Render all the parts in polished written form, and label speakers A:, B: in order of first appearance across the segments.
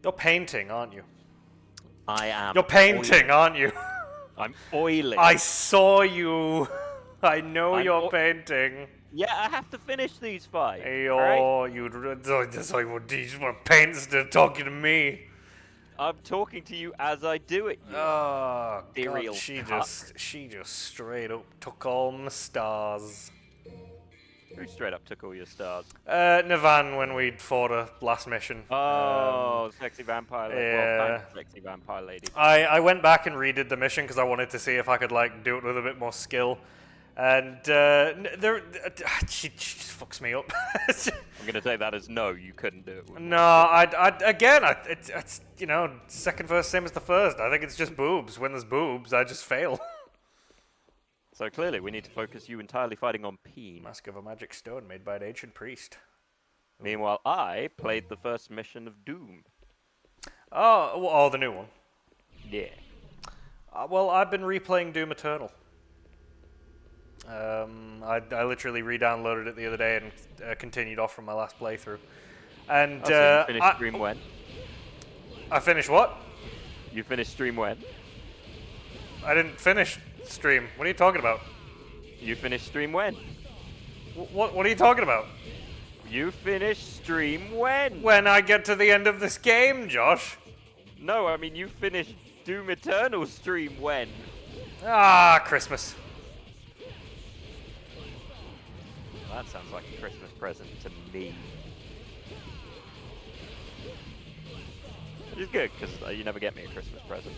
A: You're painting, aren't you?
B: I am.
A: You're painting, aren't you?
B: I'm oiling.
A: I saw you. I know you're painting.
B: Yeah, I have to finish these 5.
A: Hey,
B: right?
A: oh, these were paints. They're talking to me.
B: I'm talking to you as I do it. You
A: Oh
B: ethereal
A: God, she
B: cuck.
A: just straight up took all my stars.
B: Who straight up took all your stars?
A: Navan when we fought a last mission.
B: Oh, sexy vampire lady.
A: yeah.
B: Well, kind of sexy vampire lady.
A: I went back and redid the mission because I wanted to see if I could like do it with a bit more skill, and she just fucks me up.
B: I'm gonna say that as no, you couldn't do it.
A: No, it's you know, second verse same as the first. I think it's just boobs. When there's boobs, I just fail.
B: So clearly, we need to focus you entirely fighting on Peen.
A: Mask of a magic stone made by an ancient priest.
B: Meanwhile, I played the first mission of Doom.
A: Oh, the new one.
B: Yeah.
A: Well, I've been replaying Doom Eternal. I literally re-downloaded it the other day and continued off from my last playthrough. And
B: so you finished stream when?
A: I finished what?
B: You finished stream when?
A: I didn't finish stream. What are you talking about?
B: You finished stream when?
A: What are you talking about?
B: You finished stream when?
A: When I get to the end of this game, Josh.
B: No, I mean you finished Doom Eternal stream when?
A: Ah, Christmas.
B: That sounds like a Christmas present to me. Which is good, because you never get me a Christmas present.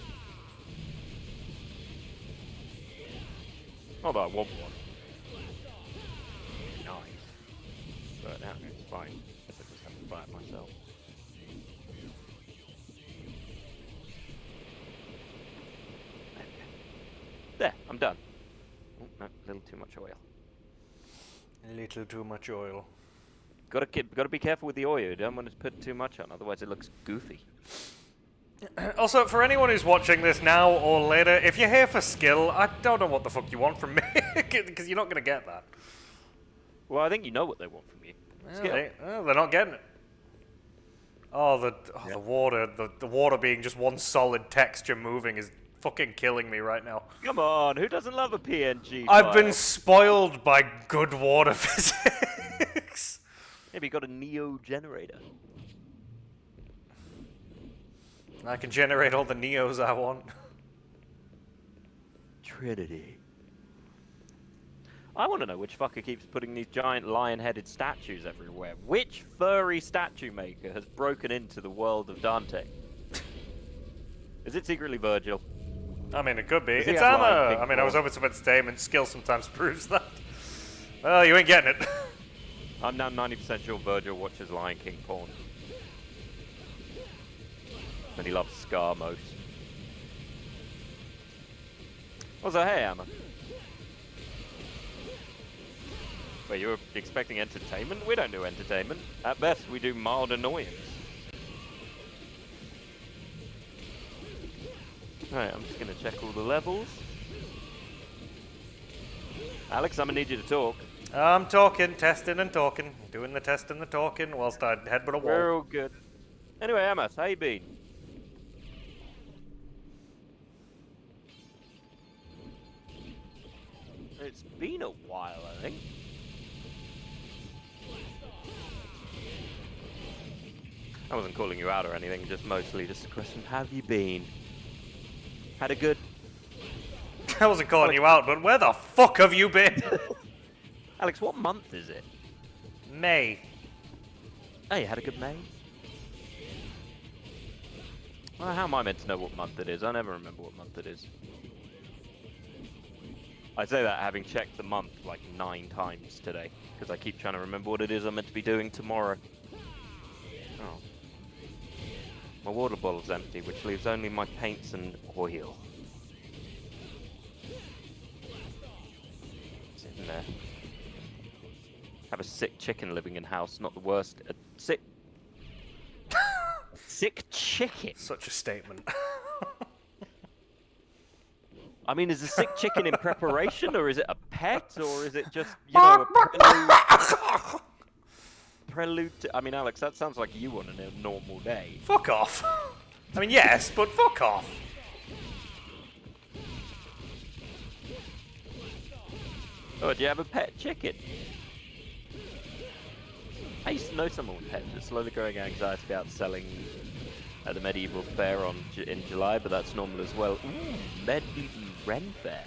B: Although I want one. Nice. But it's fine. I just have to buy it myself. There, I'm done. Oh, no, a little too much oil.
A: A little too much oil.
B: Gotta be careful with the oil. You don't want to put too much on, otherwise it looks goofy.
A: Also, for anyone who's watching this now or later, if you're here for skill, I don't know what the fuck you want from me, because you're not going to get that.
B: Well, I think you know what they want from you.
A: They're not getting it. The water, the water being just one solid texture moving is fucking killing me right now.
B: Come on, who doesn't love a PNG
A: I've
B: file?
A: been spoiled by good water physics.
B: Maybe you got a Neo generator.
A: I can generate all the Neos I want.
B: Trinity. I want to know which fucker keeps putting these giant lion-headed statues everywhere. Which furry statue maker has broken into the world of Dante? Is it secretly Virgil?
A: I mean, it could be.
B: Does he
A: It's
B: have
A: Anna.
B: lion pink
A: I mean, I was
B: balls?
A: hoping some entertainment. Skill sometimes proves that. Well, you ain't getting it.
B: I'm now 90% sure Virgil watches Lion King porn. And he loves Scar most. Also, hey, Emma. Wait, you were expecting entertainment? We don't do entertainment. At best, we do mild annoyance. Alright, I'm just gonna check all the levels. Alex, I'm gonna need you to talk.
A: I'm talking, testing and talking. Doing the test and the talking whilst I headbutt a wall.
B: We're all good. Anyway, Amos, how you been? It's been a while, I think. I wasn't calling you out or anything, just mostly just a question. How have you been? Had a good...
A: I wasn't calling you out, but where the fuck have you been?
B: Alex, what month is it?
A: May.
B: Oh, you had a good May? Well, how am I meant to know what month it is? I never remember what month it is. I say that having checked the month like 9 times today, because I keep trying to remember what it is I'm meant to be doing tomorrow. Oh. My water bottle's empty, which leaves only my paints and oil. Sitting there. Have a sick chicken living in house, not the worst. A sick... sick chicken?
A: Such a statement.
B: I mean, is the sick chicken in preparation, or is it a pet, or is it just, you know, a prelude to... I mean, Alex, that sounds like you on a normal day.
A: Fuck off. I mean, yes, but fuck off.
B: Oh, do you have a pet chicken? I used to know someone with pets. It's slowly growing anxiety about selling at the medieval fair in July, but that's normal as well. Ooh, medieval Ren Fair.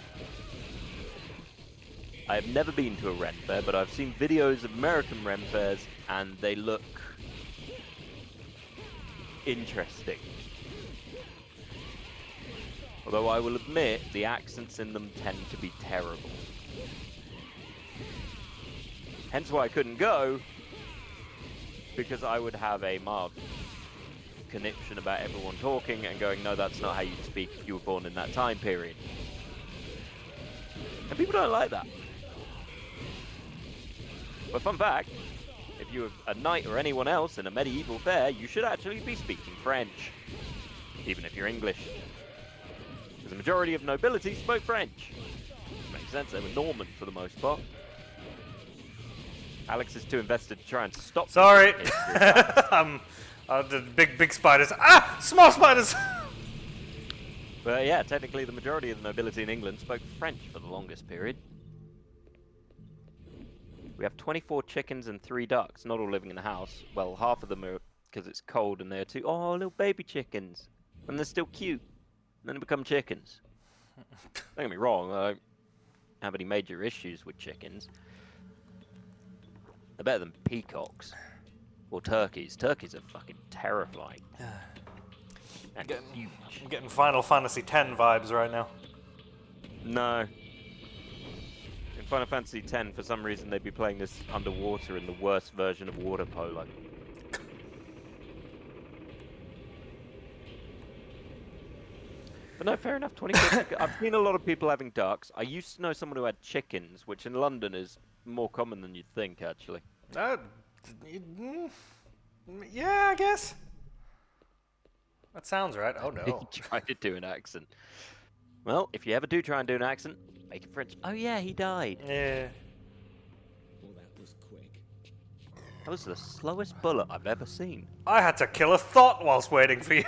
B: I have never been to a Ren Fair, but I've seen videos of American Ren Fairs, and they look interesting. Although I will admit, the accents in them tend to be terrible. Hence why I couldn't go, because I would have a mild conniption about everyone talking and going, no, that's not how you speak if you were born in that time period. And people don't like that. But fun fact, if you were a knight or anyone else in a medieval fair, you should actually be speaking French, even if you're English. Because the majority of nobility spoke French. Which makes sense, they were Norman for the most part. Alex is too invested to try and stop.
A: Sorry. The big spiders. Ah! Small spiders!
B: But yeah, technically the majority of the nobility in England spoke French for the longest period. We have 24 chickens and 3 ducks, not all living in the house. Well, half of them are because it's cold and they're oh, little baby chickens. And they're still cute. And then they become chickens. Don't get me wrong, I don't have any major issues with chickens. They're better than peacocks. Or turkeys. Turkeys are fucking terrifying.
A: I'm getting Final Fantasy X vibes right now.
B: No. In Final Fantasy X, for some reason, they'd be playing this underwater in the worst version of water polo. But no, fair enough. 24. I've seen a lot of people having ducks. I used to know someone who had chickens, which in London is more common than you'd think, actually.
A: Yeah, I guess. That sounds right. Oh no.
B: He tried to do an accent. Well, if you ever do try and do an accent, make it French. Oh yeah, he died.
A: Yeah.
C: Well, that was quick.
B: That was the slowest bullet I've ever seen.
A: I had to kill a thought whilst waiting for you.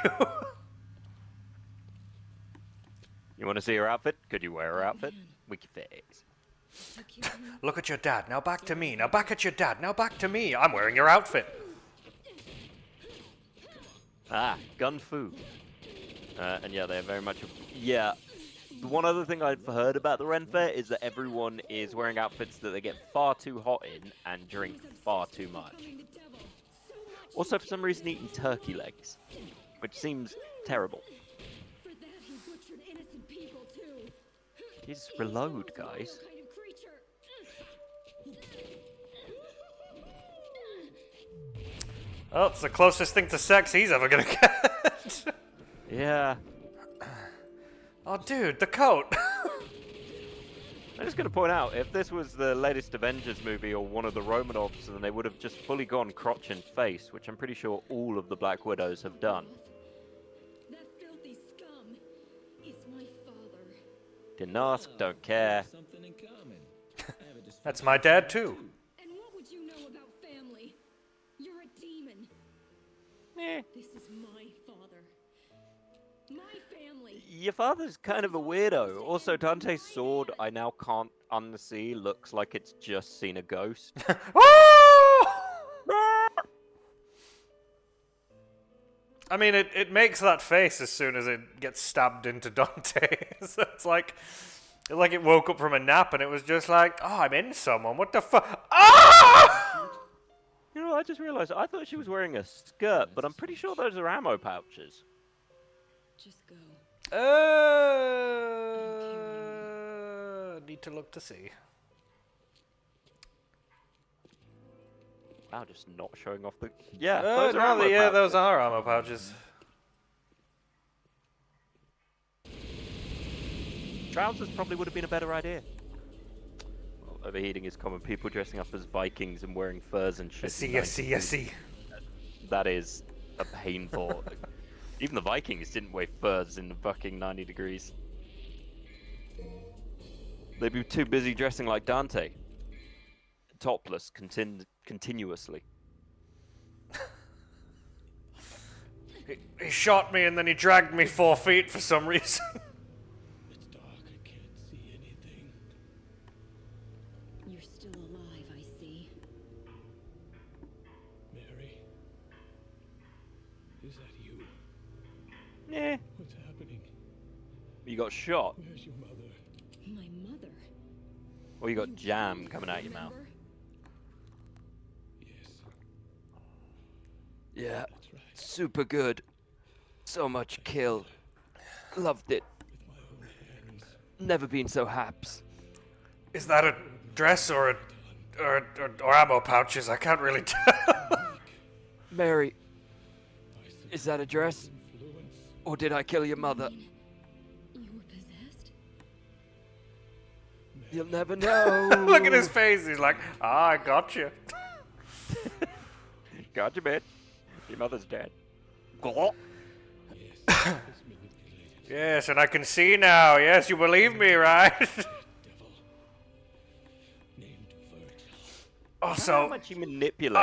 B: You want to see her outfit? Could you wear her outfit? We can fix.
A: Look at your dad, now back to me. Now back at your dad, now back to me. I'm wearing your outfit.
B: Ah, gun fu. And yeah, they're very much... Yeah. The one other thing I've heard about the Ren Fair is that everyone is wearing outfits that they get far too hot in and drink far too much. Also, for some reason, eating turkey legs, which seems terrible. Just reload, guys.
A: Oh, it's the closest thing to sex he's ever gonna get.
B: Yeah.
A: Oh, dude, the coat.
B: I'm just going to point out, if this was the latest Avengers movie or one of the Romanovs, then they would have just fully gone crotch and face, which I'm pretty sure all of the Black Widows have done.
D: That filthy scum is my father.
B: Didn't ask, don't care.
C: Something in common.
A: That's my dad, too.
D: And what would you know about family? You're a demon.
B: Eh.
D: This is my father. My family.
B: Your father's kind of a weirdo. Also, Dante's sword, I now can't unsee, looks like it's just seen a ghost.
A: I mean, it makes that face as soon as it gets stabbed into Dante. So it's like it woke up from a nap and it was just like, oh, I'm in someone. What the fuck? Ah!
B: You know, I just realized, I thought she was wearing a skirt, but I'm pretty sure those are ammo pouches.
D: Just go.
A: Need to look to see.
B: Wow, just not showing off the... Yeah, those are ammo
A: yeah,
B: pouches.
A: those are ammo pouches.
B: Trousers probably would have been a better idea. Well, overheating is common. People dressing up as Vikings and wearing furs and shit.
A: I see.
B: That is a painful... Even the Vikings didn't wear furs in the fucking 90 degrees. They'd be too busy dressing like Dante. Topless, continuously.
A: He shot me and then he dragged me 4 feet for some reason.
C: It's dark. I can't see anything.
D: You're still alive, I see.
C: Mary, is that you?
B: Yeah.
C: What's happening?
B: You got shot,
C: Where's your mother?
D: My mother.
B: or you got jam coming out your mouth.
D: Remember?
C: Yes,
B: Yeah.
C: that's right.
B: Super good. So much kill. Loved it.
C: With my own hands.
B: Never been so haps.
A: Is that a dress or ammo pouches? I can't really tell.
B: Mary,
C: I
B: is that a dress?
C: influence.
B: Or did I kill your mother?
D: You were possessed?
B: You'll never know.
A: Look at his face. He's like, I got you.
B: Gotcha, bitch. Your mother's dead.
C: Yes, it's manipulated.
A: Yes, and I can see now. Yes, you believe me, right?
C: Devil. Named Vert.
B: How
A: Also,
B: much you manipulated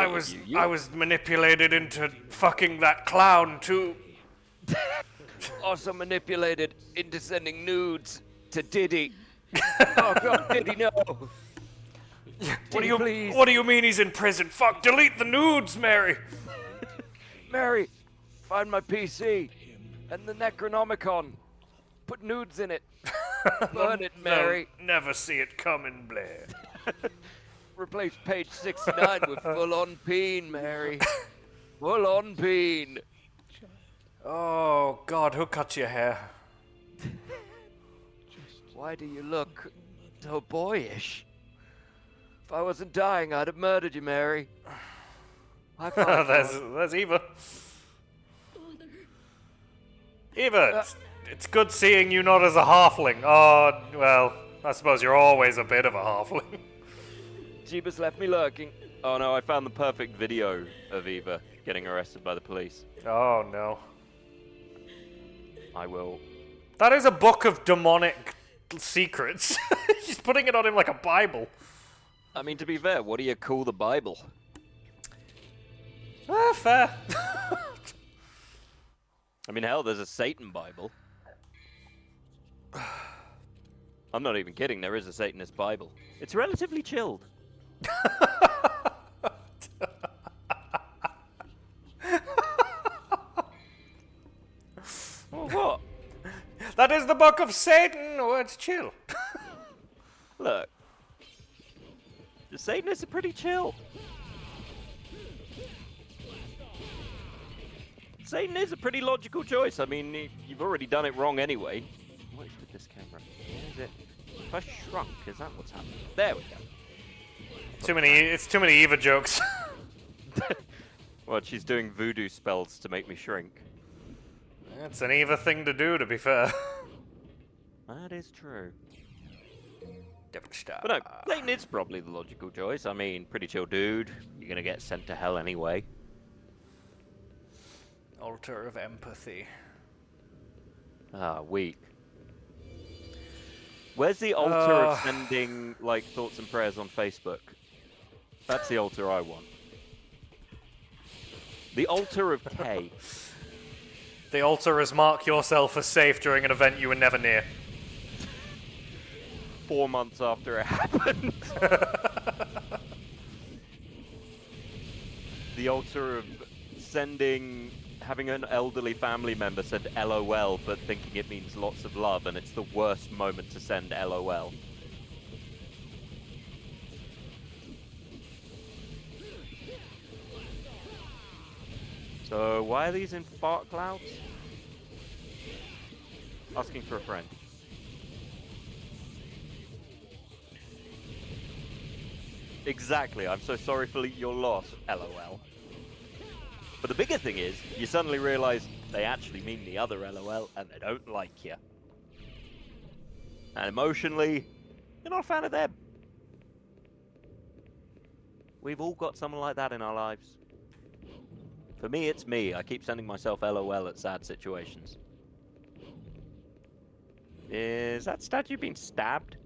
A: I was manipulated into fucking that clown too.
B: also manipulated into sending nudes to Diddy. Oh God, Diddy, no. Please.
A: What do you mean he's in prison? Fuck, delete the nudes, Mary.
B: Mary, find my PC and the Necronomicon. Put nudes in it. Burn it, Mary.
A: They'll never see it coming, Blair.
B: Replace page 69 with full-on peen, Mary. Full-on peen.
A: Oh God, who cut your hair?
B: Why do you look so boyish? If I wasn't dying, I'd have murdered you, Mary. High five.
A: There's Eva.
D: Father.
A: Eva, it's good seeing you not as a halfling. Oh, well, I suppose you're always a bit of a halfling.
B: Jeebus left me lurking. Oh no, I found the perfect video of Eva getting arrested by the police.
A: Oh no.
B: I will.
A: That is a book of demonic secrets. She's putting it on him like a Bible.
B: I mean, to be fair, what do you call the Bible?
A: Ah, fair.
B: I mean, hell, there's a Satan Bible. I'm not even kidding, there is a Satanist Bible. It's relatively chilled. Well, what?
A: That is the book of Satan. Oh, it's chill.
B: Look. The Satanists are pretty chill. Satan is a pretty logical choice. I mean, you've already done it wrong anyway. What is with this camera? Where is it? If I shrunk, is that what's happening? There we go.
A: It's too many Eva jokes.
B: Well, she's doing voodoo spells to make me shrink.
A: It's an Eva thing to do, to be fair.
B: That is true.
A: Different stuff.
B: But no, Satan is probably the logical choice. I mean, pretty chill dude. You're gonna get sent to hell anyway.
A: Altar of empathy.
B: Ah, weak. Where's the altar of sending, like, thoughts and prayers on Facebook? That's the altar I want. The altar of K.
A: The altar is mark yourself as safe during an event you were never near.
B: 4 months after it happened. The altar of having an elderly family member send LOL, but thinking it means lots of love, and it's the worst moment to send LOL. So, why are these in fart clouds? Asking for a friend. Exactly, I'm so sorry for your loss, LOL. But the bigger thing is, you suddenly realize they actually mean the other LOL, and they don't like you. And emotionally, you're not a fan of them. We've all got someone like that in our lives. For me, it's me. I keep sending myself LOL at sad situations. Is that statue being stabbed?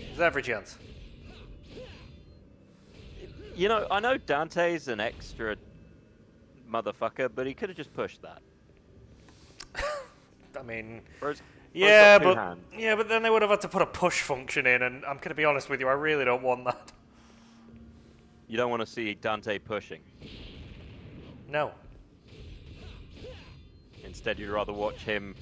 A: There's every chance.
B: You know, I know Dante's an extra motherfucker, but he could have just pushed that.
A: I mean,
B: Whereas,
A: yeah,
B: got two
A: but
B: hands.
A: yeah, but then they would have had to put a push function in, and I'm gonna be honest with you, I really don't want that.
B: You don't want to see Dante pushing.
A: No.
B: Instead, you'd rather watch him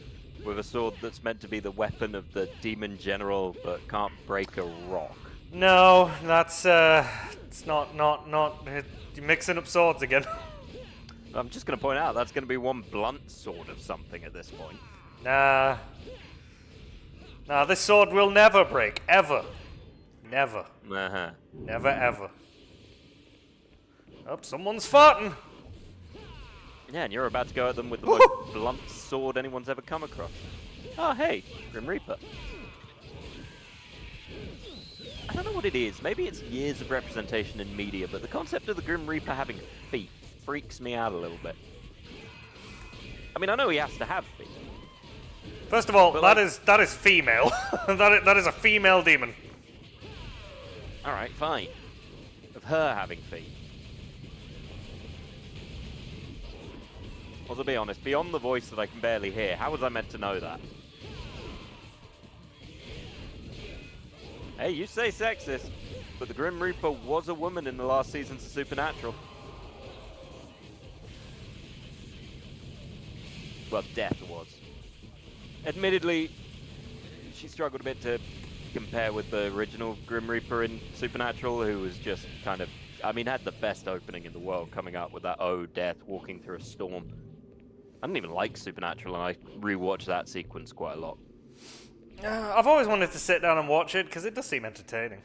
B: with a sword that's meant to be the weapon of the demon general, but can't break a rock.
A: No, that's it's not. You're mixing up swords again.
B: I'm just going to point out that's going to be one blunt sword of something at this point.
A: Nah. Nah, this sword will never break, ever. Never.
B: Uh-huh.
A: Never ever. Oh, someone's farting.
B: Yeah, and you're about to go at them with the most blunt sword anyone's ever come across. Oh, hey, Grim Reaper. I don't know what it is. Maybe it's years of representation in media, but the concept of the Grim Reaper having feet freaks me out a little bit. I mean, I know he has to have feet.
A: First of all,
B: But
A: that is female. that is a female demon.
B: Alright, fine. Of her having feet. Well, to be honest, beyond the voice that I can barely hear, how was I meant to know that? Hey, you say sexist, but the Grim Reaper was a woman in the last seasons of Supernatural. Well, Death was. Admittedly, she struggled a bit to compare with the original Grim Reaper in Supernatural, who was just kind of, I mean, had the best opening in the world, coming up with that "Oh, Death" walking through a storm. I didn't even like Supernatural, and I rewatched that sequence quite a lot.
A: I've always wanted to sit down and watch it because it does seem entertaining.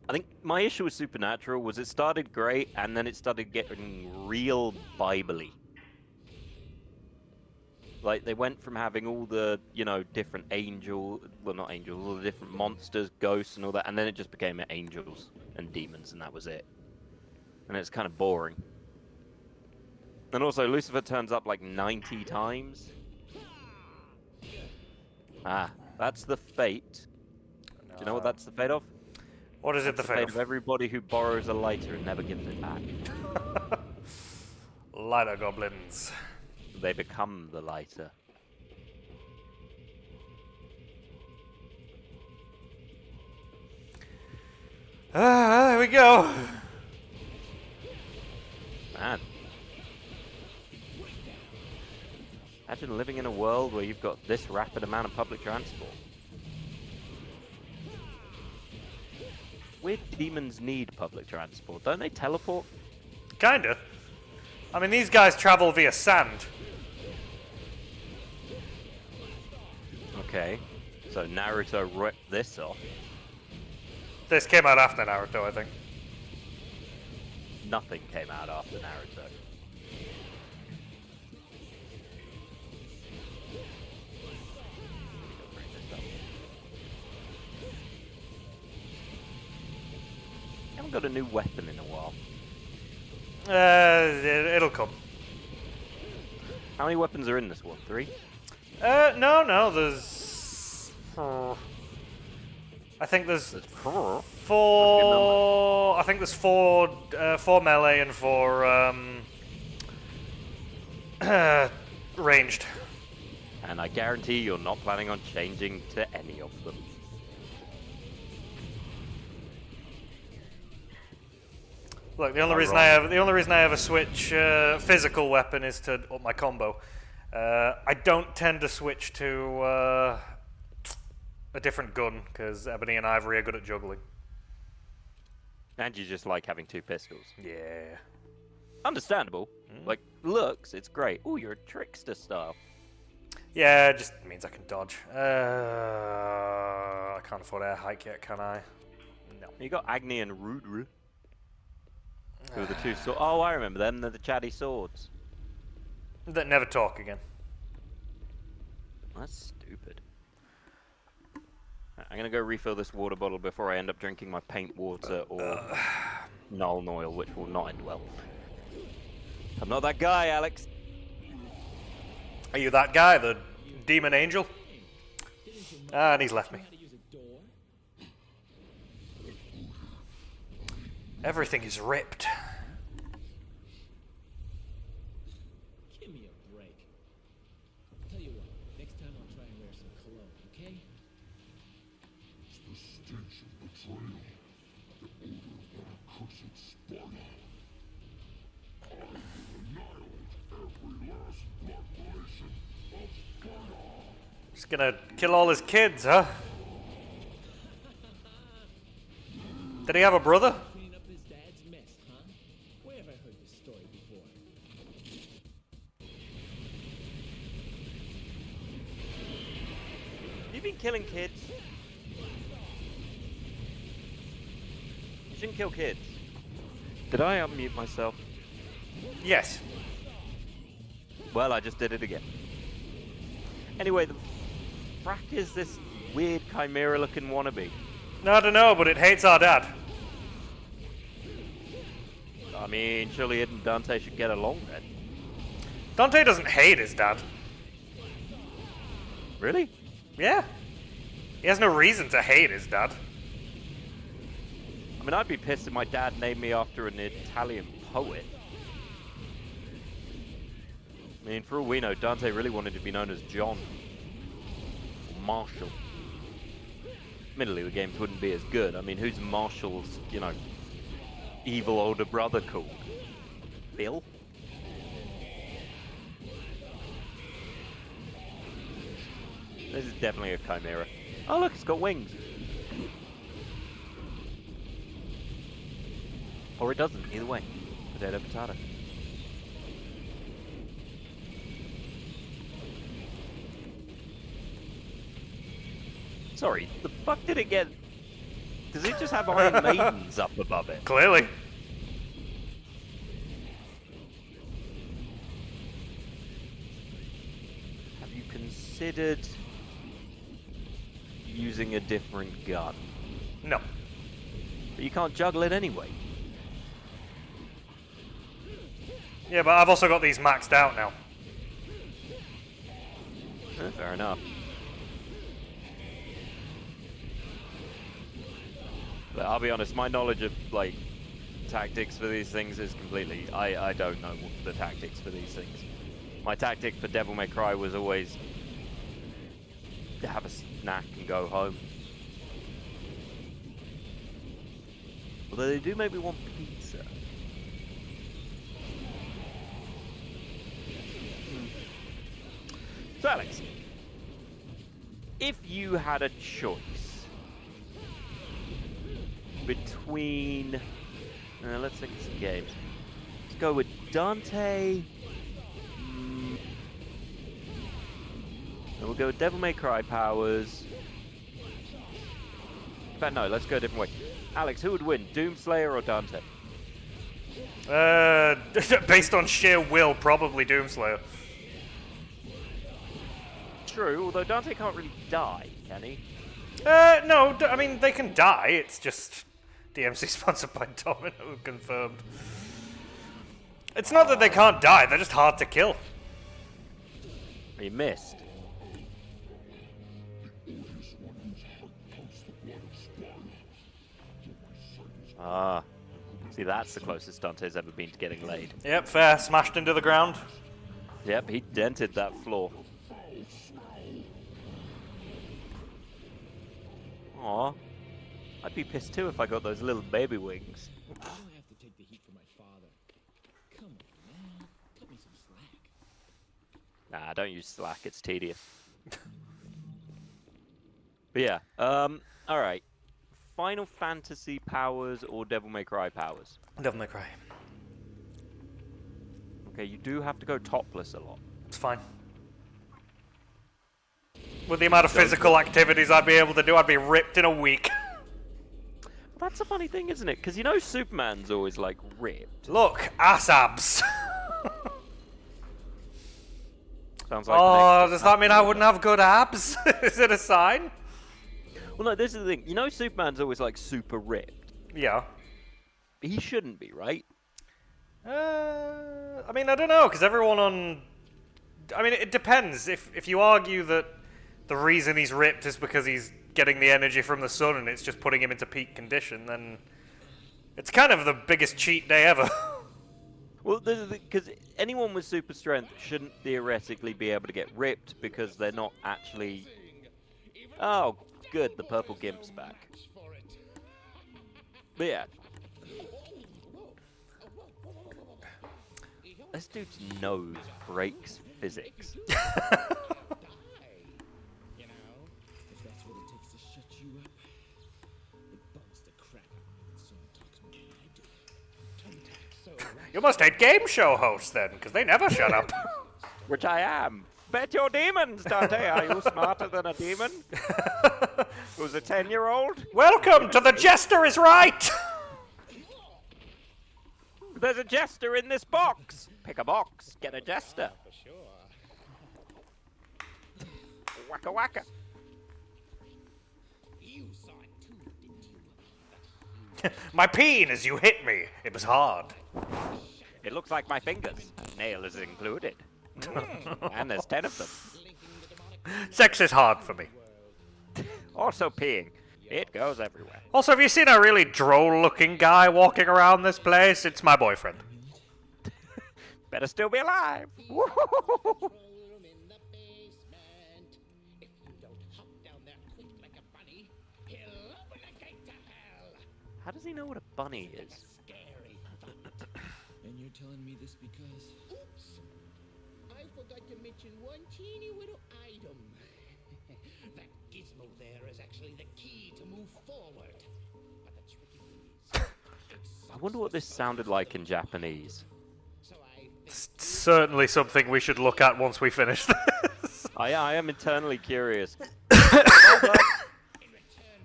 B: I think my issue with Supernatural was it started great, and then it started getting real Bible-y. Like, they went from having all the, you know, different all the different monsters, ghosts, and all that, and then it just became angels and demons, and that was it. And it's kind of boring. And also, Lucifer turns up like 90 times. Ah, that's the fate. Do you know what that's the fate of?
A: What is it the fate
B: of everybody who borrows a lighter and never gives it back.
A: Lighter goblins.
B: They become the lighter.
A: Ah, there we go.
B: Man. Imagine living in a world where you've got this rapid amount of public transport. Weird demons need public transport, don't they teleport?
A: Kinda. I mean, these guys travel via sand.
B: Okay, so Naruto ripped this off.
A: This came out after Naruto, I think.
B: Nothing came out after Naruto. Haven't got a new weapon in a while.
A: It'll come.
B: How many weapons are in this one? 3?
A: No, there's... I think there's 4... I think there's 4 melee and 4 ranged.
B: And I guarantee you're not planning on changing to any of them.
A: Look, the only reason I have a switch physical weapon is to up my combo. I don't tend to switch to a different gun because Ebony and Ivory are good at juggling.
B: And you just like having 2 pistols.
A: Yeah.
B: Understandable. Like, looks, it's great. Ooh, you're a trickster style.
A: Yeah, it just means I can dodge. I can't afford air hike yet, can I? No.
B: You got Agni and Rudru. Who are the 2 swords? Oh, I remember them. They're the chatty swords.
A: That never talk again.
B: That's stupid. I'm gonna go refill this water bottle before I end up drinking my paint water or Null Oil, which will not end well. I'm not that guy, Alex.
A: Are you that guy, the demon angel? And he's left me. Everything is ripped. Just gonna kill all his kids, huh? Did he have a brother?
C: Clean up his dad's mess, huh? Where have I heard this story before?
B: You been killing kids? You shouldn't kill kids. Did I unmute myself?
A: Yes.
B: Well, I just did it again. Anyway, the frack is this weird chimera-looking wannabe.
A: No, I don't know, but it hates our dad.
B: I mean, surely it and Dante should get along then.
A: Dante doesn't hate his dad.
B: Really?
A: Yeah. He has no reason to hate his dad.
B: I mean, I'd be pissed if my dad named me after an Italian poet. I mean, for all we know, Dante really wanted to be known as John. Or Marshall. Admittedly, the games wouldn't be as good. I mean, who's Marshall's, you know, evil older brother called? Bill? This is definitely a chimera. Oh look, it's got wings. Or it doesn't, either way. Potato, potato. Sorry, the fuck did it get... Does it just have Iron Maidens up above it?
A: Clearly.
B: Have you considered using a different gun?
A: No.
B: But you can't juggle it anyway.
A: Yeah, but I've also got these maxed out now.
B: Fair enough. But I'll be honest, my knowledge of, like, tactics for these things is completely... I don't know the tactics for these things. My tactic for Devil May Cry was always to have a snack and go home. Although they do make me want pizza. So Alex, if you had a choice between, let's look at some games. Let's go with Dante. And we'll go with Devil May Cry powers. In fact, no, let's go a different way. Alex, who would win, Doomslayer or Dante?
A: Based on sheer will, probably Doomslayer.
B: True, although Dante can't really die, can he?
A: No, I mean, they can die, it's just DMC sponsored by Domino, confirmed. It's not that they can't die, they're just hard to kill.
B: He missed. Ah, see, that's the closest Dante's ever been to getting laid.
A: Yep, fair, smashed into the ground.
B: Yep, he dented that floor. Aw, I'd be pissed too if I got those little baby wings.
C: I don't have to take the heat for my father. Come on, man. Cut me some slack.
B: Nah, don't use Slack, it's tedious. But yeah, alright. Final Fantasy powers or Devil May Cry powers?
A: Devil May Cry.
B: Okay, you do have to go topless a lot.
A: It's fine. With the amount of physical activities I'd be able to do, I'd be ripped in a week.
B: Well, that's a funny thing, isn't it? Because you know Superman's always, like, ripped.
A: Look, ass abs.
B: Sounds like
A: Oh, does that mean I wouldn't have good abs? Is it a sign?
B: Well, no, this is the thing. You know Superman's always, like, super ripped.
A: Yeah.
B: He shouldn't be, right?
A: I mean, I don't know, because everyone on... I mean, it depends. If you argue that the reason he's ripped is because he's getting the energy from the sun and it's just putting him into peak condition, then it's kind of the biggest cheat day ever.
B: Well, because anyone with super strength shouldn't theoretically be able to get ripped because they're not actually... Oh, good, the purple gimp's back. But yeah. This dude's nose breaks physics.
C: You know, if that's what it takes to shut you up, it bugs the crap out of me when someone talks more than I do. So
A: You must hate game show hosts then, because they never shut up.
B: Which I am. Bet your demons, Dante. Are you smarter than a demon? Who's a 10-year-old?
A: Welcome to The Jester is Right!
B: There's a jester in this box. Pick a box, get a jester.
C: for sure.
B: Waka waka.
C: You saw it too, didn't you?
A: My peen as you hit me. It was hard.
B: It looks like my fingers. Nail is included. And there's 10 of them.
A: Sex is hard for me.
B: Also peeing. It goes everywhere.
A: Also, have you seen a really droll-looking guy walking around this place? It's my boyfriend.
B: Better still be alive.
C: Room in the basement. If you don't hop down there quick like a bunny, he'll open the gate to hell.
B: How does he know what a bunny is?
C: Scary thought. And you're telling me this because... Oops. I forgot to mention one teeny little item. That gizmo there is actually the key to move forward. But the tricky thing is...
B: I wonder what this sounded like in Japanese.
C: So I
A: Certainly something we should look at once we finish this.
B: I am eternally curious.
C: in return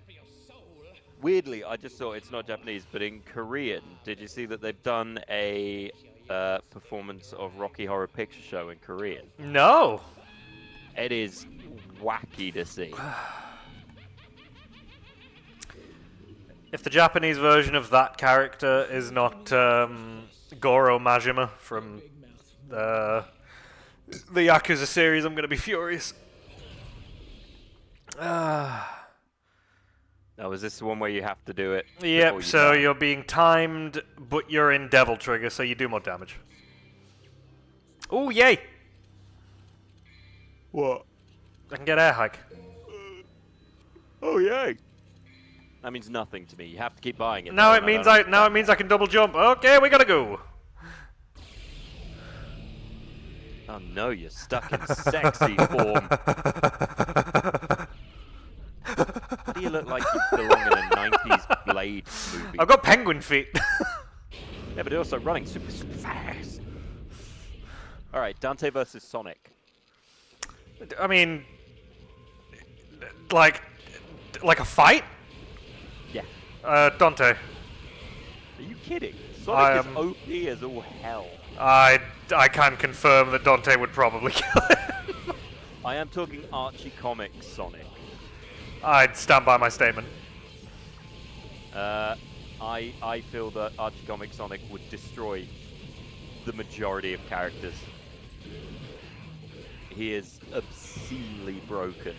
C: for your soul.
B: Weirdly, I just saw it's not Japanese, but in Korean, did you see that they've done a performance of Rocky Horror Picture Show in Korean?
A: No.
B: It is wacky to see.
A: If the Japanese version of that character is not Goro Majima from the Yakuza series, I'm going to be furious.
B: Oh, is this the one where you have to do it? before
A: Yep,
B: you
A: so
B: die?
A: you're being timed, but you're in Devil Trigger, so you do more damage. Oh, yay!
B: What?
A: I can get air hike.
B: Oh, yay! That means nothing to me. You have to keep buying it.
A: Now
B: though,
A: it
B: and
A: means
B: don't
A: now it means I can double jump. Okay, we gotta go.
B: Oh no, you're stuck in sexy form. How do you look like you belong in a 90s Blade movie?
A: I've got penguin feet.
B: Yeah, but you're also running super fast. Alright, Dante versus Sonic.
A: I mean, like a fight?
B: Yeah.
A: Dante.
B: Are you kidding? Sonic is
A: am-
B: OP as all hell.
A: I can confirm that Dante would probably kill him.
B: I am talking Archie Comics Sonic.
A: I'd stand by my statement.
B: I feel that Archie Comics Sonic would destroy the majority of characters. He is obscenely broken.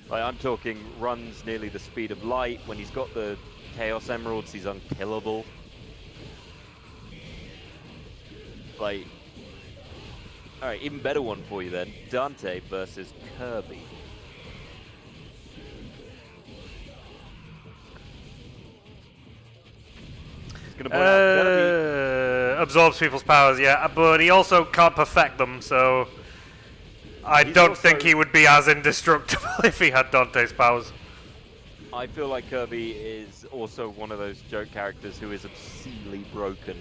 B: Like, I'm talking runs nearly the speed of light. When he's got the Chaos Emeralds, he's unkillable. Like, alright, even better one for you then. Dante versus Kirby. Just gonna point out Kirby.
A: Absorbs people's powers, yeah, but he also can't perfect them, so I
B: He's
A: don't think
B: also-
A: he would be as indestructible if he had Dante's powers.
B: I feel like Kirby is also one of those joke characters who is obscenely broken.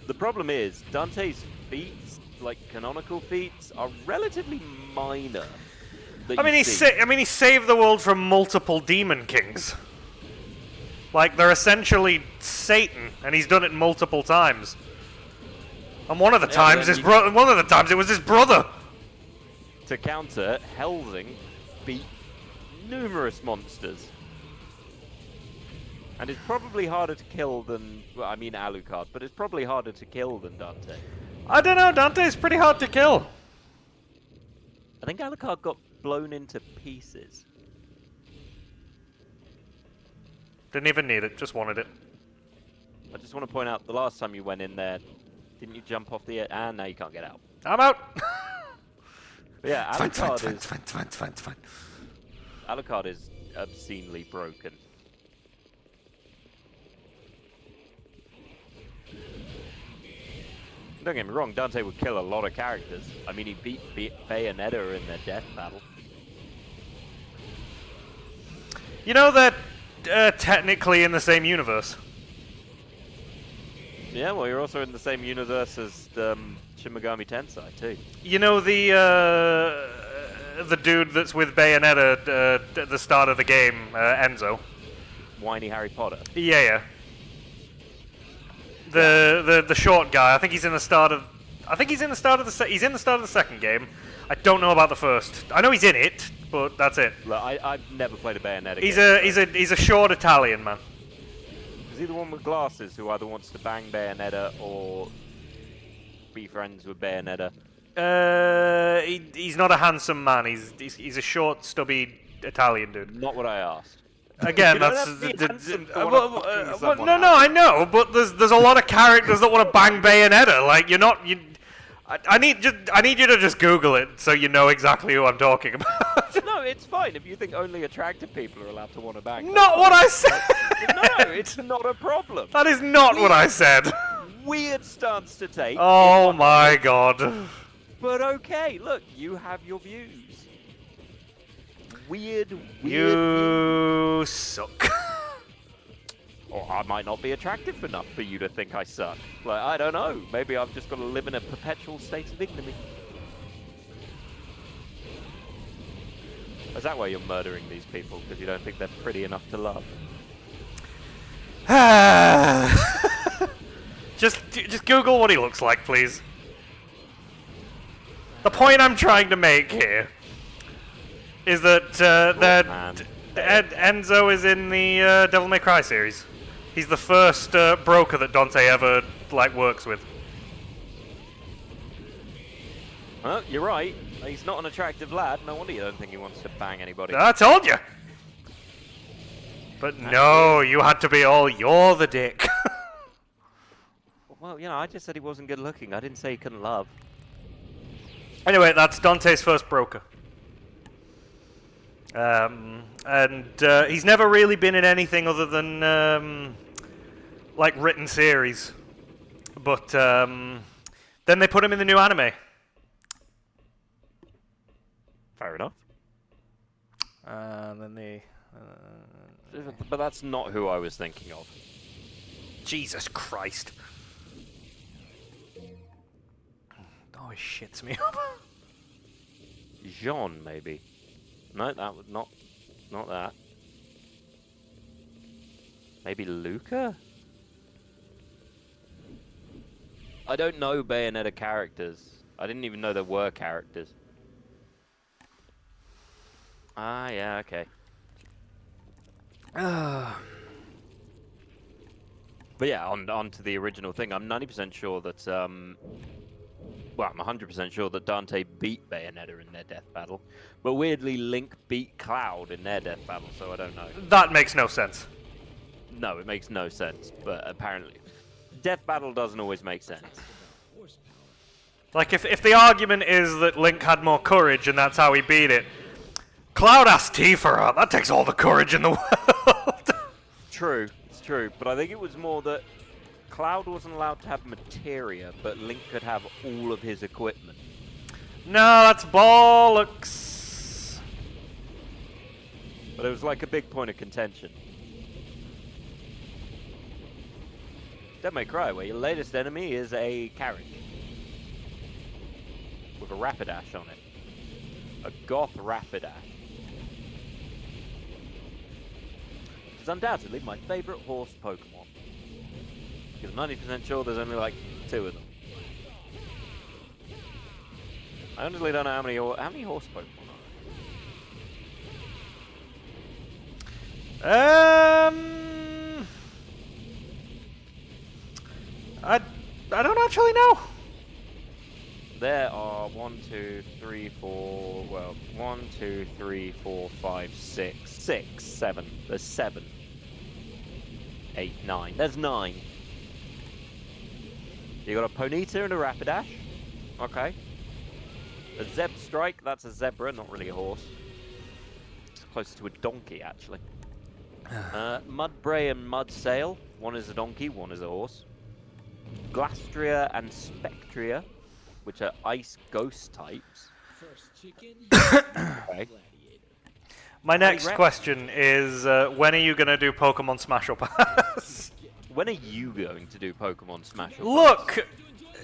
B: The problem is, Dante's feats, like canonical feats, are relatively minor. that
A: I mean,
B: you
A: he
B: see.
A: he saved the world from multiple demon kings. Like, they're essentially Satan, and he's done it multiple times. And one of the times,
B: then
A: one of the times it was his brother.
B: To counter, Helsing beat numerous monsters. And it's probably harder to kill than, well, I mean Alucard, but it's probably harder to kill than Dante.
A: I don't know, Dante's pretty hard to kill.
B: I think Alucard got blown into pieces.
A: Didn't even need it, just wanted it.
B: I just want to point out, the last time you went in there, didn't you jump off the edge? And now you can't get out.
A: I'm out.
B: But yeah,
A: It's fine,
B: Alucard
A: it's fine,
B: is...
A: it's fine, it's fine, it's fine, it's fine.
B: Alucard is obscenely broken. Don't get me wrong, Dante would kill a lot of characters. I mean, he beat Bayonetta in their death battle.
A: You know they're technically in the same universe.
B: Yeah, well, you're also in the same universe as Shin Megami Tensei, too.
A: You know the dude that's with Bayonetta at the start of the game, Enzo?
B: Whiny Harry Potter.
A: Yeah. The short guy. I think he's in the start of. He's in the start of the second game. I don't know about the first. I know he's in it, but that's it.
B: Look, I've never played a Bayonetta game.
A: He's a short Italian man.
B: Is he the one with glasses who either wants to bang Bayonetta or be friends with Bayonetta?
A: He's not a handsome man. He's a short, stubby Italian dude.
B: Not what I asked.
A: Again,
B: You don't
A: that's
B: have to be handsome to wanna fucking someone
A: no,
B: out.
A: I know, but there's a lot of characters that want to bang Bayonetta. Like I need you to just Google it so you know exactly who I'm talking about.
B: No, it's fine if you think only attractive people are allowed to want to bang.
A: Not what I said.
B: No, it's not a problem.
A: That is not what I said.
B: Weird stance to take.
A: Oh my god.
B: But okay, look, you have your views. Weird.
A: You suck.
B: Or I might not be attractive enough for you to think I suck. Like, I don't know. Maybe I've just got to live in a perpetual state of ignominy. Is that why you're murdering these people? Because you don't think they're pretty enough to love?
A: just Google what he looks like, please. The point I'm trying to make here is that Enzo is in the Devil May Cry series. He's the first broker that Dante ever works with.
B: Well, you're right. He's not an attractive lad. No wonder you don't think he wants to bang anybody.
A: I told you. But no, you had to be all, you're the dick.
B: Well, I just said he wasn't good looking. I didn't say he couldn't love.
A: Anyway, that's Dante's first broker. And he's never really been in anything other than written series. But then they put him in the new anime.
B: Fair enough.
A: Then they.
B: But that's not who I was thinking of.
A: Jesus Christ. Oh, it shits me up.
B: Jean, maybe. No, that was not that. Maybe Luca? I don't know Bayonetta characters. I didn't even know there were characters. Ah, yeah, okay. But yeah, on to the original thing. I'm 90% sure that, well, I'm 100% sure that Dante beat Bayonetta in their death battle. But weirdly, Link beat Cloud in their death battle, so I don't know.
A: That makes no sense.
B: No, it makes no sense, but apparently... Death battle doesn't always make sense.
A: If the argument is that Link had more courage and that's how he beat it, Cloud asked Tifa out. That takes all the courage in the world.
B: True, it's true. But I think it was more that Cloud wasn't allowed to have materia, but Link could have all of his equipment.
A: No, that's bollocks.
B: But it was like a big point of contention. Devil May Cry, where your latest enemy is a carriage. With a Rapidash on it. A Goth Rapidash. It's undoubtedly my favorite horse Pokemon. Because I'm 90% sure there's only like 2 of them. I honestly don't know how many horse Pokemon are there.
A: I don't actually know.
B: There are 1, 2, 3, 4. Well, 1, 2, 3, 4, 5, 6. 6, 7. There's 7. 8, 9. There's 9. You got a Ponyta and a Rapidash. Okay. A Zeb Strike. That's a zebra, not really a horse. closer to a donkey, actually. Mudbray and Mudsail. One is a donkey, one is a horse. Glastria and Spectria, which are ice ghost types.
C: First chicken,
B: Okay.
C: gladiator.
A: My next
B: Rex.
A: question is, when are you going to do Pokemon Smash or Pass?
B: When are you going to do Pokemon Smash? Or
A: Look,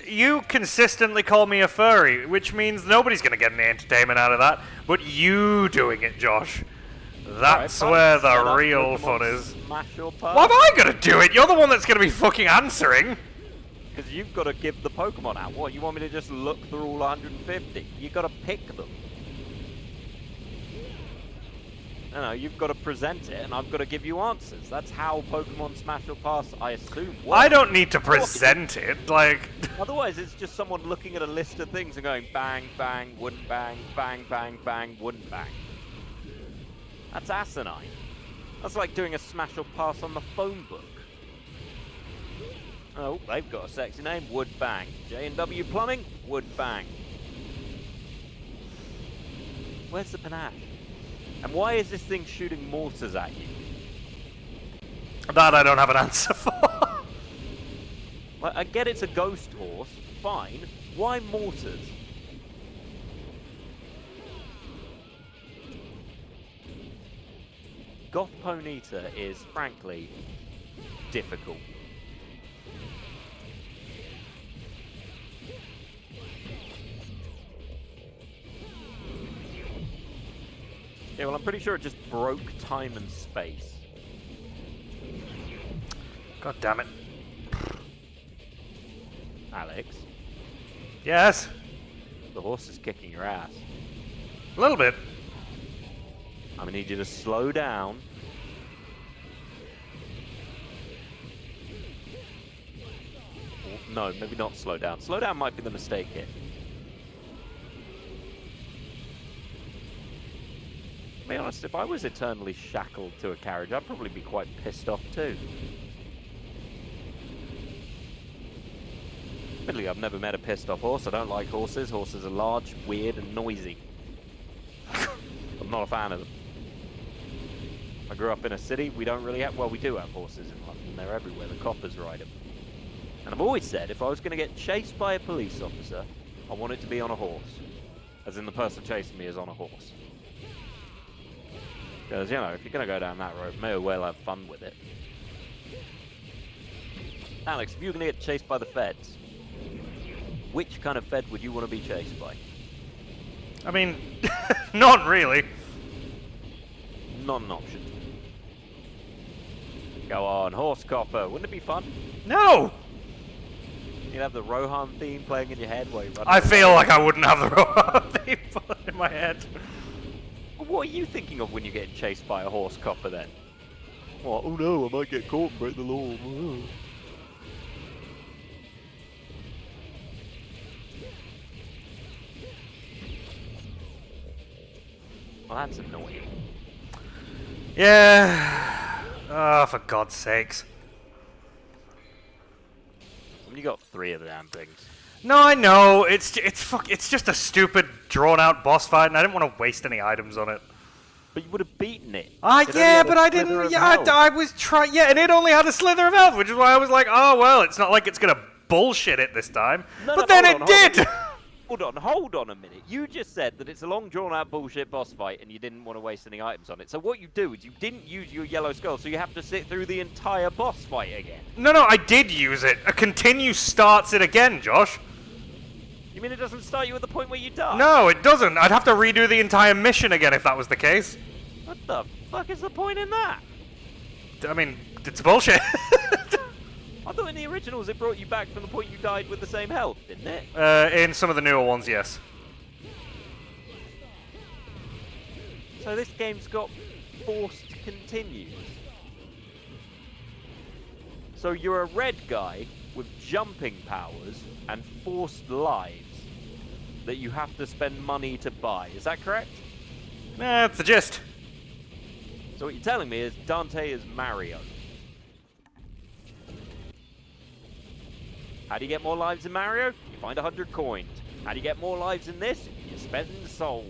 A: you consistently call me a furry, which means nobody's going to get any entertainment out of that, but you doing it, Josh. That's where the real fun is.
B: Smash or
A: Why
B: Pass?
A: am I going to do it? You're the one that's going to be fucking answering.
B: Because you've got to give the Pokemon out. What, you want me to just look through all 150? You've got to pick them. No, you've got to present it, and I've got to give you answers. That's how Pokemon Smash or Pass, I assume, works.
A: I don't need to present it, like...
B: Otherwise, it's just someone looking at a list of things and going bang, bang, wouldn't bang, bang, bang, bang, wouldn't bang. That's asinine. That's like doing a Smash or Pass on the phone book. Oh, they've got a sexy name, Wood Bang. J&W Plumbing, Wood Bang. Where's the panache? And why is this thing shooting mortars at you?
A: That I don't have an answer for.
B: Like, I get it's a ghost horse, fine. Why mortars? Goth Ponyta is, frankly, difficult. Yeah, well, I'm pretty sure it just broke time and space.
A: God damn it.
B: Alex,
A: Yes?
B: the horse is kicking your ass.
A: A little bit.
B: I'm gonna need you to slow down. Or, no, maybe not slow down. Slow down might be the mistake here. To be honest, if I was eternally shackled to a carriage, I'd probably be quite pissed off too. Admittedly, I've never met a pissed off horse. I don't like horses. Horses are large, weird, and noisy. I'm not a fan of them. I grew up in a city. We don't really have, well, we do have horses in London. They're everywhere. The coppers ride them. And I've always said, if I was going to get chased by a police officer, I want it to be on a horse. As in the person chasing me is on a horse. Because, you know, if you're going to go down that road, may as well have fun with it. Alex, if you were going to get chased by the feds, which kind of fed would you want to be chased by?
A: I mean, not really.
B: Not an option. Go on, horse copper. Wouldn't it be fun?
A: No!
B: You'd have the Rohan theme playing in your head while you run.
A: I feel like I wouldn't have the wrong people in my head.
B: What are you thinking of when you're getting chased by a horse copper then? What? Oh no, I might get caught and break the law. Well, that's annoying.
A: Yeah. Oh, for God's sakes.
B: I mean, you got 3 of the damn things.
A: No, I know. It's just a stupid, drawn-out boss fight, and I didn't want to waste any items on it.
B: But you would have beaten it.
A: Yeah, but I didn't. Yeah, I was trying. Yeah, and it only had a slither of health, which is why I was like, oh well, it's not like it's gonna bullshit it this time.
B: No,
A: but
B: no,
A: then
B: hold
A: it
B: on,
A: did.
B: Hold on a minute. You just said that it's a long, drawn-out bullshit boss fight, and you didn't want to waste any items on it. So what you do is you didn't use your yellow skull, so you have to sit through the entire boss fight again.
A: No, I did use it. A continue starts it again, Josh.
B: You mean it doesn't start you at the point where you die?
A: No, it doesn't. I'd have to redo the entire mission again if that was the case.
B: What the fuck is the point in that?
A: I mean, it's bullshit.
B: I thought in the originals it brought you back from the point you died with the same health, didn't it?
A: In some of the newer ones, yes.
B: So this game's got forced continues. So you're a red guy with jumping powers and forced lives that you have to spend money to buy. Is that correct?
A: That's the gist.
B: So what you're telling me is Dante is Mario. How do you get more lives in Mario? You find 100 coins. How do you get more lives in this? You spend souls.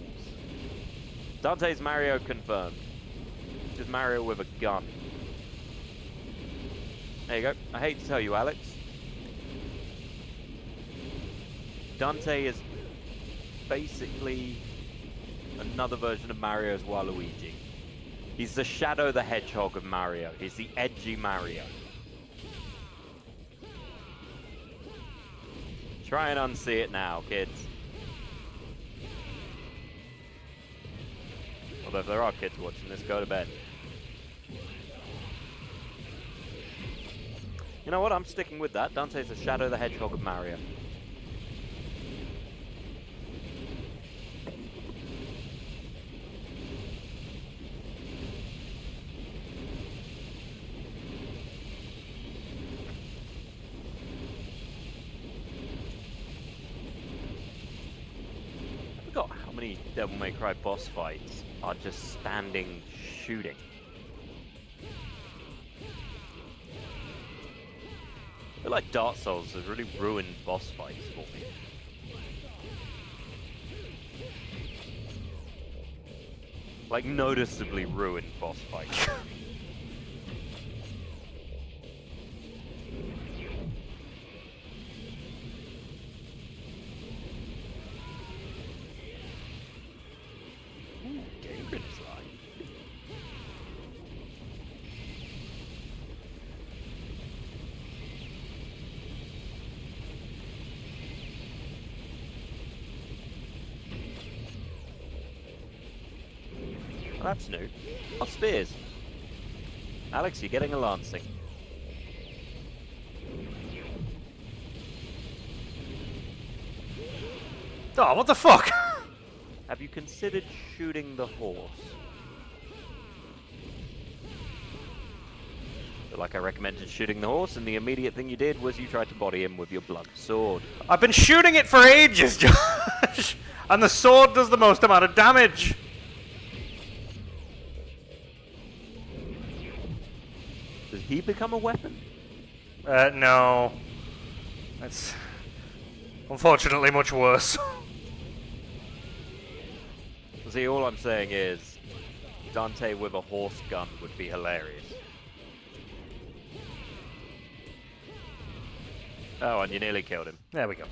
B: Dante's Mario confirmed. is Mario with a gun. There you go. I hate to tell you, Alex. Dante is basically another version of Mario's Waluigi. He's the Shadow the Hedgehog of Mario. He's the edgy Mario. Try and unsee it now, kids. Although if there are kids watching this, go to bed. You know what? I'm sticking with that. Dante's the Shadow the Hedgehog of Mario. I forgot how many Devil May Cry boss fights are just standing shooting. I feel like Dark Souls has really ruined boss fights for me. Like, noticeably ruined boss fights. Ooh, Game Grid is live. Well, that's new. Oh, spears. Alex, you're getting a lancing.
A: Oh, what the fuck?
B: Have you considered shooting the horse? But like I recommended shooting the horse, and the immediate thing you did was you tried to body him with your blunt sword.
A: I've been shooting it for ages, Josh! And the sword does the most amount of damage!
B: Does he become a weapon?
A: No. That's unfortunately much worse.
B: See, all I'm saying is Dante with a horse gun would be hilarious. Oh, and you nearly killed him.
A: There we go.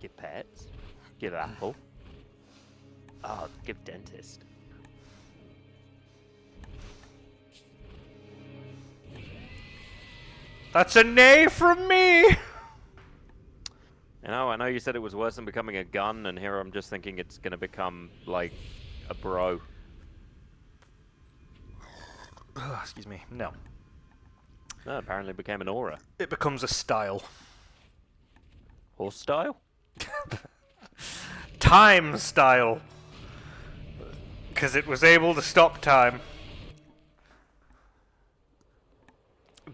B: Give pets. Give apple. Oh, give dentist.
A: That's a nay from me!
B: You know, I know you said it was worse than becoming a gun, and here I'm just thinking it's gonna become, like, a bro.
A: Excuse me. No.
B: No, apparently it became an aura.
A: It becomes a style.
B: Horse style?
A: Time style. Because it was able to stop time.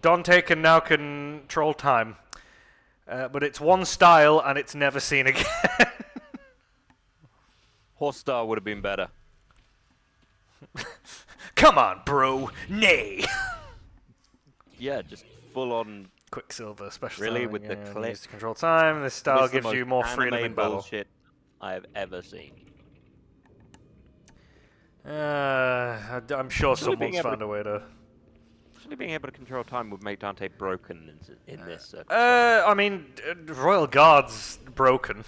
A: Dante can now control time. But it's one style and it's never seen again.
B: Horse style would have been better.
A: Come on, bro. Nay.
B: Yeah, just full on.
A: Quicksilver special.
B: Really,
A: styling,
B: with the
A: yeah,
B: clip?
A: used to control time. This style
B: It's the
A: gives you
B: most
A: more freedom
B: anime
A: in battle.
B: bullshit I have ever seen.
A: I'm sure
B: Surely being
A: someone's
B: able
A: found a way to.
B: Actually, being able to control time would make Dante broken in this circumstance.
A: I mean, Royal Guard's broken.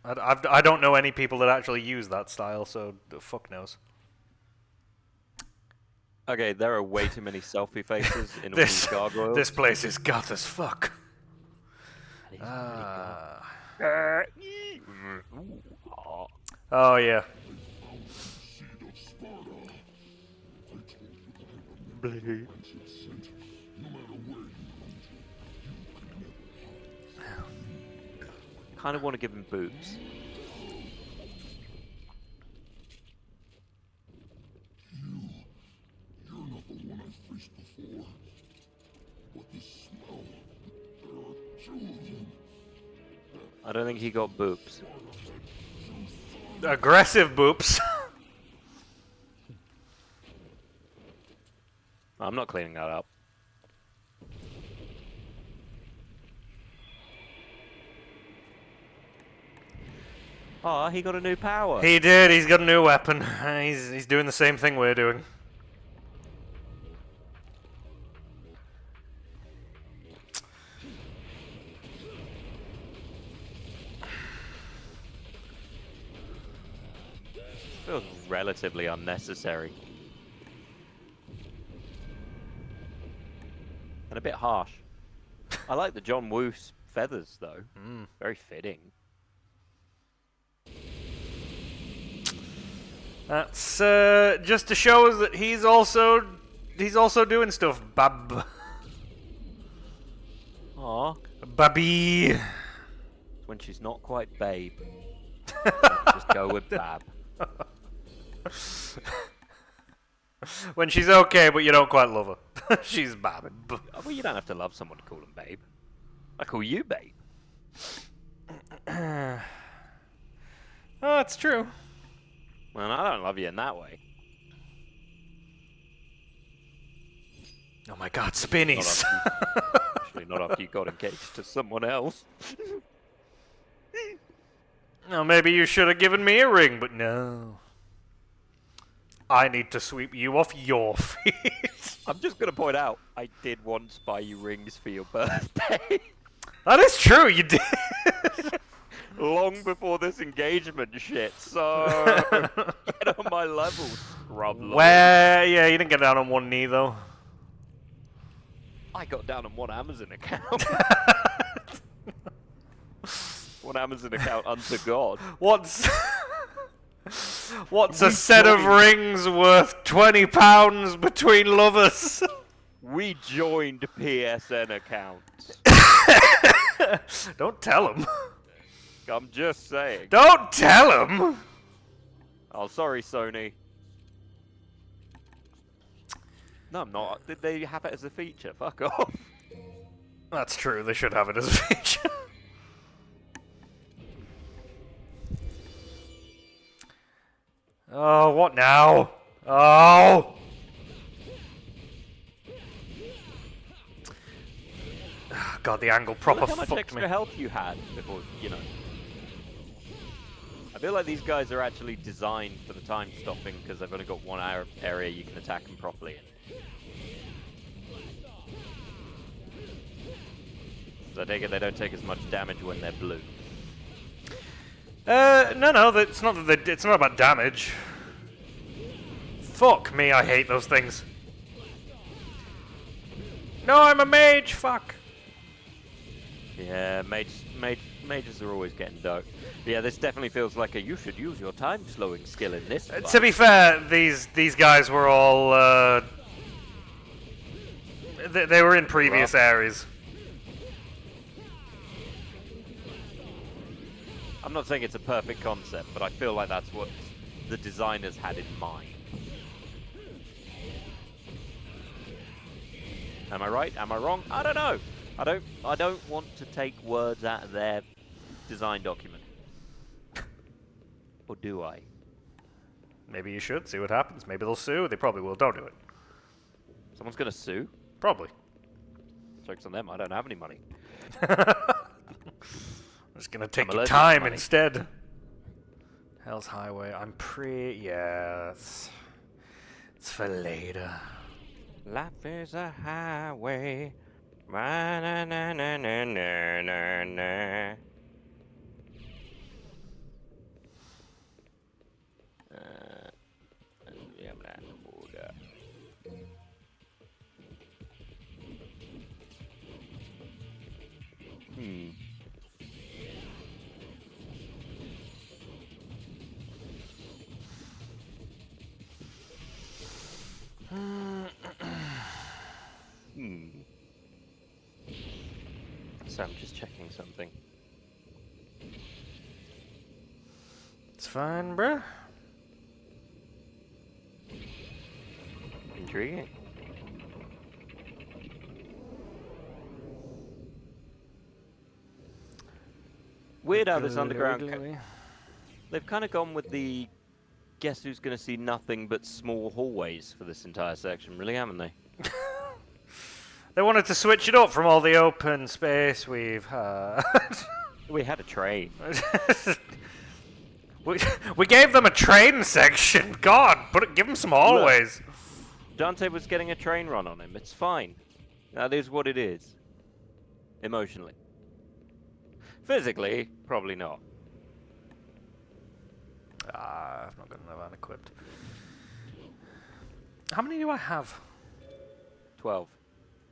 A: I don't know any people that actually use that style, so fuck knows.
B: Okay, there are way too many selfie faces in all these gargoyles.
A: This place is goth as fuck.
B: That is really
A: Oh yeah.
B: Kind of want to give him boobs.
C: You're not the one I faced before. But the smell, there are two of them.
B: I don't think he got boobs.
A: Aggressive boops.
B: I'm not cleaning that up. Oh, he got a new power.
A: He did. He's got a new weapon. He's doing the same thing we're doing.
B: Feels relatively unnecessary. And a bit harsh. I like the John Woo's feathers, though. Very fitting.
A: That's just to show us that he's also doing stuff, Bab.
B: Aw.
A: Babby.
B: When she's not quite babe. Just go with Bab.
A: When she's okay, but you don't quite love her. She's Bab.
B: Well, you don't have to love someone to call them babe. I call you babe.
A: Oh, that's true.
B: Well, I don't love you in that way.
A: Oh my god, spinnies.
B: Actually, not after you got engaged to someone else.
A: No, maybe you should have given me a ring, but no. I need to sweep you off your feet.
B: I'm just going to point out, I did once buy you rings for your birthday.
A: That is true, you did.
B: Long before this engagement shit, so get on my level, scrub lord.
A: Where? Yeah, you didn't get down on one knee, though.
B: I got down on one Amazon account. One Amazon account unto God.
A: What's a set of rings worth £20 between lovers?
B: We joined PSN accounts.
A: Don't tell him.
B: I'm just saying.
A: Don't tell him.
B: Oh, sorry, Sony. No, I'm not. Did they have it as a feature? Fuck off.
A: That's true. They should have it as a feature. Oh, what now? Oh! God, the angle proper
B: Look how much
A: fucked
B: extra
A: me.
B: health you had before, you know. I feel like these guys are actually designed for the time stopping because they've only got one area you can attack them properly in. So I take it they don't take as much damage when they're blue.
A: No, it's not that it's not about damage. Fuck me, I hate those things. No, I'm a mage, fuck.
B: Yeah, mages are always getting dope. Yeah, this definitely feels like a you should use your time slowing skill in this fight.
A: To be fair, these guys were all they were in previous areas.
B: I'm not saying it's a perfect concept, but I feel like that's what the designers had in mind. Am I right? Am I wrong? I don't know. I don't want to take words out of their design document. Or do I?
A: Maybe you should see what happens. Maybe they'll sue. They probably will. Don't do it.
B: Someone's gonna sue?
A: Probably.
B: Joke's on them, I don't have any money.
A: I'm just gonna take your time instead. Hell's Highway. I'm yeah. It's for later.
B: Life is a highway. Na na na na na na na. So I'm just checking something.
A: It's fine, bruh.
B: Intriguing. Weird how this underground... They've kind of gone with the... Guess who's going to see nothing but small hallways for this entire section, really, haven't they?
A: They wanted to switch it up from all the open space we've had.
B: We had a train.
A: We gave them a train section. God, give them some hallways.
B: Dante was getting a train run on him. It's fine. That is what it is. Emotionally. Physically, probably not.
A: I've not got enough unequipped. How many do I have?
B: 12.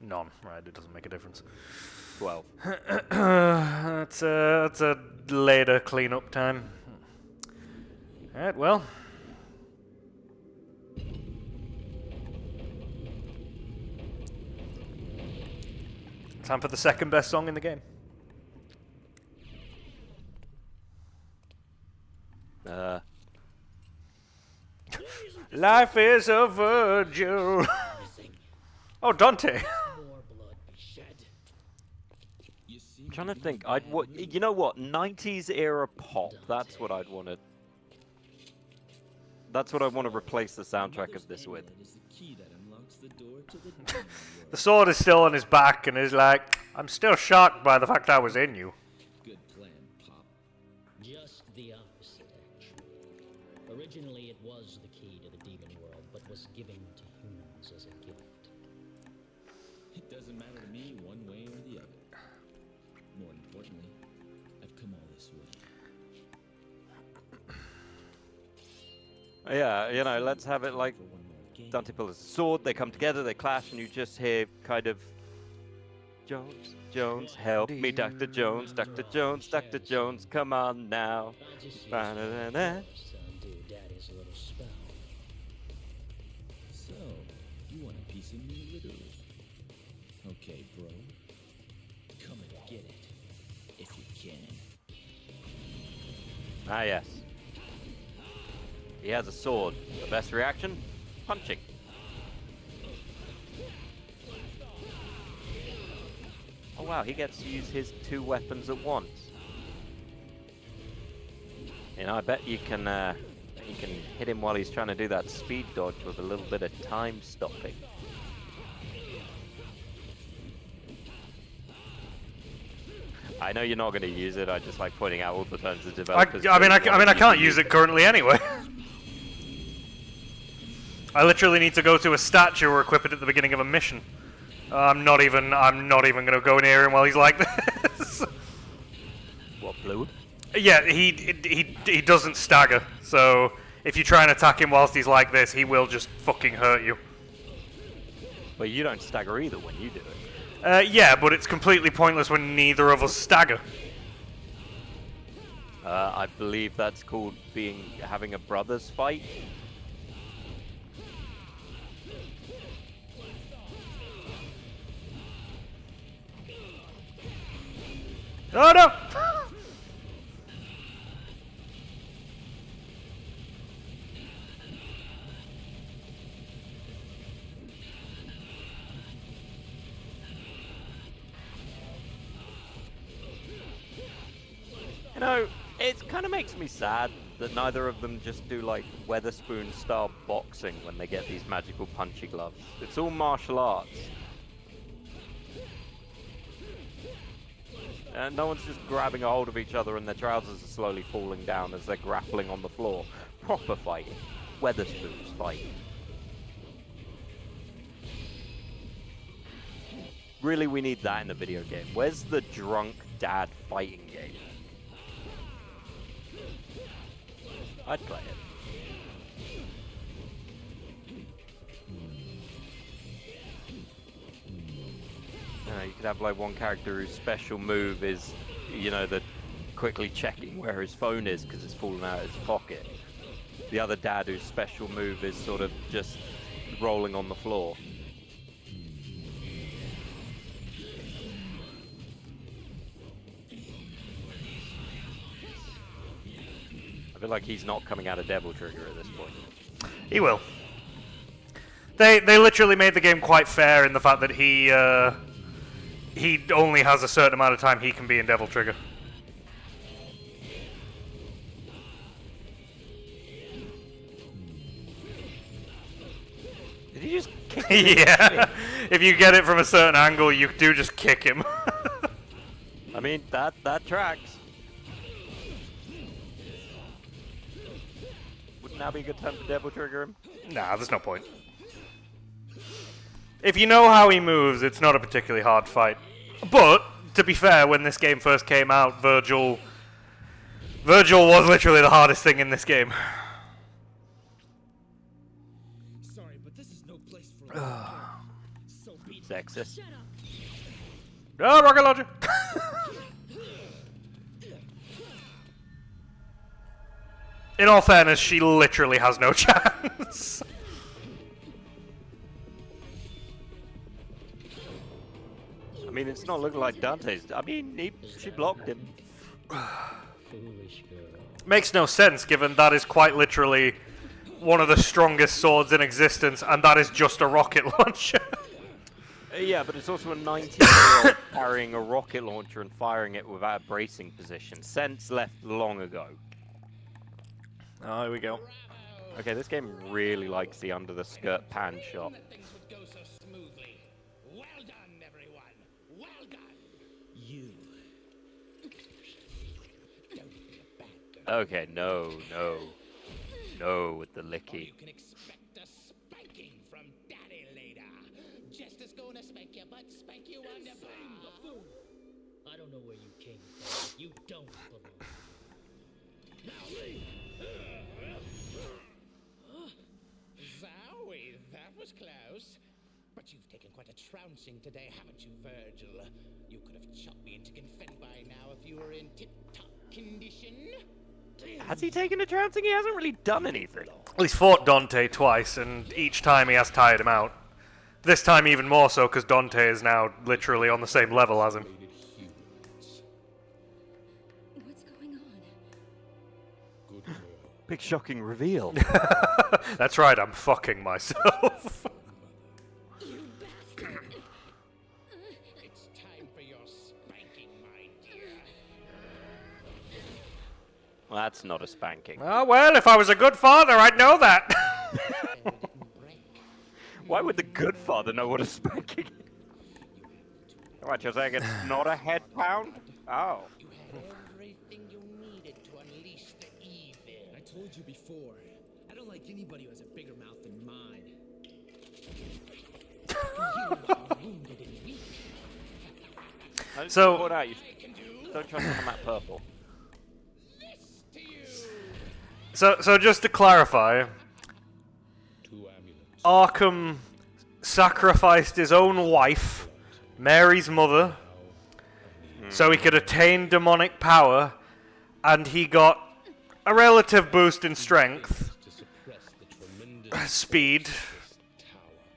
A: None. Right, it doesn't make a difference.
B: 12.
A: That's a later cleanup time. Alright, well. Time for the second best song in the game. Life is a virgin. Oh, Dante.
C: More blood be shed.
B: I'm trying to think. You know what? 90s era pop. That's what I'd want to. That's what I want to replace the soundtrack of this with.
A: The sword is still on his back and is like, I'm still shocked by the fact I was in you.
C: Good plan, Pop. Just the opposite, actually. Originally, it was the key to the demon world, but was given to humans as a gift.
E: It doesn't matter to me one way or the other. More importantly, I've come all this way.
B: Yeah, you know, let's have it like Dante pulls a sword, they come together, they clash, and you just hear kind of Jones, Jones, help me, Dr. Jones, Dr. Jones, Dr. Jones, come on now. Ba-da-da-da.
C: Daddy's little spell.
E: So, you want a piece of me, literally? Okay, bro. Come and get it, if you can.
B: Ah, yes. He has a sword. The best reaction? Punching. Oh wow, he gets to use his 2 weapons at once. And I bet you can hit him while he's trying to do that speed dodge with a little bit of time stopping. I know you're not going to use it. I just like pointing out all the times the developers.
A: I can't use it currently anyway. I literally need to go to a statue or equip it at the beginning of a mission. I'm not even gonna go near him while he's like this.
B: What, blue?
A: Yeah, he doesn't stagger. So if you try and attack him whilst he's like this, he will just fucking hurt you.
B: Well, you don't stagger either when you do it.
A: Yeah, but it's completely pointless when neither of us stagger.
B: I believe that's called having a brothers fight.
A: Oh no!
B: You know, it kind of makes me sad that neither of them just do like Weatherspoon style boxing when they get these magical punchy gloves. It's all martial arts. And no one's just grabbing a hold of each other and their trousers are slowly falling down as they're grappling on the floor. Proper fighting. Weatherspoons fighting. Really, we need that in a video game. Where's the drunk dad fighting game? I'd play it. You could have like one character whose special move is, you know, the quickly checking where his phone is because it's fallen out of his pocket. The other dad whose special move is sort of just rolling on the floor. I feel like he's not coming out of Devil Trigger at this point.
A: He will. They literally made the game quite fair in the fact that he only has a certain amount of time he can be in Devil Trigger.
B: Did he just kick him?
A: Yeah. If you get it from a certain angle, you do just kick him.
B: I mean, that tracks. now be a good time to Devil Trigger him?
A: Nah, there's no point. If you know how he moves, it's not a particularly hard fight. But, to be fair, when this game first came out, Virgil was literally the hardest thing in this game.
E: Sorry, but this is no place for so beat.
B: Sexist.
D: Shut up.
A: Oh, rocket launcher! In all fairness, she literally has no chance.
B: I mean, it's not looking like Dante's. I mean, she blocked him.
E: Foolish girl.
A: Makes no sense, given that is quite literally one of the strongest swords in existence, and that is just a rocket launcher.
B: Yeah, but it's also a 19-year-old carrying a rocket launcher and firing it without a bracing position. Sense left long ago.
A: Oh, here we go.
B: Okay, this game really likes the under-the-skirt pan shot.
C: That things would go so smoothly. Well done, everyone. Well done.
E: You.
C: Don't be a bad girl.
B: Okay, no with the licky.
C: You can expect a spanking from Daddy later. Just as gonna spank you, but spank you on the bar.
E: I don't know where you came from. You don't belong.
C: Zowie, that was close. But you've taken quite a trouncing today, haven't you, Virgil? You could have chopped me into confetti by now if you were in tip-top condition.
B: Has he taken a trouncing? He hasn't really done anything.
A: Well, he's fought Dante twice, and each time he has tired him out. This time even more so, because Dante is now literally on the same level as him.
D: What's going on?
B: Big shocking reveal.
A: That's right, I'm fucking myself.
D: You bastard.
C: It's time for your spanking, my dear.
B: Well, that's not a spanking.
A: Oh, well, if I was a good father, I'd know that.
C: Didn't break.
B: Why would the good father know what a spanking is? What, you're saying it's not a head pound? Oh.
C: You had everything you needed to unleash the evil.
E: I told you before. I don't like anybody who has a bigger mouth than mine.
C: You are wounded and weak.
B: I just
A: So-
B: point out, you don't trust him on that purple.
C: This to you.
A: So just to clarify, Arkham sacrificed his own wife, Mary's mother, so he could attain demonic power, and he got a relative boost in strength, speed,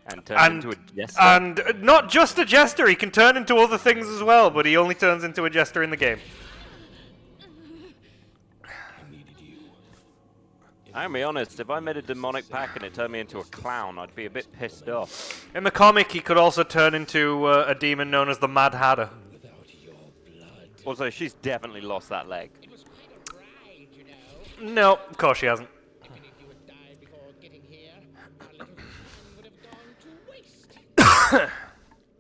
B: And turned into a jester.
A: and not just a jester, he can turn into other things as well, but he only turns into a jester in the game.
B: I'll be honest, if I made a demonic pack and it turned me into a clown, I'd be a bit pissed off.
A: In the comic, he could also turn into a demon known as the Mad Hatter.
B: Also, she's definitely lost that leg.
C: It was quite a ride, you know.
A: No, of course she hasn't.
C: Even if you had died before getting here, our little fun would have gone to waste.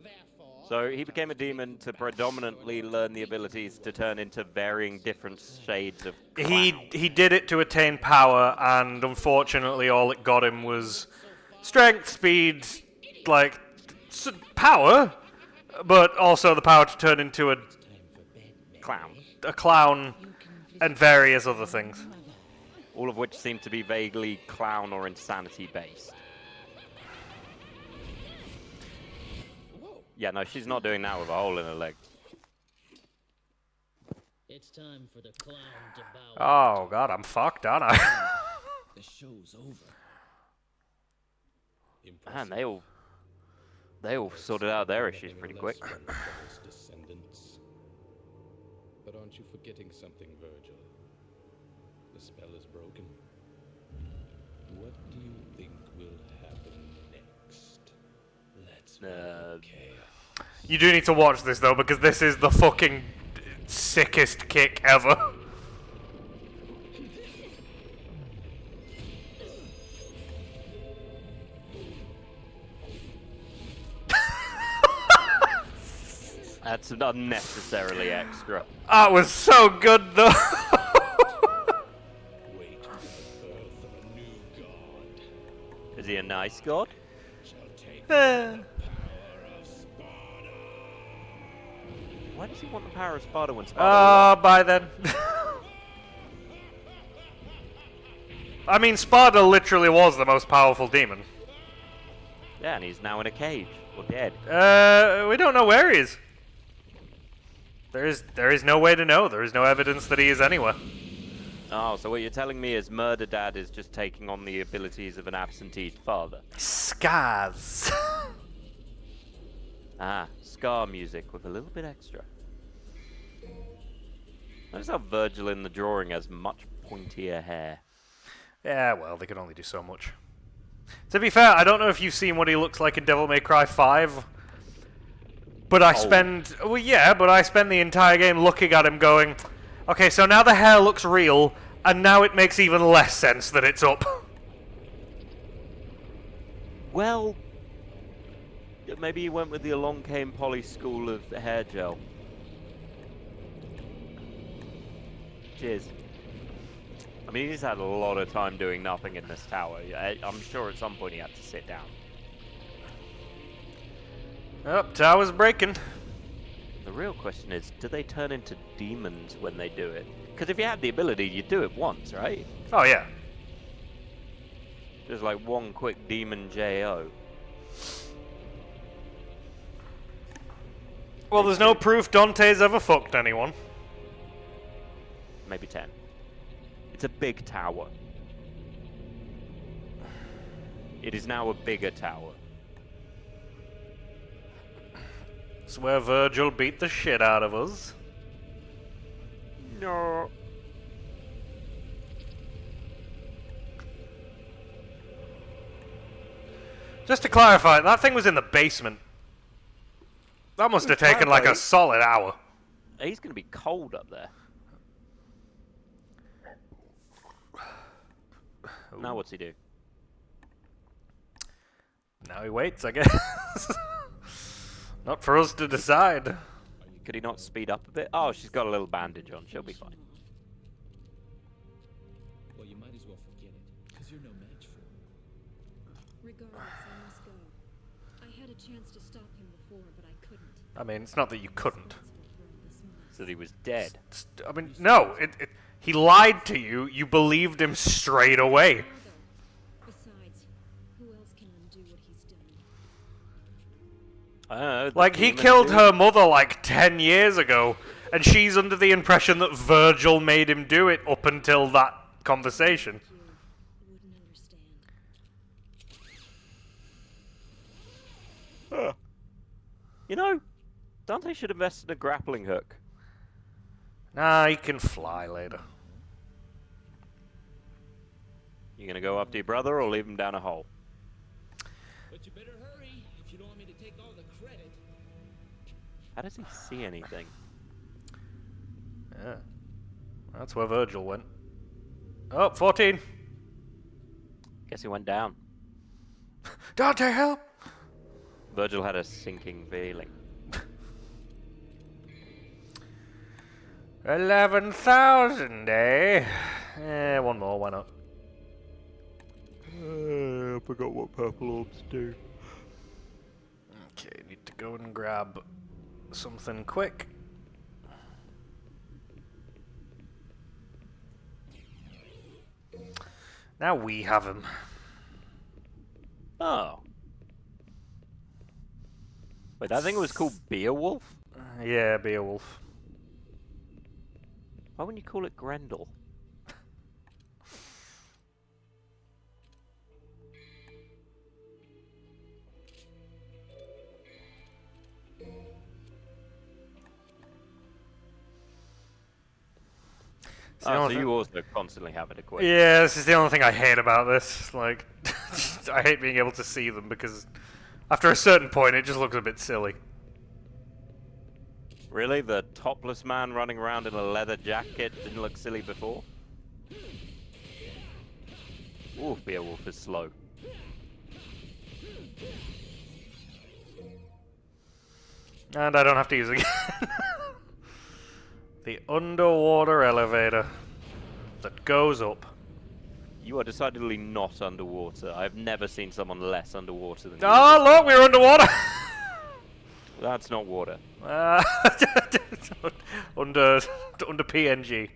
C: Therefore,
B: So he became a demon to predominantly learn the abilities to turn into varying different shades of clown.
A: He did it to attain power, and unfortunately, all it got him was strength, speed, like power, but also the power to turn into
B: Clown.
A: a clown and various other things.
B: All of which seem to be vaguely clown or insanity based. Yeah, no, she's not doing that with a hole in her leg.
E: It's time for the clown to bow.
A: Oh god, I'm fucked, aren't I?
E: The show's over.
B: Man, they all sorted out their issues pretty quick.
F: Descendants. But aren't you forgetting something, Virgil? The spell is broken. What do you think will happen next? Let's chaos.
A: You do need to watch this though, because this is the fucking sickest kick ever.
B: That's unnecessarily extra.
A: That was so good though.
F: Wait for the birth of a new
B: Is he a nice god? Why does he want the power of Sparta when Sparta
A: By then. I mean, Sparta literally was the most powerful demon.
B: Yeah, and he's now in a cage, or dead.
A: We don't know where he is. There is no way to know. There is no evidence that he is anywhere.
B: Oh, so what you're telling me is Murder Dad is just taking on the abilities of an absentee father.
A: Scars.
B: Ah, Scar music with a little bit extra. Notice how Virgil in the drawing has much pointier hair.
A: Yeah, well, they can only do so much. To be fair, I don't know if you've seen what he looks like in Devil May Cry 5. But I spend... Well, yeah, but I spend the entire game looking at him going... Okay, so now the hair looks real, and now it makes even less sense that it's up.
B: Well, maybe he went with the Along Came Polly school of hair gel. Cheers. I mean, he's had a lot of time doing nothing in this tower. I'm sure at some point he had to sit down.
A: Oh, tower's breaking.
B: The real question is, do they turn into demons when they do it? Because if you had the ability, you'd do it once, right?
A: Oh, yeah.
B: Just like one quick demon JO.
A: Well, there's no proof Dante's ever fucked anyone.
B: Maybe 10. It's a big tower. It is now a bigger tower.
A: It's where Virgil beat the shit out of us.
B: No.
A: Just to clarify, that thing was in the basement. That must have taken like a solid hour.
B: He's going to be cold up there. Now what's he do?
A: Now he waits, I guess. Not for us to decide.
B: Could he not speed up a bit? Oh, she's got a little bandage on. She'll be fine.
E: Well, you might as well forget it, because you're no match for him.
D: Regardless, I must go. I had a chance to stop him before, but I couldn't.
A: I mean, it's not that you couldn't.
B: So that he was dead.
A: I mean, no. He lied to you. You believed him straight away.
D: Besides, who else can undo what he's done?
B: I don't know.
A: Like, he killed her mother like 10 years ago, and she's under the impression that Virgil made him do it up until that conversation.
D: You wouldn't understand.
B: You know, Dante should invest in a grappling hook.
A: Nah, he can fly later.
B: You gonna go after your brother or leave him down a hole?
C: But you better hurry if you don't want me to take all the credit.
B: How does he see anything?
A: Yeah. That's where Virgil went. Oh, 14.
B: Guess he went down.
A: Dante, help!
B: Virgil had a sinking feeling.
A: 11,000, eh? Eh, one more, why not?
B: I forgot what purple orbs do.
A: Okay, need to go and grab something quick. Now we have him.
B: Oh. Wait, that thing was called Beowulf?
A: Yeah, Beowulf.
B: Why wouldn't you call it Grendel? Oh, so you also constantly have it equipped.
A: Yeah, this is the only thing I hate about this. Like, I hate being able to see them because after a certain point it just looks a bit silly.
B: Really? The topless man running around in a leather jacket didn't look silly before? Ooh, Beowulf is slow.
A: And I don't have to use it again. The underwater elevator that goes up.
B: You are decidedly not underwater. I've never seen someone less underwater than you.
A: Oh, look, we're underwater!
B: That's not water.
A: under PNG.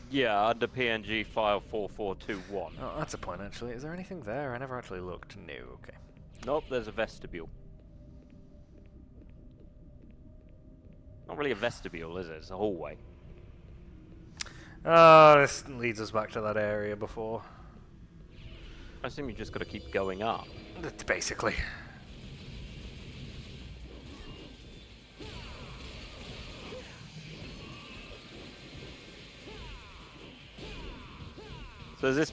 B: Yeah, under PNG file 4421.
A: Oh, that's a point, actually. Is there anything there? I never actually looked. No, okay.
B: Nope, there's a vestibule. Not really a vestibule, is it? It's a hallway.
A: Oh, this leads us back to that area before.
B: I assume you just got to keep going up.
A: Basically.
B: So is this...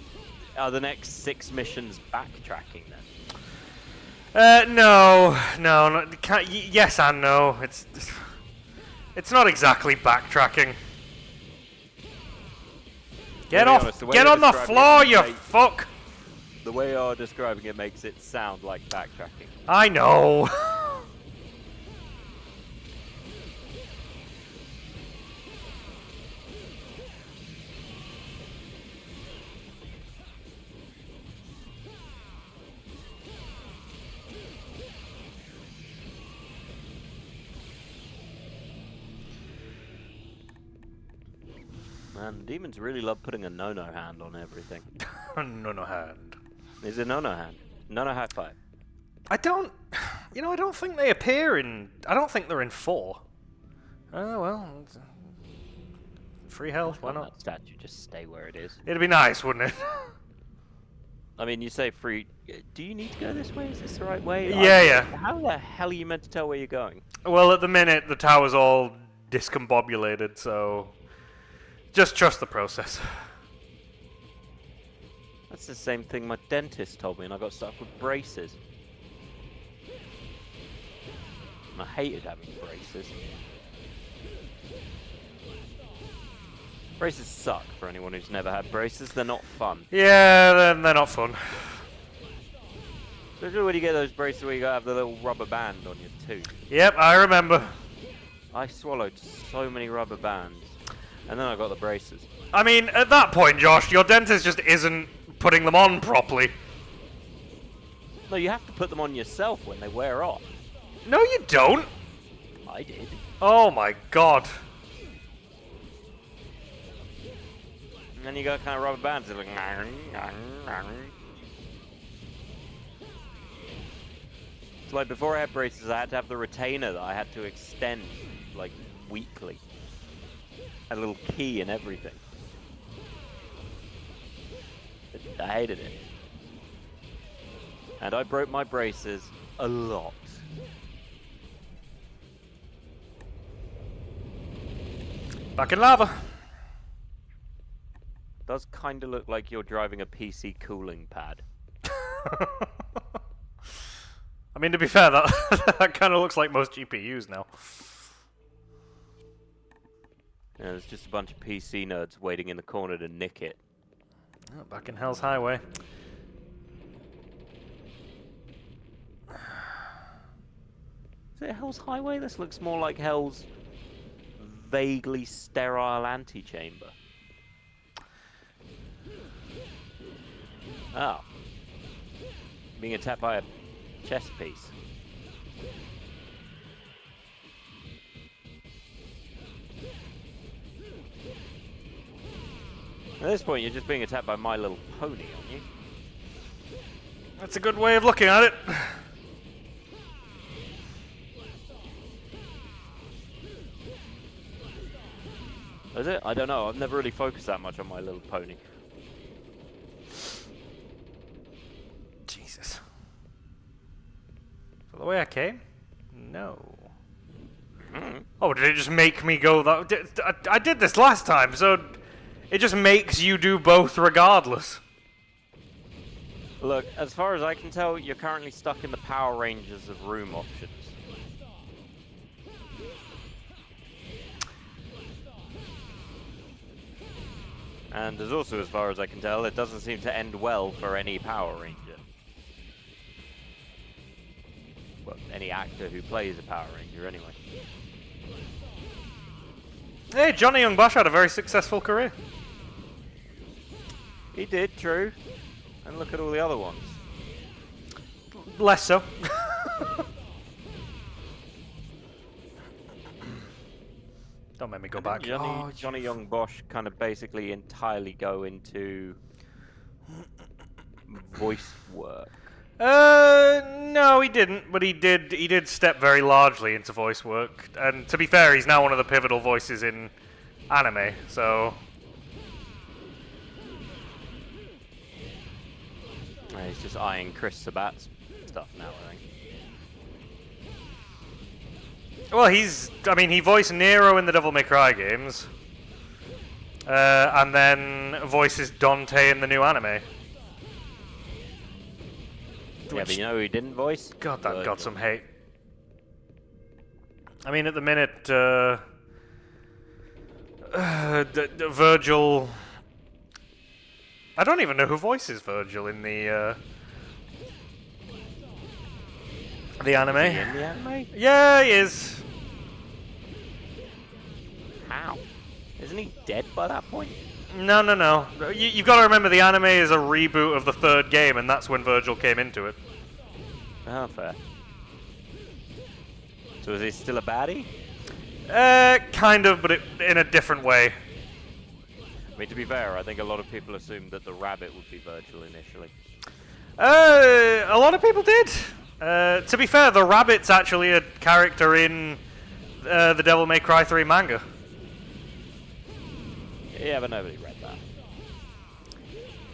B: Are the next 6 missions backtracking then?
A: No, yes and no. It's not exactly backtracking. Get
B: be
A: off!
B: honest, the way
A: Get
B: you're
A: on the
B: describing
A: floor,
B: it
A: you
B: makes-
A: fuck!
B: The way you're describing it makes it sound like backtracking.
A: I know.
B: Man, demons really love putting a no-no hand on everything.
A: No hand.
B: Is it no-no hand? No-no high five.
A: I don't think they appear in. I don't think they're in 4. Oh well. Free health, why not?
B: That statue just stay where it is.
A: It'd be nice, wouldn't it?
B: I mean, you say free. Do you need to go this way? Is this the right way?
A: Yeah.
B: How the hell are you meant to tell where you're going?
A: Well, at the minute, the tower's all discombobulated, so just trust the process.
B: That's the same thing my dentist told me, and I got stuck with braces. And I hated having braces. Braces suck for anyone who's never had braces. They're not fun.
A: Yeah, they're not fun.
B: Especially when you get those braces where you gotta have the little rubber band on your tooth.
A: Yep, I remember.
B: I swallowed so many rubber bands, and then I got the braces.
A: I mean, at that point, Josh, your dentist just isn't putting them on properly.
B: No, you have to put them on yourself when they wear off.
A: No, you don't.
B: I did.
A: Oh my god.
B: And then you got kind of rubber bands. They're like, so like before I had braces, I had to have the retainer that I had to extend like weekly. Had a little key and everything. I hated it. And I broke my braces a lot.
A: Back in lava.
B: Does kind of look like you're driving a PC cooling pad.
A: I mean, to be fair, that kind of looks like most GPUs now.
B: Yeah, there's just a bunch of PC nerds waiting in the corner to nick it.
A: Oh, back in Hell's Highway.
B: Is it Hell's Highway? This looks more like Hell's vaguely sterile antechamber. Oh. Being attacked by a chess piece. At this point, you're just being attacked by My Little Pony, aren't you?
A: That's a good way of looking at it.
B: Is it? I don't know. I've never really focused that much on My Little Pony.
A: Jesus. So the way I came? No. Oh, did it just make me go that? I did this last time, so it just makes you do both regardless.
B: Look, as far as I can tell, you're currently stuck in the Power Rangers of room options. And there's also, as far as I can tell, it doesn't seem to end well for any Power Ranger. Well, any actor who plays a Power Ranger, anyway.
A: Hey, Johnny Young Bush had a very successful career.
B: He did, true. And look at all the other ones.
A: Less so. Don't make me go back.
B: Johnny Young Bosch kind of basically entirely go into voice work.
A: No, he didn't. But he did step very largely into voice work. And to be fair, he's now one of the pivotal voices in anime. So
B: He's just eyeing Chris Sabat's stuff now, I think.
A: well, he voiced Nero in the Devil May Cry games, and then voices Dante in the new anime.
B: Yeah, but you know who he didn't voice?
A: God, that got some hate. I mean, at the minute, Virgil. I don't even know who voices Virgil in the anime.
B: In the anime?
A: Yeah, he is.
B: How? Isn't he dead by that point?
A: No. You've got to remember the anime is a reboot of the third game, and that's when Virgil came into it.
B: Oh, fair. So is he still a baddie?
A: Kind of, but in a different way.
B: I mean, to be fair, I think a lot of people assumed that the rabbit would be Virgil initially.
A: A lot of people did. To be fair, the rabbit's actually a character in the Devil May Cry 3 manga.
B: Yeah, but nobody read that.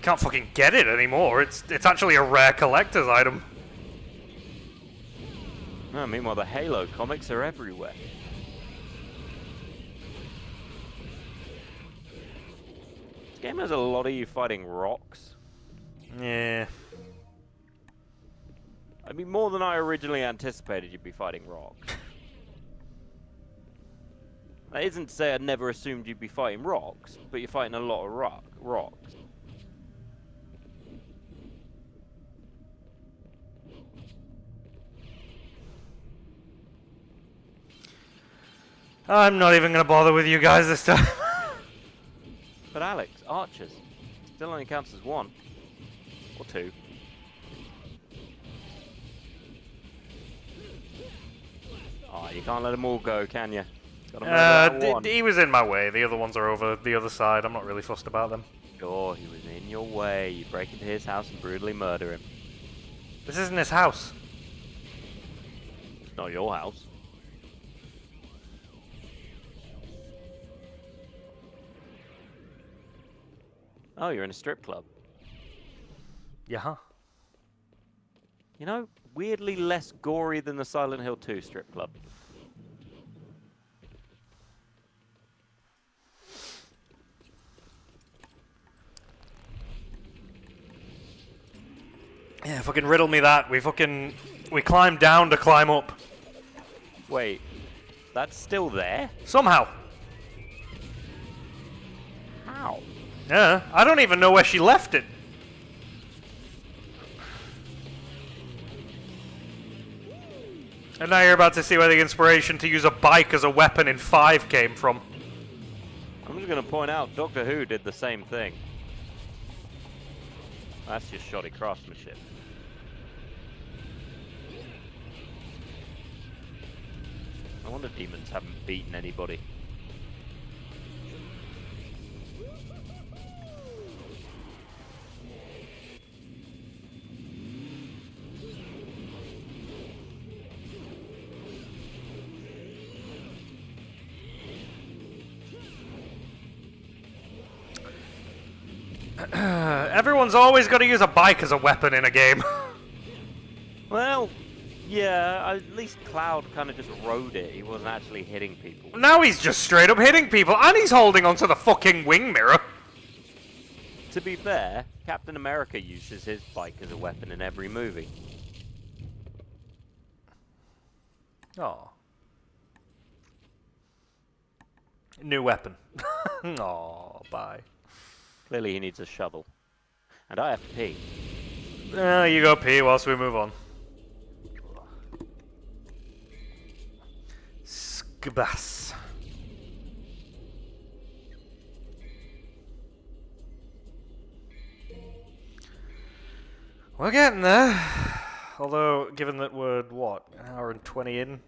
A: Can't fucking get it anymore. It's actually a rare collector's item.
B: Oh, meanwhile, the Halo comics are everywhere. This game has a lot of you fighting rocks.
A: Yeah.
B: I mean, more than I originally anticipated you'd be fighting rocks. That isn't to say I never assumed you'd be fighting rocks, but you're fighting a lot of rocks.
A: I'm not even going to bother with you guys this time.
B: But Alex, archers still only counts as 1 or 2. Oh, you can't let them all go, can you?
A: He was in my way. The other ones are over the other side. I'm not really fussed about them.
B: Sure, he was in your way. You break into his house and brutally murder him.
A: This isn't his house.
B: It's not your house. Oh, you're in a strip club.
A: Yeah, huh?
B: You know, weirdly less gory than the Silent Hill 2 strip club.
A: Yeah, fucking riddle me that. We climbed down to climb up.
B: Wait, that's still there?
A: Somehow.
B: How?
A: Yeah, I don't even know where she left it. And now you're about to see where the inspiration to use a bike as a weapon in 5 came from.
B: I'm just going to point out, Doctor Who did the same thing. That's just shoddy craftsmanship. I wonder demons haven't beaten anybody.
A: Everyone's always got to use a bike as a weapon in a game.
B: Well, yeah, at least Cloud kind of just rode it. He wasn't actually hitting people.
A: Now he's just straight up hitting people, and he's holding onto the fucking wing mirror.
B: To be fair, Captain America uses his bike as a weapon in every movie.
A: Oh. New weapon. Oh, bye.
B: Clearly he needs a shovel. And I have to pee.
A: You go pee whilst we move on. Skbass. We're getting there. Although, given that we're, what, an hour and 20 in?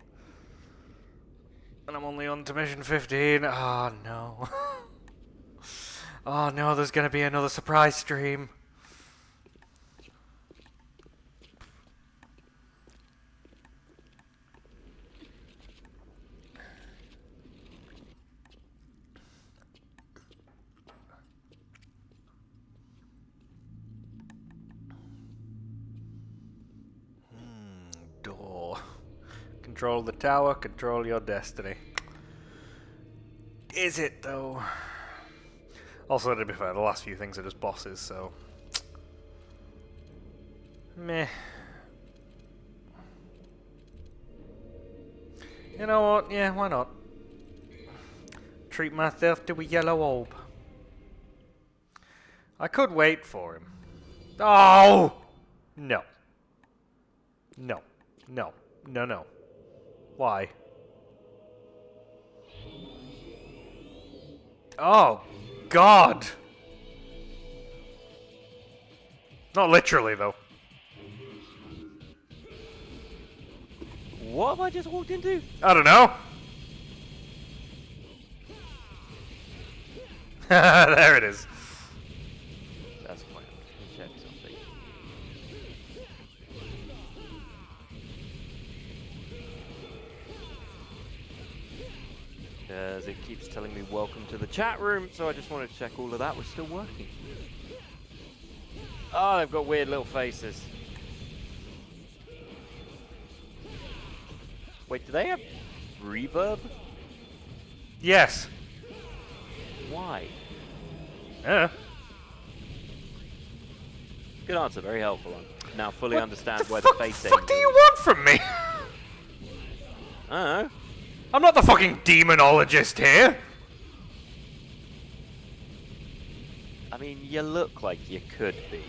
A: And I'm only on to mission 15. Oh, no. Oh, no, there's gonna be another surprise stream. Door. Control the tower, control your destiny. Is it, though? Also, to be fair, the last few things are just bosses, so... Meh. You know what? Yeah, why not? Treat myself to a yellow orb. I could wait for him. Oh! No. No. No. No, no. Why? Oh, God! Not literally, though.
B: What have I just walked into?
A: I don't know. There it is.
B: That's fine. Let me check something. Because it keeps telling me welcome to the chat room, so I just wanted to check all of that was still working. Oh, they've got weird little faces. Wait, do they have reverb?
A: Yes.
B: Why?
A: Yeah.
B: Good answer, very helpful. I now fully understand where
A: What
B: the
A: the
B: face
A: fuck do you want from me?
B: I don't know.
A: I'm not the fucking demonologist here.
B: I mean, you look like you could be.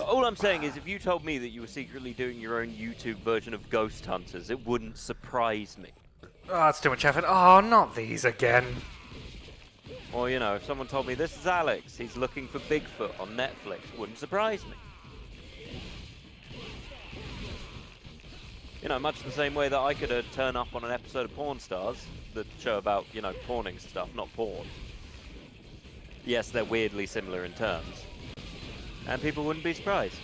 B: All I'm saying is, if you told me that you were secretly doing your own YouTube version of Ghost Hunters, it wouldn't surprise me.
A: Oh, that's too much effort. Oh, not these again.
B: Or, you know, if someone told me, this is Alex, he's looking for Bigfoot on Netflix, it wouldn't surprise me. You know, much the same way that I could turn up on an episode of Porn Stars, the show about, you know, porning stuff, not porn. Yes, they're weirdly similar in terms. And people wouldn't be surprised.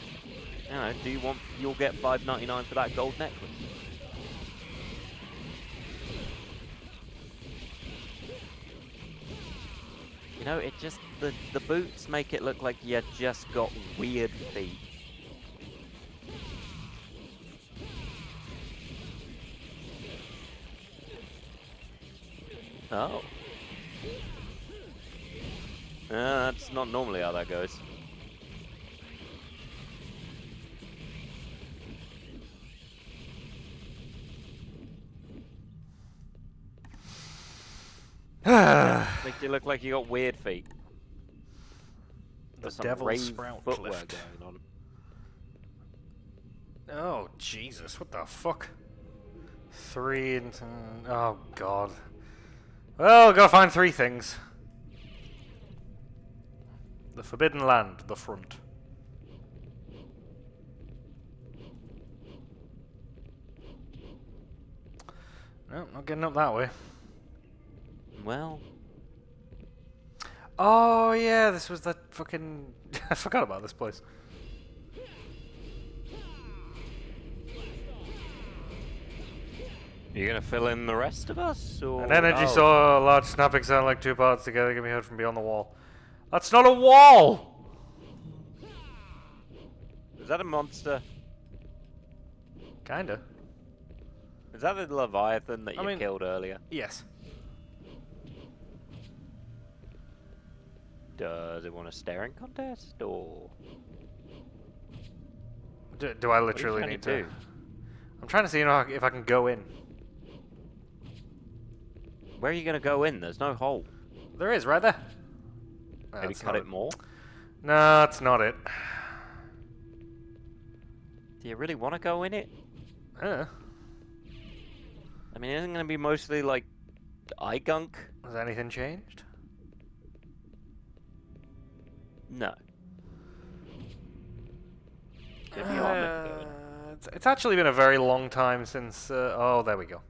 B: You know, do you want, you'll get $5.99 for that gold necklace. You know, it just, the boots make it look like you just got weird feet. Oh. That's not normally how that goes. Makes you look like you got weird feet.
A: The
B: There's some
A: devil's
B: rave
A: sprout
B: footwear
A: lift.
B: going on.
A: Oh, Jesus, what the fuck? 3 and... oh, God. Well, gotta find 3 things. The Forbidden Land, the front. No, not getting up that way.
B: Well,
A: Oh, yeah, this was the fucking... I forgot about this place.
B: are you gonna fill in the rest of us, or
A: An energy
B: oh.
A: saw, a large snapping sound like 2 parts together can be heard from beyond the wall. That's not a wall!
B: Is that a monster?
A: Kinda.
B: Is that the Leviathan that
A: I
B: you
A: mean-
B: killed earlier?
A: Yes.
B: Does it want a staring contest, or
A: Do I literally
B: trying
A: need
B: to
A: to?
B: do?
A: I'm trying to see if I can go in.
B: where are you gonna go in? There's no hole.
A: There is, right there.
B: Maybe
A: That's
B: cut
A: not
B: it more.
A: No, that's not it.
B: Do you really want to go in it?
A: Huh?
B: I mean, isn't it gonna be mostly like eye gunk?
A: Has anything changed?
B: No. If you are meant to go in.
A: It's actually been a very long time since... oh, there we go.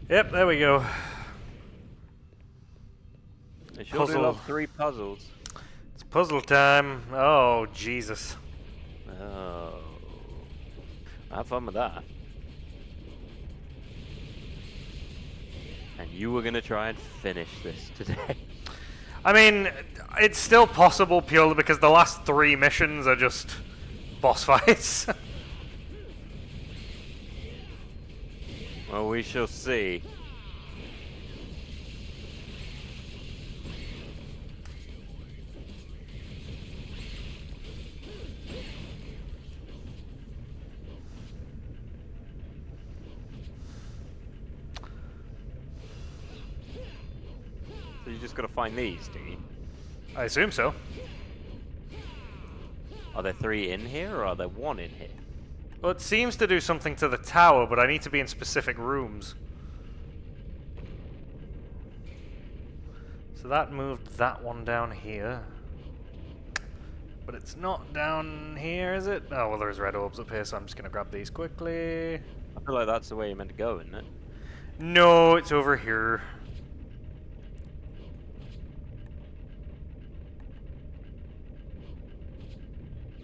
A: Yep, there we go.
B: They sure do
A: Puzzle.
B: love 3 puzzles.
A: It's puzzle time. Oh, Jesus.
B: Oh. Have fun with that. And you were going to try and finish this today.
A: I mean, it's still possible purely because the last 3 missions are just boss fights.
B: Well, we shall see. So you just got to find these, do you?
A: I assume so.
B: Are there 3 in here, or are there 1 in here?
A: Well, it seems to do something to the tower, but I need to be in specific rooms. So that moved that one down here. But it's not down here, is it? Oh, well, there's red orbs up here, so I'm just going to grab these quickly.
B: I feel like that's the way you're meant to go, isn't it?
A: No, it's over here.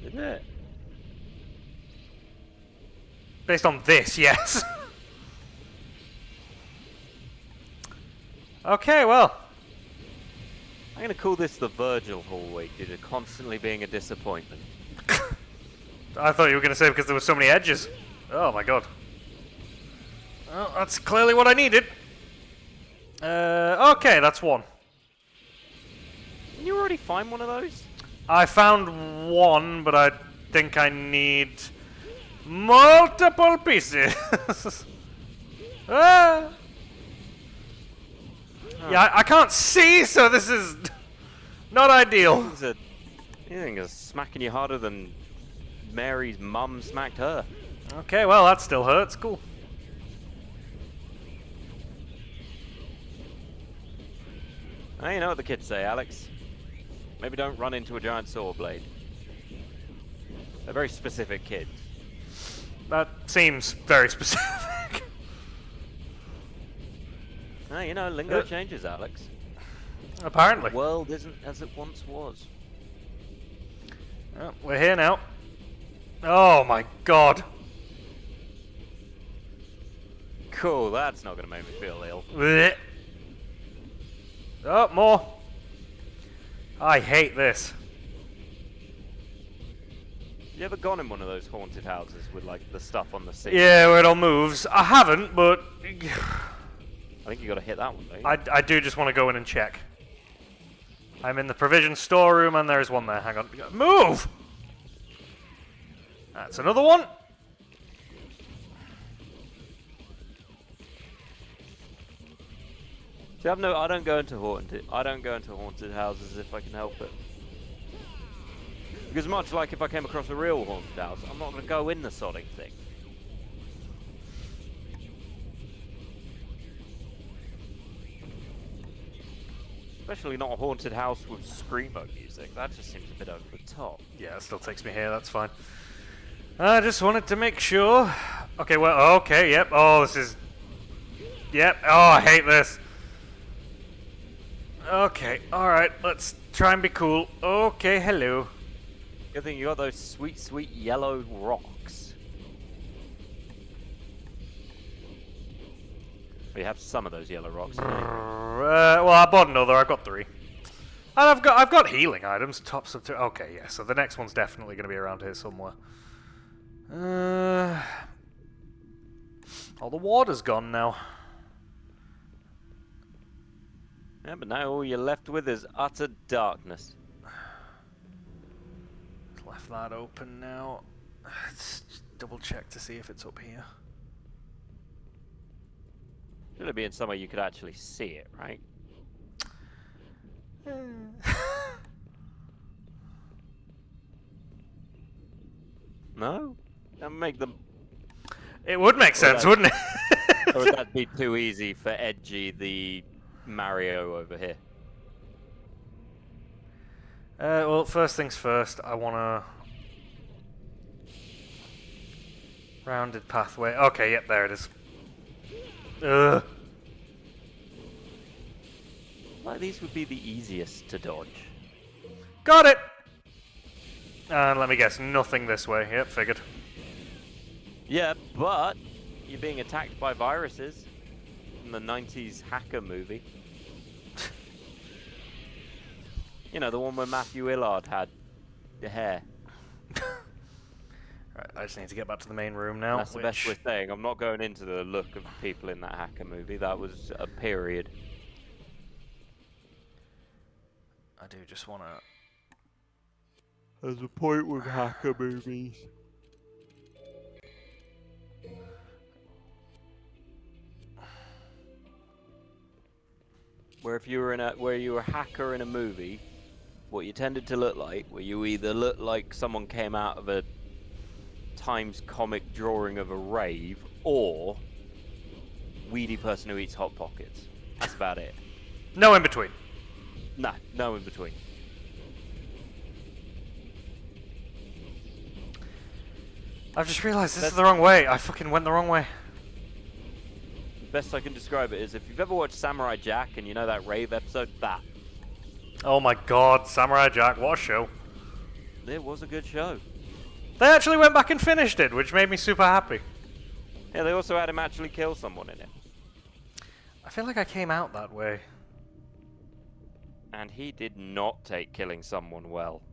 B: Isn't it?
A: Based on this, yes. Okay, well.
B: I'm going to call this the Virgil hallway due to constantly being a disappointment.
A: I thought you were going to say because there were so many edges. Oh my god. Well, that's clearly what I needed. Okay, that's 1.
B: Didn't you already find one of those?
A: I found 1, but I think I need multiple pieces. Ah. Yeah, I can't see, so this is not ideal.
B: You think it's smacking you harder than Mary's mum smacked her.
A: Okay, well, that still hurts. Cool.
B: Now you know what the kids say, Alex. Maybe don't run into a giant saw blade. They're very specific kids.
A: That seems very specific.
B: Now, you know, lingo changes, Alex.
A: Apparently.
B: The world isn't as it once was.
A: Well, we're here now. Oh my god.
B: Cool, that's not going to make me feel ill.
A: Blech. Oh, more. I hate this.
B: You ever gone in one of those haunted houses with, like, the stuff on the ceiling?
A: Yeah, where it all moves. I haven't, but
B: I think you got to hit that one, don't you?
A: I do just want to go in and check. I'm in the provision storeroom, and there's one there. Hang on. Move! That's another one.
B: See, I don't go into haunted houses if I can help it. Because much like if I came across a real haunted house, I'm not going to go in the sodding thing. Especially not a haunted house with screamo music. That just seems a bit over the top.
A: Yeah, it still takes me here. That's fine. I just wanted to make sure. Okay, well, okay, yep. Oh, this is... Yep. Oh, I hate this. Okay, alright. Let's try and be cool. Okay, hello.
B: Good thing you got those sweet, sweet yellow rocks. We have some of those yellow rocks.
A: Well, I bought another. I've got 3. And I've got healing items. Tops of 2. Okay, yeah. So the next one's definitely going to be around here somewhere. All the water's gone now.
B: Yeah, but now all you're left with is utter darkness.
A: Left that open now. Let's just double check to see if it's up here.
B: Should it be in somewhere you could actually see it, right? No? That would make them...
A: It would make sense, wouldn't it?
B: Or would that be too easy for Edgy, the Mario over here?
A: Well, first things first, I want to... Rounded pathway. Okay, yep, there it is. Ugh.
B: Like, these would be the easiest to dodge.
A: Got it! And let me guess, nothing this way. Yep, figured.
B: Yeah, but you're being attacked by viruses from the 90s hacker movie. You know, the one where Matthew Illard had the hair.
A: Right, I just need to get back to the main room now.
B: That's the best we're saying. I'm not going into the look of the people in that hacker movie. That was a period.
A: I do just want to...
B: There's a point with hacker movies. Where if you were a hacker in a movie, what you tended to look like, where you either look like someone came out of a Times comic drawing of a rave, or weedy person who eats Hot Pockets. That's about it.
A: No in between.
B: Nah, no in between.
A: I've just realised this is the wrong way. I fucking went the wrong way.
B: The best I can describe it is if you've ever watched Samurai Jack and you know that rave episode, that.
A: Oh my god, Samurai Jack, what a show.
B: It was a good show.
A: They actually went back and finished it, which made me super happy.
B: Yeah, they also had him actually kill someone in it.
A: I feel like I came out that way.
B: And he did not take killing someone well.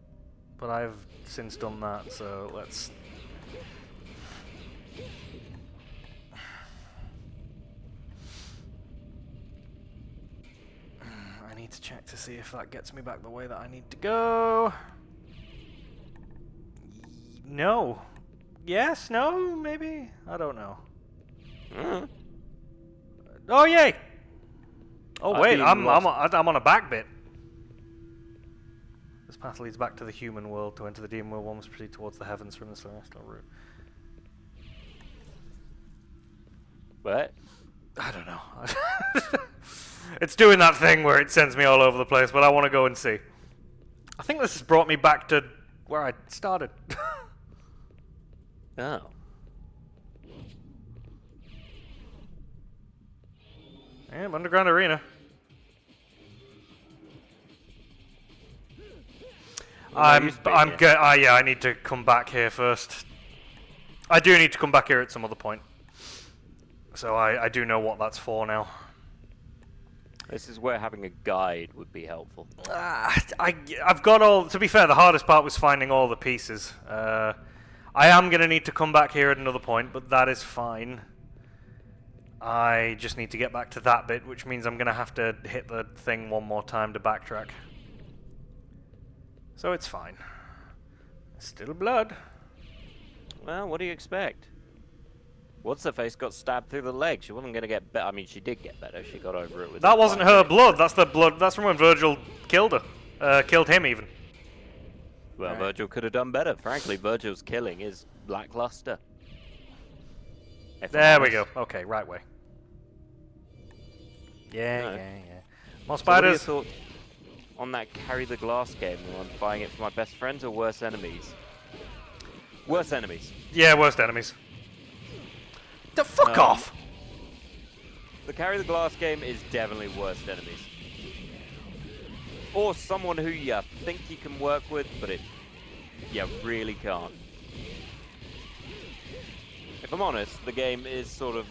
A: But I've since done that, so let's... I need to check to see if that gets me back the way that I need to go. No. Yes? No? Maybe? I don't know. Oh, yay! Oh, wait, I'm on a back bit. This path leads back to the human world. To enter the demon world, one must proceed towards the heavens from the celestial route.
B: What?
A: I don't know. It's doing that thing where it sends me all over the place, but I want to go and see. I think this has brought me back to where I started.
B: Oh.
A: Yeah, underground arena. I'm good. Yeah, I need to come back here first. I do need to come back here at some other point. So I do know what that's for now.
B: This is where having a guide would be helpful.
A: I've got all... To be fair, the hardest part was finding all the pieces. I am going to need to come back here at another point, but that is fine. I just need to get back to that bit, which means I'm going to have to hit the thing one more time to backtrack. So it's fine. Still blood.
B: Well, what do you expect? What's-her-face got stabbed through the leg. She wasn't going to get better. I mean, she did get better. She got over it with...
A: That wasn't her blood. That's the blood. That's from when Virgil killed her. Killed him, even.
B: Well, Virgil could have done better. Frankly, Virgil's killing is lackluster.
A: There we go. Okay, right way. Yeah, yeah. More spiders.
B: So what are your thoughts on that carry the glass game? On buying it for my best friends or worse enemies? Worse enemies.
A: Yeah, worst enemies. The fuck off!
B: The carry the glass game is definitely worst enemies. Or someone who you think you can work with, but you really can't. If I'm honest, the game is sort of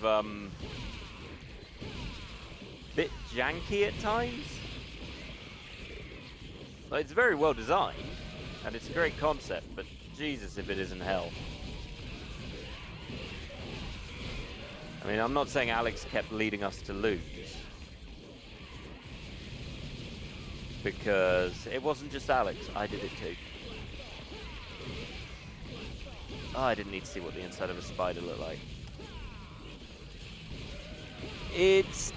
B: bit janky at times. Like, it's very well designed, and it's a great concept, but Jesus if it isn't hell. I mean, I'm not saying Alex kept leading us to lose. Because it wasn't just Alex, I did it too. Oh, I didn't need to see what the inside of a spider looked like. It's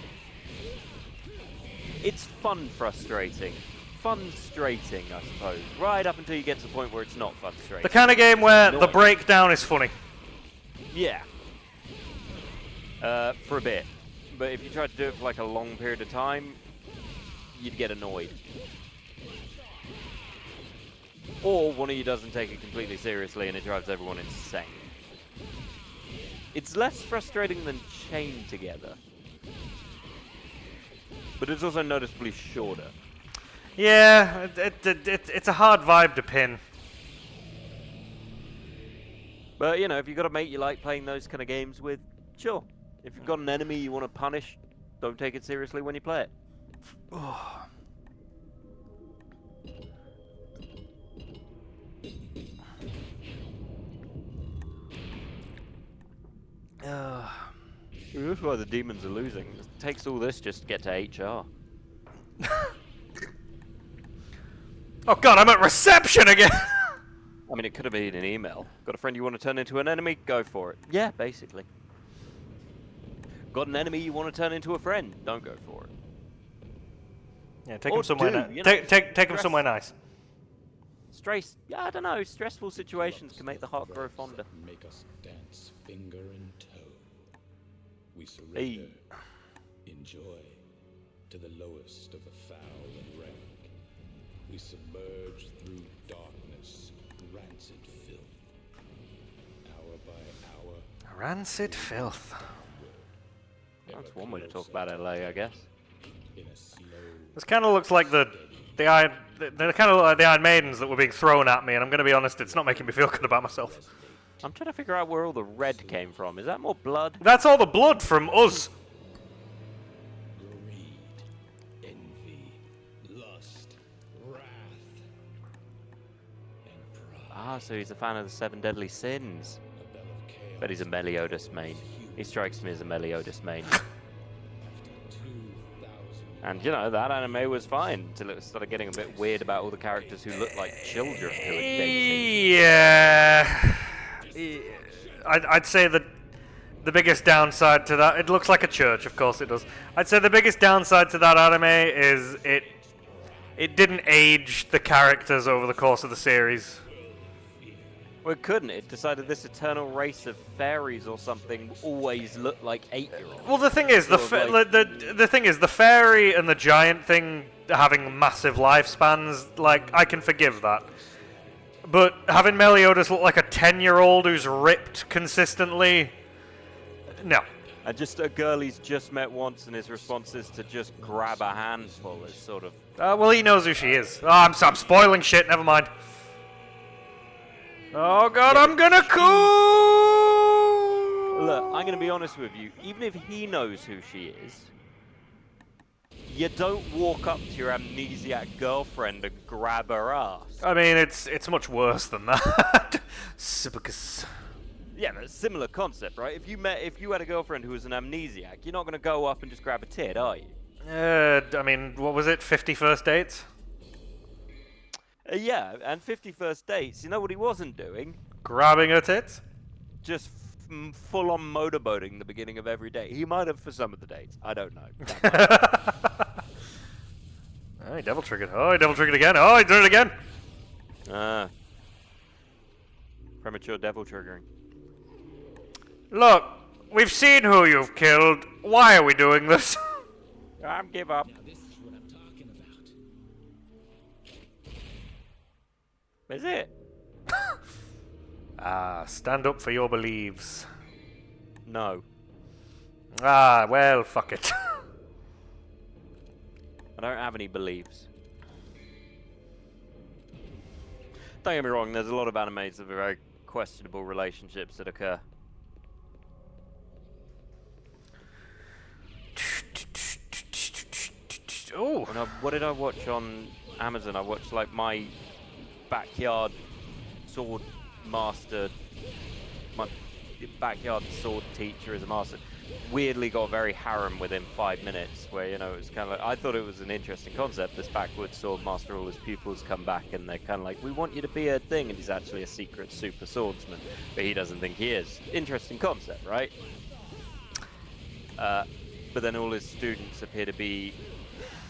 B: fun frustrating. Fun-strating, I suppose. Right up until you get to the point where it's not fun-strating.
A: The kind of game where the breakdown is funny.
B: Yeah. For a bit. But if you tried to do it for like a long period of time, you'd get annoyed. Or one of you doesn't take it completely seriously and it drives everyone insane. It's less frustrating than chained together. But it's also noticeably shorter.
A: Yeah, it's a hard vibe to pin.
B: But, you know, if you've got a mate you like playing those kind of games with, sure. If you've got an enemy you want to punish, don't take it seriously when you play it. That's why the demons are losing. It takes all this just to get to HR.
A: Oh god, I'm at reception again!
B: I mean, it could have been an email. Got a friend you want to turn into an enemy? Go for it. Yeah, basically. Got an enemy you want to turn into a friend? Don't go for it.
A: Yeah, take
B: Or
A: him somewhere
B: do,
A: nice.
B: you know,
A: Take him somewhere nice.
B: Stress. Yeah, I don't know. Stressful situations can make the heart grow fonder.
F: Make us dance finger and toe. We surrender
B: Hey.
F: in joy to the lowest of the foul and rank. We submerge through darkness, rancid filth. Hour by hour,
A: Rancid filth.
B: That's one way to talk about LA, I guess.
F: in a slow
A: This kind of looks like the kind of look like the Iron Maidens that were being thrown at me, and I'm going to be honest, it's not making me feel good about myself.
B: I'm trying to figure out where all the red came from. Is that more blood?
A: That's all the blood from us.
F: greed, envy, lust, wrath, and pride.
B: Ah, so he's a fan of the 7 Deadly Sins.
F: A bell of chaos.
B: But he's a Meliodas main. He strikes me as a Meliodas main.
F: After 2,000
B: And, you know, that anime was fine until it started getting a bit weird about all the characters who looked like children who were dating.
A: Yeah. I'd say that the biggest downside to that, it looks like a church, of course it does. I'd say the biggest downside to that anime is it didn't age the characters over the course of the series.
B: Well, it couldn't. It decided this eternal race of fairies or something always looked like 8-year-olds.
A: Well, the thing is, the thing is, the fairy and the giant thing having massive lifespans, like, I can forgive that. But having Meliodas look like a 10-year-old who's ripped consistently, no.
B: And just a girl he's just met once, and his response is to just grab a handful is sort of...
A: Well, he knows who she is. Oh, I'm spoiling shit, never mind. Oh god, I'm gonna cool!
B: Look, I'm going to be honest with you. Even if he knows who she is, you don't walk up to your amnesiac girlfriend and grab her ass.
A: I mean, it's much worse than that. Because
B: Yeah, but it's a similar concept, right? If you had a girlfriend who was an amnesiac, you're not going to go up and just grab a tit, are you?
A: I mean, what was it? 50 first dates?
B: Yeah, and 50 first dates, you know what he wasn't doing?
A: Grabbing her tits?
B: Just full-on motorboating the beginning of every date. He might have for some of the dates. I don't know.
A: Oh, he devil triggered. Oh, he devil triggered again. Oh, he did it again.
B: Premature devil triggering.
A: Look, we've seen who you've killed. Why are we doing this?
B: I give up.
E: Now this is what I'm talking about.
B: Is it?
A: Stand up for your beliefs.
B: No.
A: Well, fuck it.
B: I don't have any beliefs. Don't get me wrong, there's a lot of animes that have very questionable relationships that occur.
A: Oh,
B: And what did I watch on Amazon? I watched like my backyard sword master, my backyard sword teacher is a master. Weirdly got very harem within 5 minutes, where, you know, it was kind of like, I thought it was an interesting concept. This backwoods sword master, all his pupils come back and they're kind of like, we want you to be a thing, and he's actually a secret super swordsman, but he doesn't think he is. Interesting concept, right? But then all his students appear to be,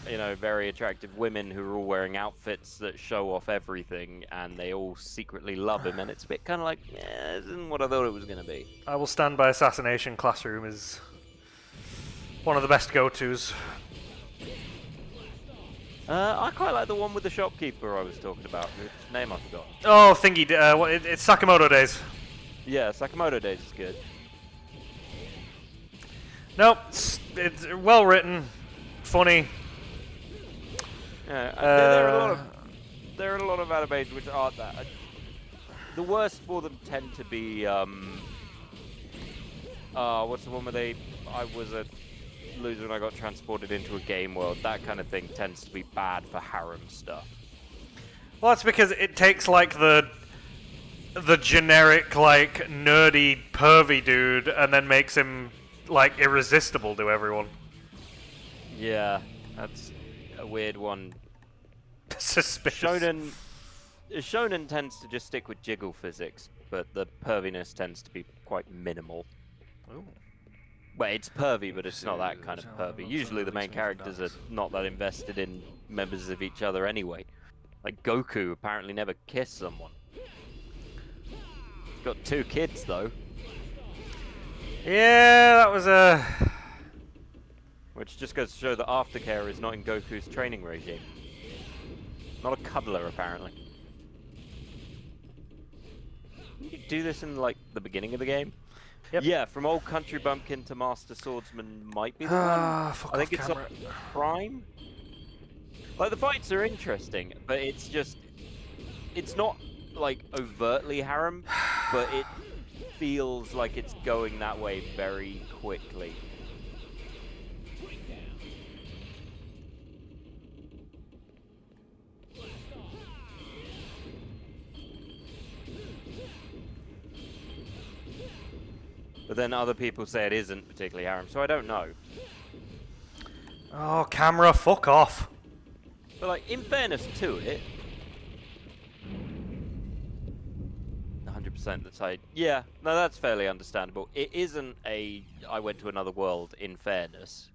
B: you know, very attractive women who are all wearing outfits that show off everything, and they all secretly love him, and it's a bit kind of like, yeah, this isn't what I thought it was going to be.
A: I will stand by Assassination Classroom is One of the best go-tos.
B: I quite like the one with the shopkeeper I was talking about, whose name I forgot.
A: Oh, thingy. It's Sakamoto Days.
B: Yeah, Sakamoto Days is good.
A: Nope. It's well written, funny.
B: Yeah, there are a lot of animes which aren't that. The worst for them tend to be what's the one where I was a loser and I got transported into a game world. That kind of thing tends to be bad for harem stuff.
A: Well, that's because it takes like the generic like nerdy pervy dude and then makes him like irresistible to everyone.
B: Yeah, that's a weird one.
A: Suspicious.
B: Shonen tends to just stick with jiggle physics, but the perviness tends to be quite minimal.
A: Ooh.
B: Well, it's pervy, but it's not that kind of pervy. Usually the main characters are not that invested in members of each other anyway. Like Goku apparently never kissed someone. Got 2 kids though.
A: Yeah, that was a...
B: Which just goes to show that aftercare is not in Goku's training regime. Not a cuddler, apparently. Did you do this in, like, the beginning of the game?
A: Yep.
B: Yeah, from Old Country Bumpkin to Master Swordsman might be the one. I think it's
A: camera.
B: on Prime. Like, the fights are interesting, but it's just... It's not, like, overtly harem, but it feels like it's going that way very quickly. But then other people say it isn't particularly harem, so I don't know.
A: Oh, camera, fuck off.
B: But like, in fairness to it, 100% that's like, yeah, no, that's fairly understandable. It isn't a I went to another world in fairness,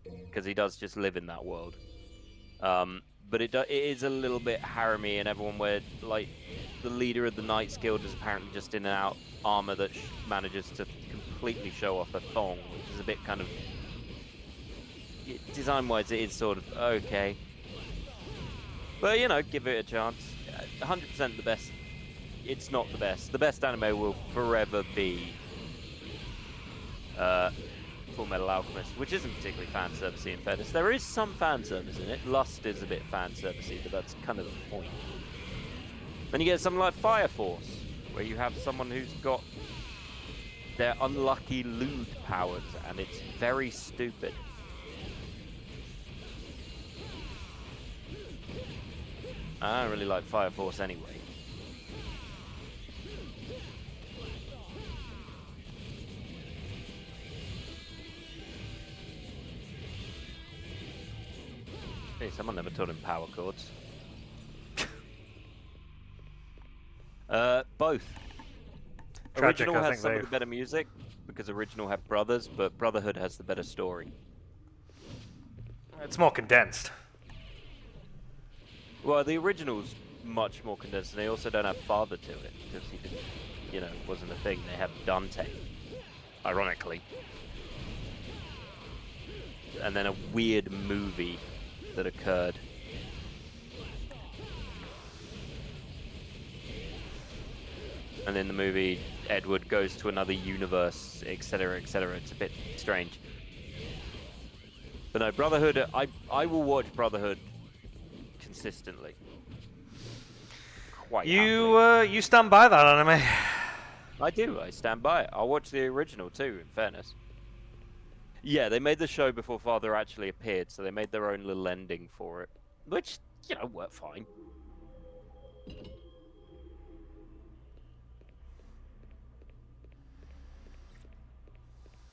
B: because he does just live in that world. But it is a little bit harem-y, and everyone where, like, the leader of the Knights Guild is apparently just in and out armor that manages to completely show off a thong, which is a bit kind of... Design-wise, it is sort of okay. But, you know, give it a chance. 100% the best. It's not the best. The best anime will forever be Full Metal Alchemist, which isn't particularly fan servicey in fairness. There is some fan service in it. Lust is a bit fan servicey, but that's kind of the point. Then you get something like Fire Force, where you have someone who's got their unlucky lewd powers, and it's very stupid. I don't really like Fire Force anyway. Hey, someone never taught him power chords. Both.
A: Tragic,
B: Original
A: I
B: has
A: think
B: some of the better music, because Original had Brothers, but Brotherhood has the better story.
A: It's more condensed.
B: Well, the original's much more condensed, and they also don't have Father to it, because he didn't, you know, wasn't a thing. They have Dante, ironically. And then a weird movie that occurred. And in the movie, Edward goes to another universe, etc., etc. It's a bit strange. But no, Brotherhood, I will watch Brotherhood consistently. Quite happily.
A: You stand by that anime.
B: I do, I stand by it. I'll watch the original too, in fairness. Yeah, they made the show before Father actually appeared, so they made their own little ending for it. Which, you know, worked fine.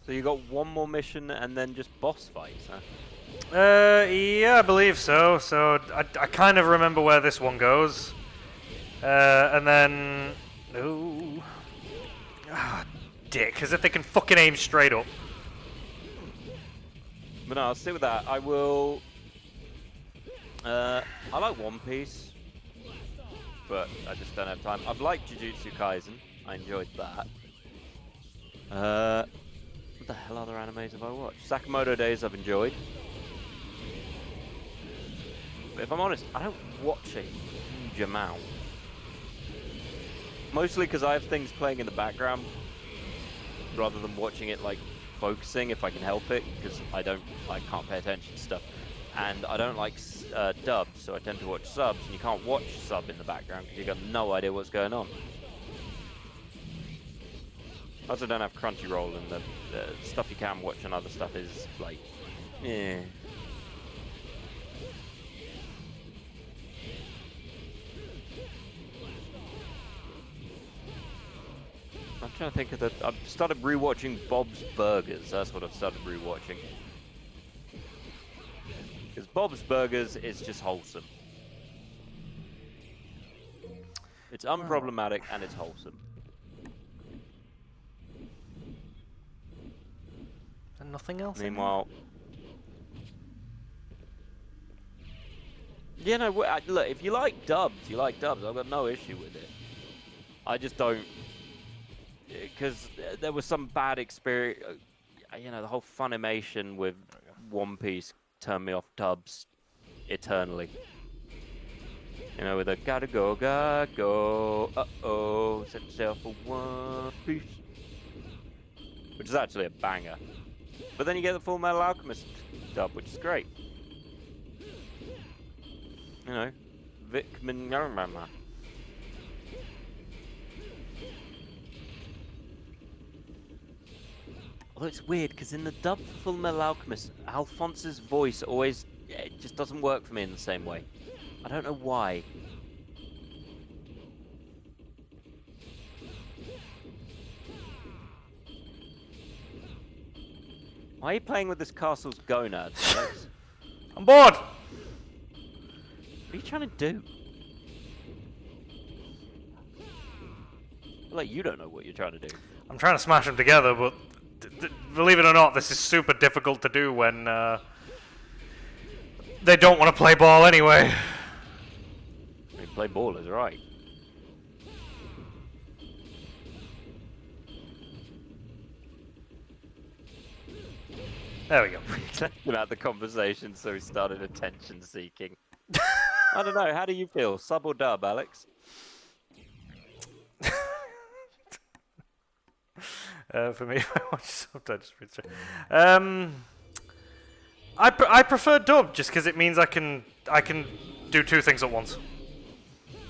B: So you got one more mission and then just boss fights, huh?
A: Yeah, I believe so. So I kind of remember where this one goes. And then... Ooh. Ah, dick. As if they can fucking aim straight up.
B: But no, I'll stick with that. I will... I like One Piece. But I just don't have time. I've liked Jujutsu Kaisen. I enjoyed that. What the hell other animes have I watched? Sakamoto Days I've enjoyed. But if I'm honest, I don't watch a huge amount. Mostly because I have things playing in the background rather than watching it like focusing if I can help it, because I can't pay attention to stuff. And I don't like dubs, so I tend to watch subs, and you can't watch sub in the background because you've got no idea what's going on. I also don't have Crunchyroll, and the stuff you can watch and other stuff is like, eh. I'm trying to think of I've started rewatching Bob's Burgers. That's what I've started rewatching. Because Bob's Burgers is just wholesome. It's unproblematic and it's wholesome.
A: And nothing else.
B: Meanwhile, you know, look, if you like dubs, you like dubs. I've got no issue with it. I just don't, because there was some bad experience. You know, the whole Funimation with One Piece turned me off dubs eternally. You know, with a gotta go, uh-oh, set yourself for One Piece. Which is actually a banger. But then you get the Full Metal Alchemist dub, which is great. You know, Vic Mignogna. Although it's weird, because in the dub for Full Metal Alchemist, Alphonse's voice always, it just doesn't work for me in the same way. I don't know why. Why are you playing with this castle's gonads, Alex?
A: I'm bored!
B: What are you trying to do? I feel like you don't know what you're trying to do.
A: I'm trying to smash them together, but believe it or not, this is super difficult to do when they don't want to play ball anyway.
B: You play ball is right.
A: There we go.
B: About the conversation, so he started attention seeking. I don't know, how do you feel? Sub or dub, Alex?
A: For me, I watch subtitles. I prefer dub just because it means I can do two things at once.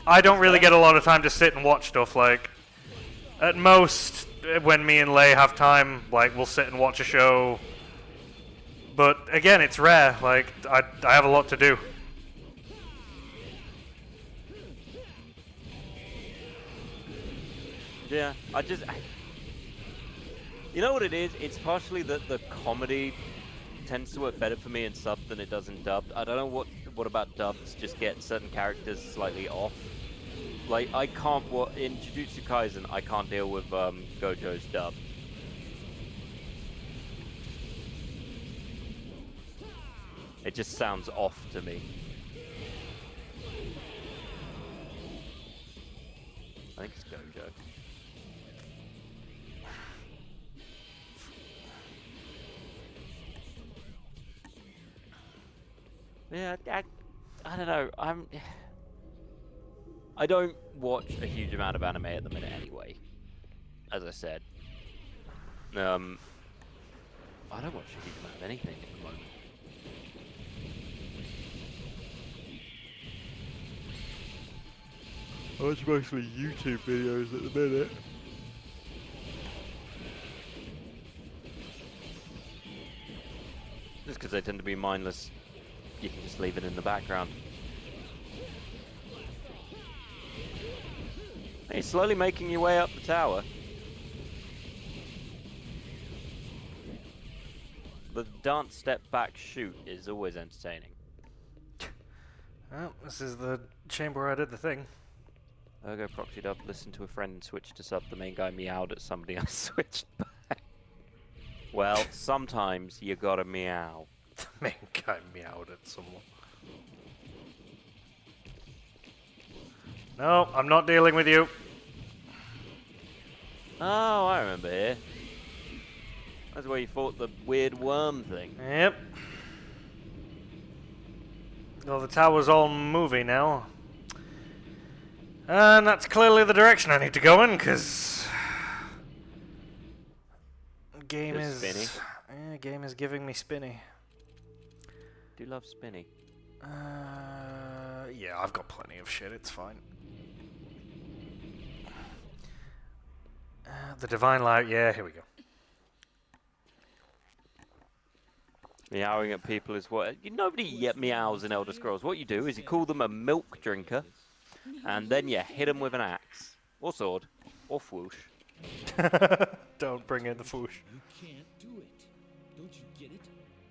A: I don't really get a lot of time to sit and watch stuff. Like, at most, when me and Lay have time, like, we'll sit and watch a show. But again, it's rare. Like, I have a lot to do.
B: Yeah, you know what it is? It's partially that the comedy tends to work better for me in sub than it does in dubbed. I don't know what about dubs just get certain characters slightly off. Like, I can't, in Jujutsu Kaisen, I can't deal with Gojo's dub. It just sounds off to me. I think it's Gojo. Yeah, I don't know. I don't watch a huge amount of anime at the minute anyway. As I said. I don't watch a huge amount of anything at the moment. I watch mostly YouTube videos at the minute. Just because they tend to be mindless, you can just leave it in the background. Hey, slowly making your way up the tower. The dance step back shoot is always entertaining.
A: Well, this is the chamber where I did the thing.
B: Ergo proxied up, listened to a friend and switched to sub. The main guy meowed at somebody and switched back. Well, sometimes you gotta meow.
A: The main guy meowed at someone. No, I'm not dealing with you.
B: Oh, I remember here. That's where you fought the weird worm thing.
A: Yep. Well, the tower's all moving now. And that's clearly the direction I need to go in, because... Game
B: Just
A: is...
B: spinny.
A: Yeah, game is giving me spinny.
B: Do you love spinny?
A: Yeah, I've got plenty of shit, it's fine. The Divine Light, yeah, here we go.
B: Meowing at people is what... Nobody yet meows in Elder Scrolls. What you do is you call them a milk drinker, and then you hit them with an axe. Or sword. Or whoosh.
A: Don't bring in the foosh.
E: You can't do it. Don't you get it?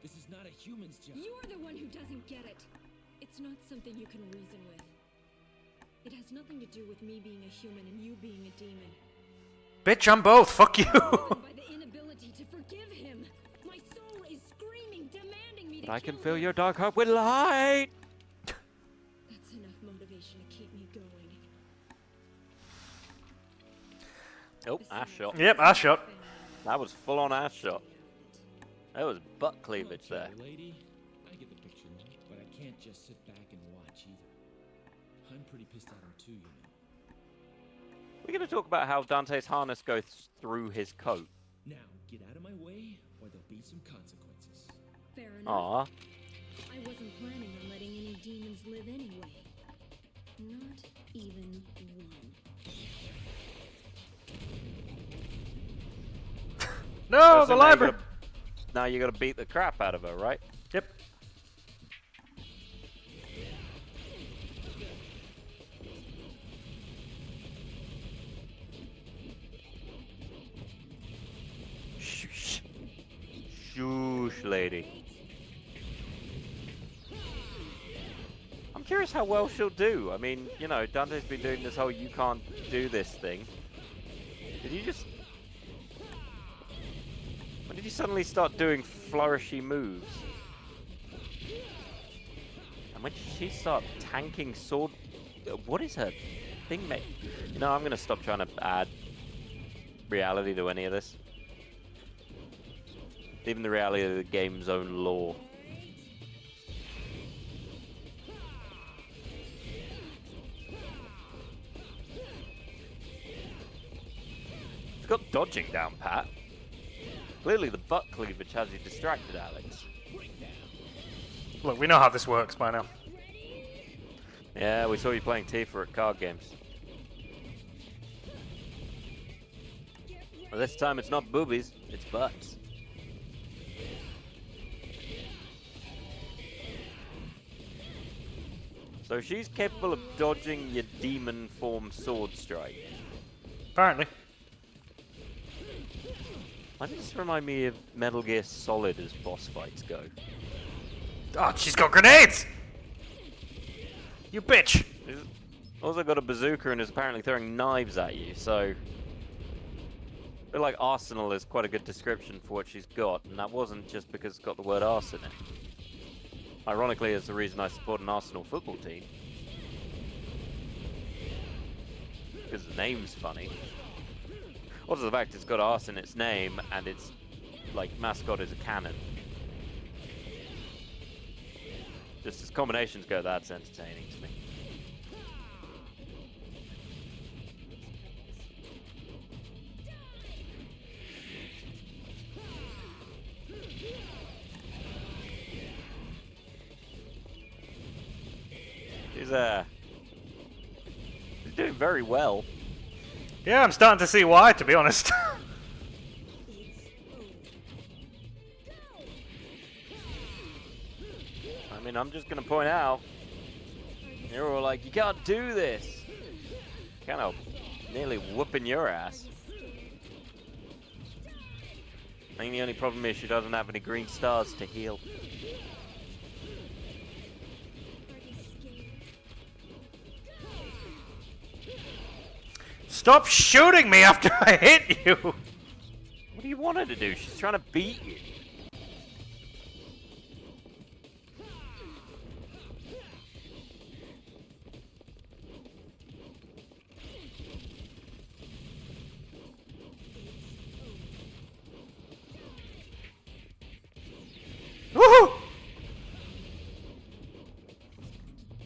E: This is not a human's job.
D: You're the one who doesn't get it. It's not something you can reason with. It has nothing to do with me being a human and you being a demon.
A: Bitch, I'm both, fuck you!
D: Driven by the inability to forgive him. My soul is screaming, demanding me to
B: But I can
D: kill
B: fill
D: him.
B: your dark heart with light!
D: That's enough motivation to keep me going.
B: Oh, ass shot.
A: Yep, ass shot.
B: That was full-on ass shot. That was butt cleavage there.
E: Okay, lady, I get the picture, but I can't just sit back and watch either. I'm pretty pissed at him too, you know.
B: We're going to talk about how Dante's harness goes through his coat.
E: Now, get out of my way, or there'll be some consequences.
D: Fair enough.
B: Aw.
D: I wasn't planning on letting any demons live anyway. Not even one.
A: No, the library!
B: Now you gotta beat the crap out of her, right?
A: Yep.
B: Shoosh. Shoosh, lady. I'm curious how well she'll do. I mean, you know, Dante's been doing this whole you can't do this thing. Did you just... When did you suddenly start doing flourishy moves? And when did she start tanking sword... What is her thing, mate? You know, I'm gonna stop trying to add reality to any of this. Even the reality of the game's own lore. It's got dodging down pat. Clearly the butt cleavage has you distracted, Alex.
A: Look, we know how this works by now.
B: Yeah, we saw you playing Tifa at card games. Well, this time it's not boobies, it's butts. So she's capable of dodging your demon form sword strike.
A: Apparently.
B: Why does this remind me of Metal Gear Solid as boss fights go?
A: Oh, she's got grenades! You bitch!
B: She's also got a bazooka and is apparently throwing knives at you, so... I feel like Arsenal is quite a good description for what she's got, and that wasn't just because it's got the word arse in it. Ironically, it's the reason I support an Arsenal football team. Because the name's funny. Also the fact it's got arse in its name, and its, like, mascot is a cannon. Just as combinations go, that's entertaining to me. He's doing very well.
A: Yeah, I'm starting to see why, to be honest.
B: I mean, I'm just gonna point out, you're all like, you can't do this. Kind of nearly whooping your ass. I think the only problem is she doesn't have any green stars to heal.
A: Stop shooting me after I hit you!
B: What do you want her to do? She's trying to beat you.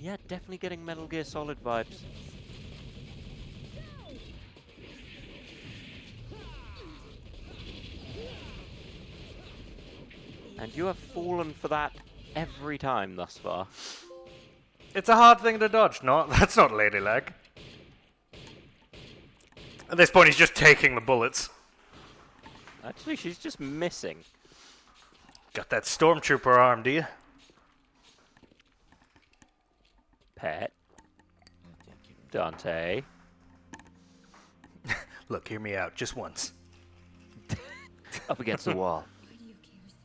B: Yeah, definitely getting Metal Gear Solid vibes. And you have fallen for that every time thus far.
A: It's a hard thing to dodge, no? That's not ladylike. At this point, he's just taking the bullets.
B: Actually, she's just missing.
A: Got that stormtrooper arm, do you?
B: Pet. Dante.
A: Look, hear me out, just once.
B: Up against the wall.
D: Why do you care so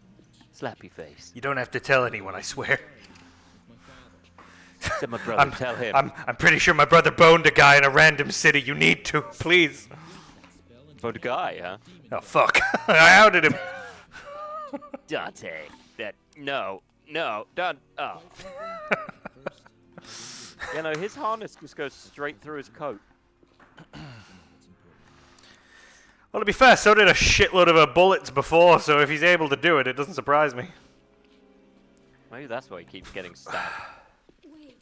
D: much?
B: Slappy face.
A: You don't have to tell anyone, I swear.
B: Said my brother, tell him.
A: I'm pretty sure my brother boned a guy in a random city. You need to, please.
B: For the guy, huh?
A: Oh, fuck. I outed him.
B: Dante. No, Dante. Oh. You know, his harness just goes straight through his coat.
A: Well, to be fair, so did a shitload of her bullets before, so if he's able to do it, it doesn't surprise me.
B: Maybe that's why he keeps getting stabbed.
D: Wait.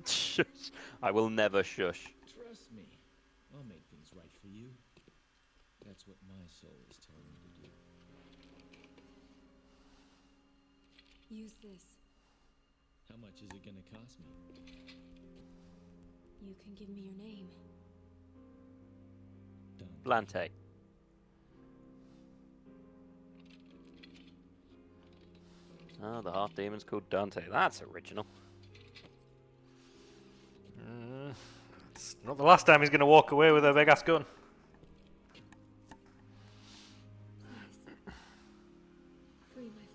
B: Shush. I will never shush.
E: Trust me, I'll make things right for you. That's what my soul is telling me to do.
D: Use this.
E: How much is it gonna cost me?
D: You can give me your name.
B: Dante. Oh, the half demon's called Dante. That's original.
A: It's not the last time he's going to walk away with a big-ass gun.
D: Please. Free my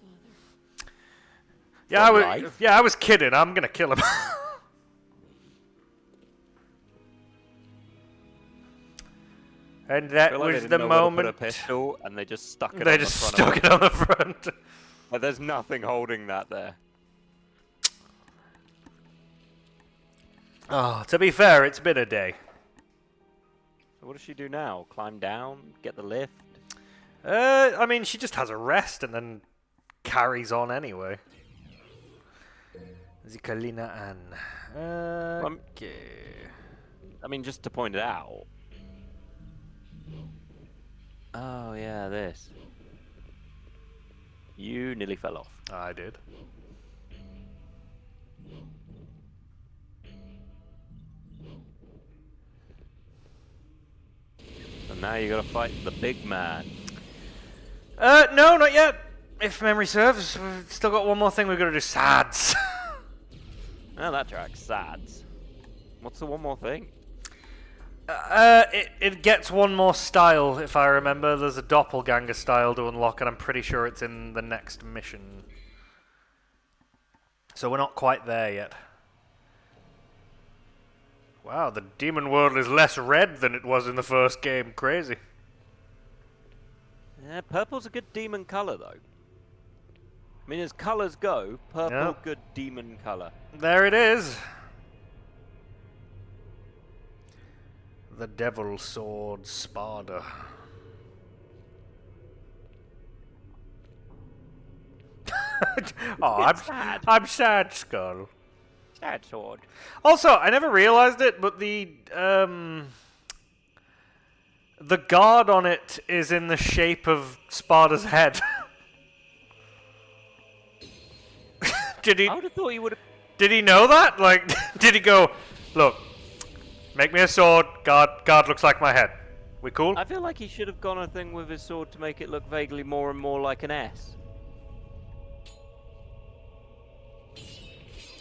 D: father.
A: Yeah, I was kidding. I'm going to kill him. And that
B: Feel like
A: was
B: they
A: the
B: didn't know where to
A: moment.
B: put a pistol, and they just stuck it.
A: They
B: on
A: just
B: the front
A: stuck it on the front.
B: Like, there's nothing holding that there.
A: Oh, to be fair, it's been a day.
B: So what does she do now? Climb down? Get the lift?
A: I mean, she just has a rest and then carries on anyway. Zikalina Ann. Okay.
B: I mean, just to point it out. Oh, yeah, this. You nearly fell off.
A: I did.
B: And now you gotta fight the big man.
A: No, not yet. If memory serves, we've still got one more thing we've got to do. Sads.
B: Oh, that tracks. Sads. What's the one more thing?
A: It gets one more style, if I remember. There's a doppelganger style to unlock, and I'm pretty sure it's in the next mission. So we're not quite there yet. Wow, the demon world is less red than it was in the first game. Crazy.
B: Yeah, purple's a good demon color, though. I mean, as colors go, purple,
A: Yep.
B: good demon color.
A: There it is. The Devil Sword Spada. Oh,
B: sad.
A: I'm sad, Skull.
B: Sad sword.
A: Also, I never realized it, but the guard on it is in the shape of Spada's head. Did he?
B: I would have thought you would have.
A: Did he know that? Like, did he go, look, make me a sword, guard looks like my head. We cool?
B: I feel like he should have gone a thing with his sword to make it look vaguely more and more like an S.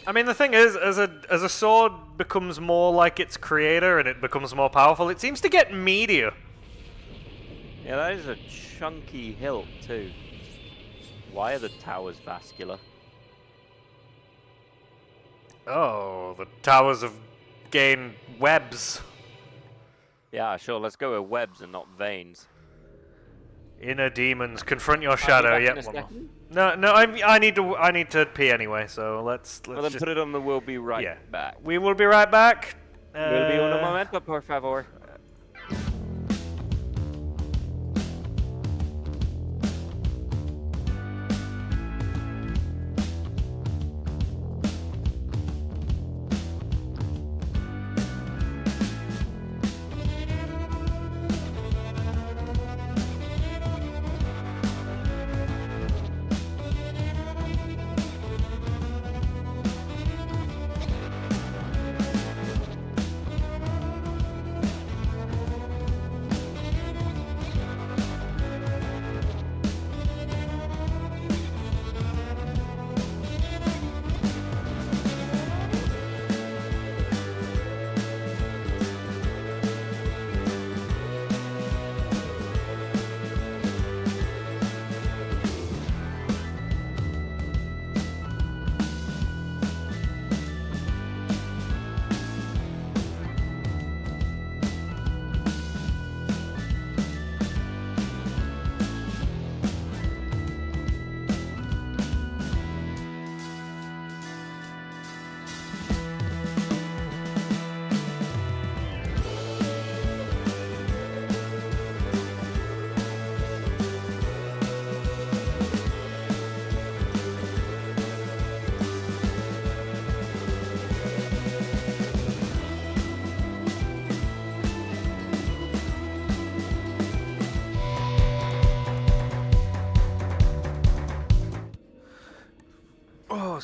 A: I mean, the thing is, as a sword becomes more like its creator and it becomes more powerful, it seems to get meatier.
B: Yeah, that is a chunky hilt, too. Why are the towers vascular?
A: Oh, the towers of gain webs.
B: Yeah, sure, let's go with webs and not veins.
A: Inner demons, confront your
B: I'll be
A: shadow.
B: back in
A: Yep.
B: a second.
A: No, I need to pee anyway. So let's
B: Well, then
A: just,
B: put it on the we'll be right
A: yeah.
B: back.
A: We will be right back.
B: We'll be un momento, por favor.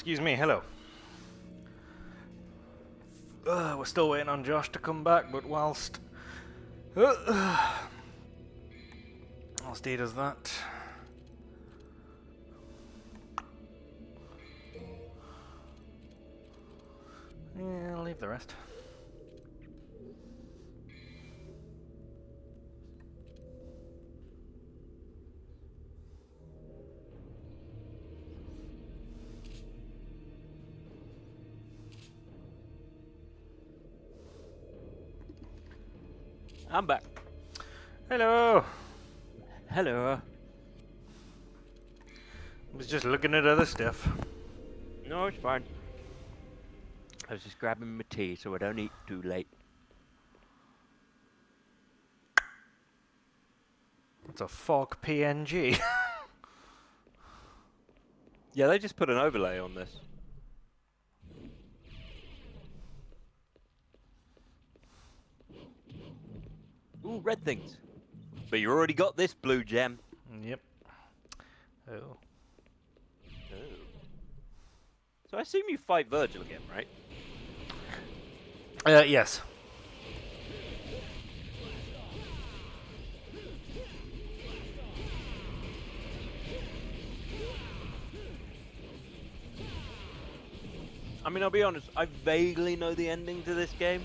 A: Excuse me, hello. We're still waiting on Josh to come back, but whilst he does that, yeah, I'll leave the rest.
B: I'm back.
A: Hello.
B: Hello.
A: I was just looking at other stuff.
B: No, it's fine. I was just grabbing my tea so I don't eat too late.
A: It's a fog PNG.
B: Yeah, they just put an overlay on this. Ooh, red things. But you already got this blue gem.
A: Yep. Oh.
B: Oh. So I assume you fight Virgil again, right?
A: Yes.
B: I mean, I'll be honest, I vaguely know the ending to this game.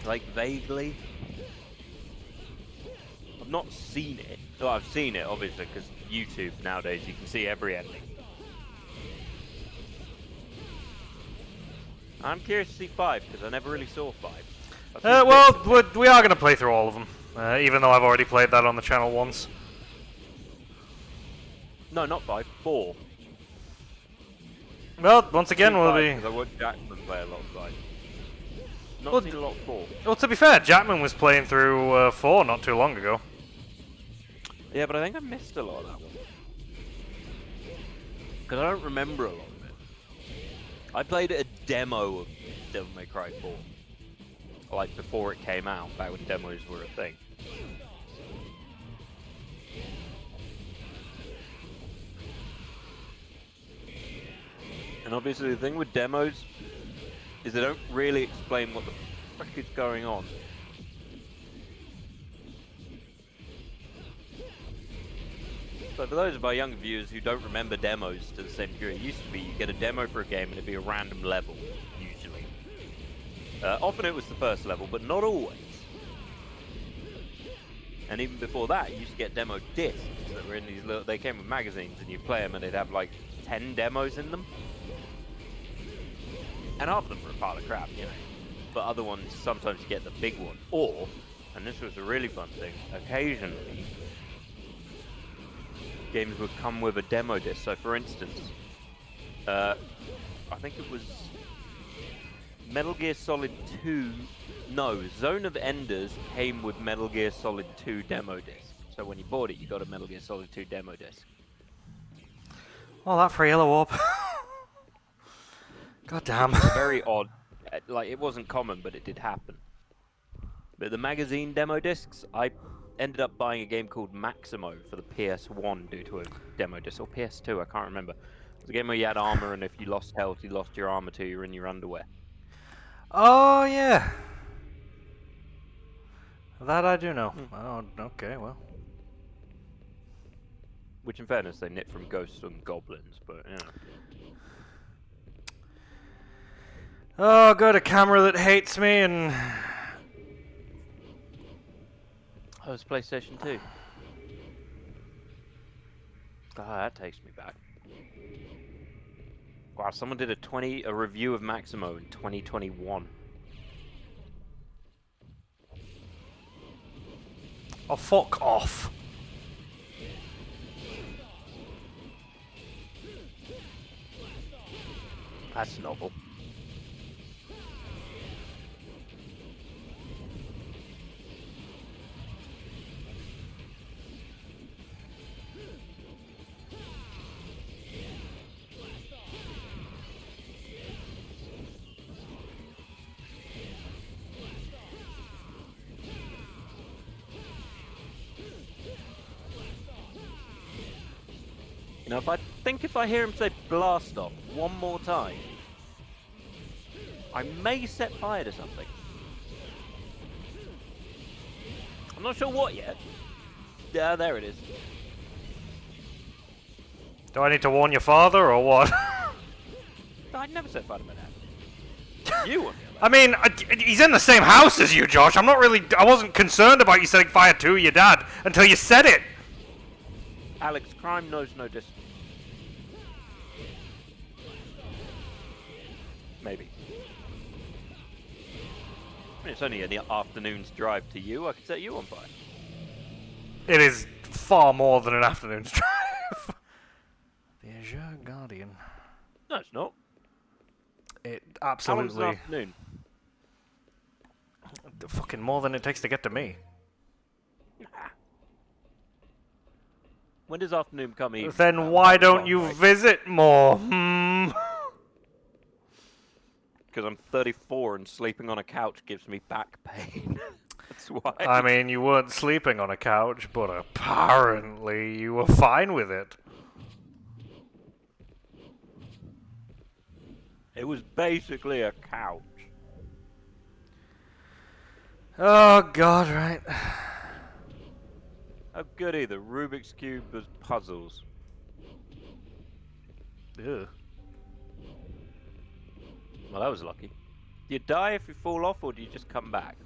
B: Like, vaguely. I've not seen it. Well, I've seen it, obviously, because YouTube nowadays, you can see every ending. I'm curious to see 5, because I never really saw 5.
A: Well, we are going to play through all of them, even though I've already played that on the channel once.
B: No, not 5, 4.
A: Well, once again, we'll
B: 5,
A: be...
B: because I watched Jackman play a lot of 5. Not seen a lot of 4.
A: Well, to be fair, Jackman was playing through 4 not too long ago.
B: Yeah, but I think I missed a lot of that one. Because I don't remember a lot of it. I played a demo of Devil May Cry 4. Like, before it came out, back when demos were a thing. And obviously the thing with demos is they don't really explain what the frick is going on. So for those of our younger viewers who don't remember demos to the same degree, it used to be you get a demo for a game and it'd be a random level, usually. Often it was the first level, but not always. And even before that, you used to get demo discs that were in these little, they came with magazines and you play them and they'd have like 10 demos in them. And half of them were a pile of crap, you know. But other ones, sometimes you get the big one. Or, and this was a really fun thing, occasionally, games would come with a demo disc. So for instance, I think it was Metal Gear Solid 2, no, Zone of Enders came with Metal Gear Solid 2 demo disc. So when you bought it, you got a Metal Gear Solid 2 demo disc.
A: Well, that for Yellow Warp. God damn.
B: Very odd. Like, it wasn't common, but it did happen. But the magazine demo discs, I ended up buying a game called Maximo for the PS1 due to a demo disc, or PS2, I can't remember. It was a game where you had armor, and if you lost health, you lost your armor too, you were in your underwear.
A: Oh, yeah. That I do know. Oh, okay, well.
B: Which, in fairness, they knit from ghosts and goblins, but, you know.
A: Oh, got a camera that hates me and...
B: Oh, it's PlayStation 2. Ah, that takes me back. Wow, someone did a review of Maximo in 2021.
A: Oh, fuck off.
B: That's novel. Now, if I hear him say blast off one more time, I may set fire to something. I'm not sure what yet. Yeah, there it is.
A: Do I need to warn your father or what?
B: No, I'd never set fire to my dad. You on the other
A: I mean, he's in the same house as you, Josh. I wasn't concerned about you setting fire to your dad until you said it.
B: Alex, crime knows no distance. Maybe. I mean, it's only an afternoon's drive to you. I could set you on fire.
A: It is far more than an afternoon's drive. There's your guardian.
B: No, it's not.
A: It
B: How long's
A: absolutely...
B: an afternoon?
A: Fucking more than it takes to get to me.
B: When does afternoon come evening?
A: Then why don't
B: Long,
A: you
B: right?
A: visit more?
B: Because I'm 34 and sleeping on a couch gives me back pain. That's why.
A: I mean, you weren't sleeping on a couch, but apparently you were fine with it.
B: It was basically a couch.
A: Oh, God, right.
B: How goody, the Rubik's Cube was puzzles.
A: Ew.
B: Well, that was lucky. Do you die if you fall off, or do you just come back?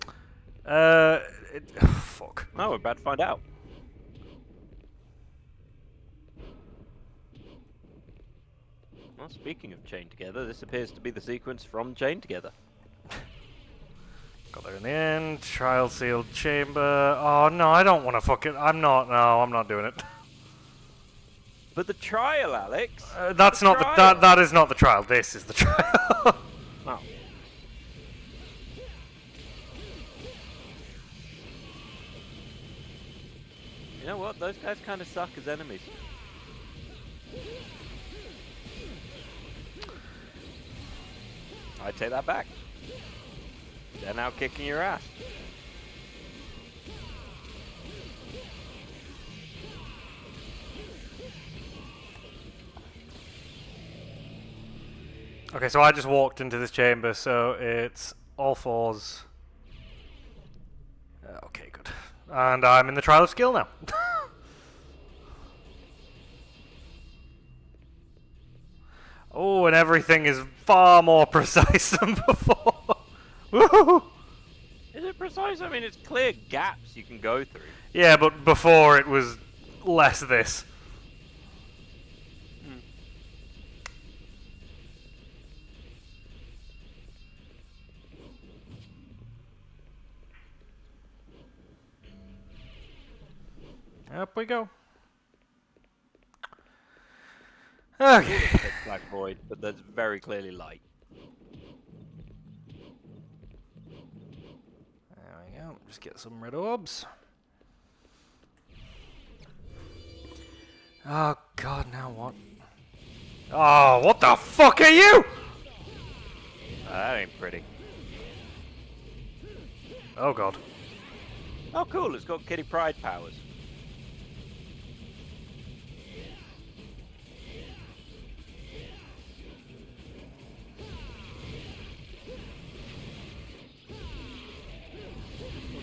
A: Fuck.
B: No, we're about to find out. Well, speaking of Chained Together, this appears to be the sequence from Chained Together.
A: Got there in the end. Trial sealed chamber. Oh, no, I don't want to fucking... I'm not doing it.
B: But the trial, Alex!
A: That's not
B: trial.
A: that is not the trial. This is the trial.
B: Oh. You know what? Those guys kind of suck as enemies. I take that back. They're now kicking your ass.
A: Okay, so I just walked into this chamber, so it's all fours. Okay, good. And I'm in the trial of skill now. Oh, and everything is far more precise than before. Woohoo!
B: Is it precise? I mean, it's clear gaps you can go through.
A: Yeah, but before it was less this. Up we go. Okay.
B: It's black void, but there's very clearly light.
A: There we go. Just get some red orbs. Oh God, now what? Oh, what the fuck are you?
B: That ain't pretty.
A: Oh God.
B: Oh, cool! It's got Kitty Pryde powers.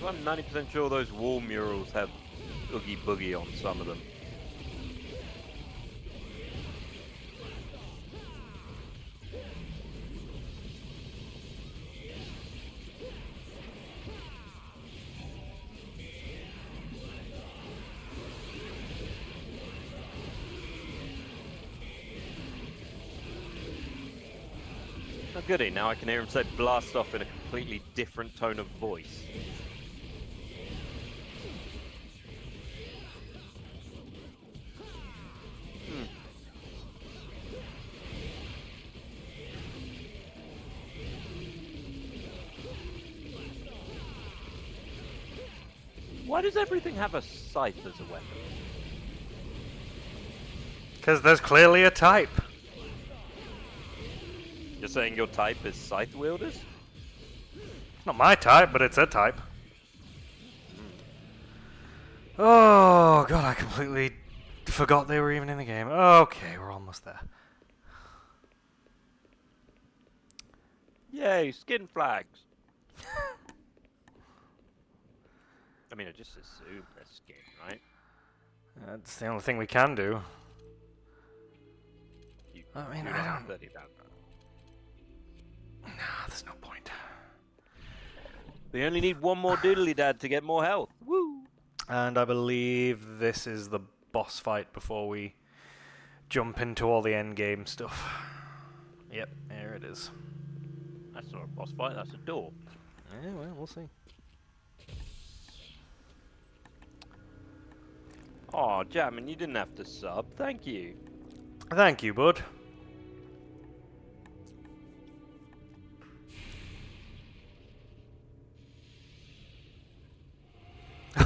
B: I'm 90% sure those wall murals have Oogie Boogie on some of them. Oh goody, now I can hear him say blast off in a completely different tone of voice. Why does everything have a scythe as a weapon?
A: Because there's clearly a type.
B: You're saying your type is scythe wielders?
A: It's not my type, but it's a type. Oh God, I completely forgot they were even in the game. Okay, we're almost there.
B: Yay, skin flags. I mean, I just assume they're skin, right?
A: That's the only thing we can do.
B: You,
A: I mean,
B: you
A: I
B: know
A: don't...
B: bloody about that.
A: Nah, there's no point.
B: We only need one more doodly dad to get more health. Woo!
A: And I believe this is the boss fight before we jump into all the end game stuff. Yep, here it is.
B: That's not a boss fight, that's a door.
A: Yeah, well, we'll see.
B: Aw, Jammin, you didn't have to sub. Thank you.
A: Thank you, bud.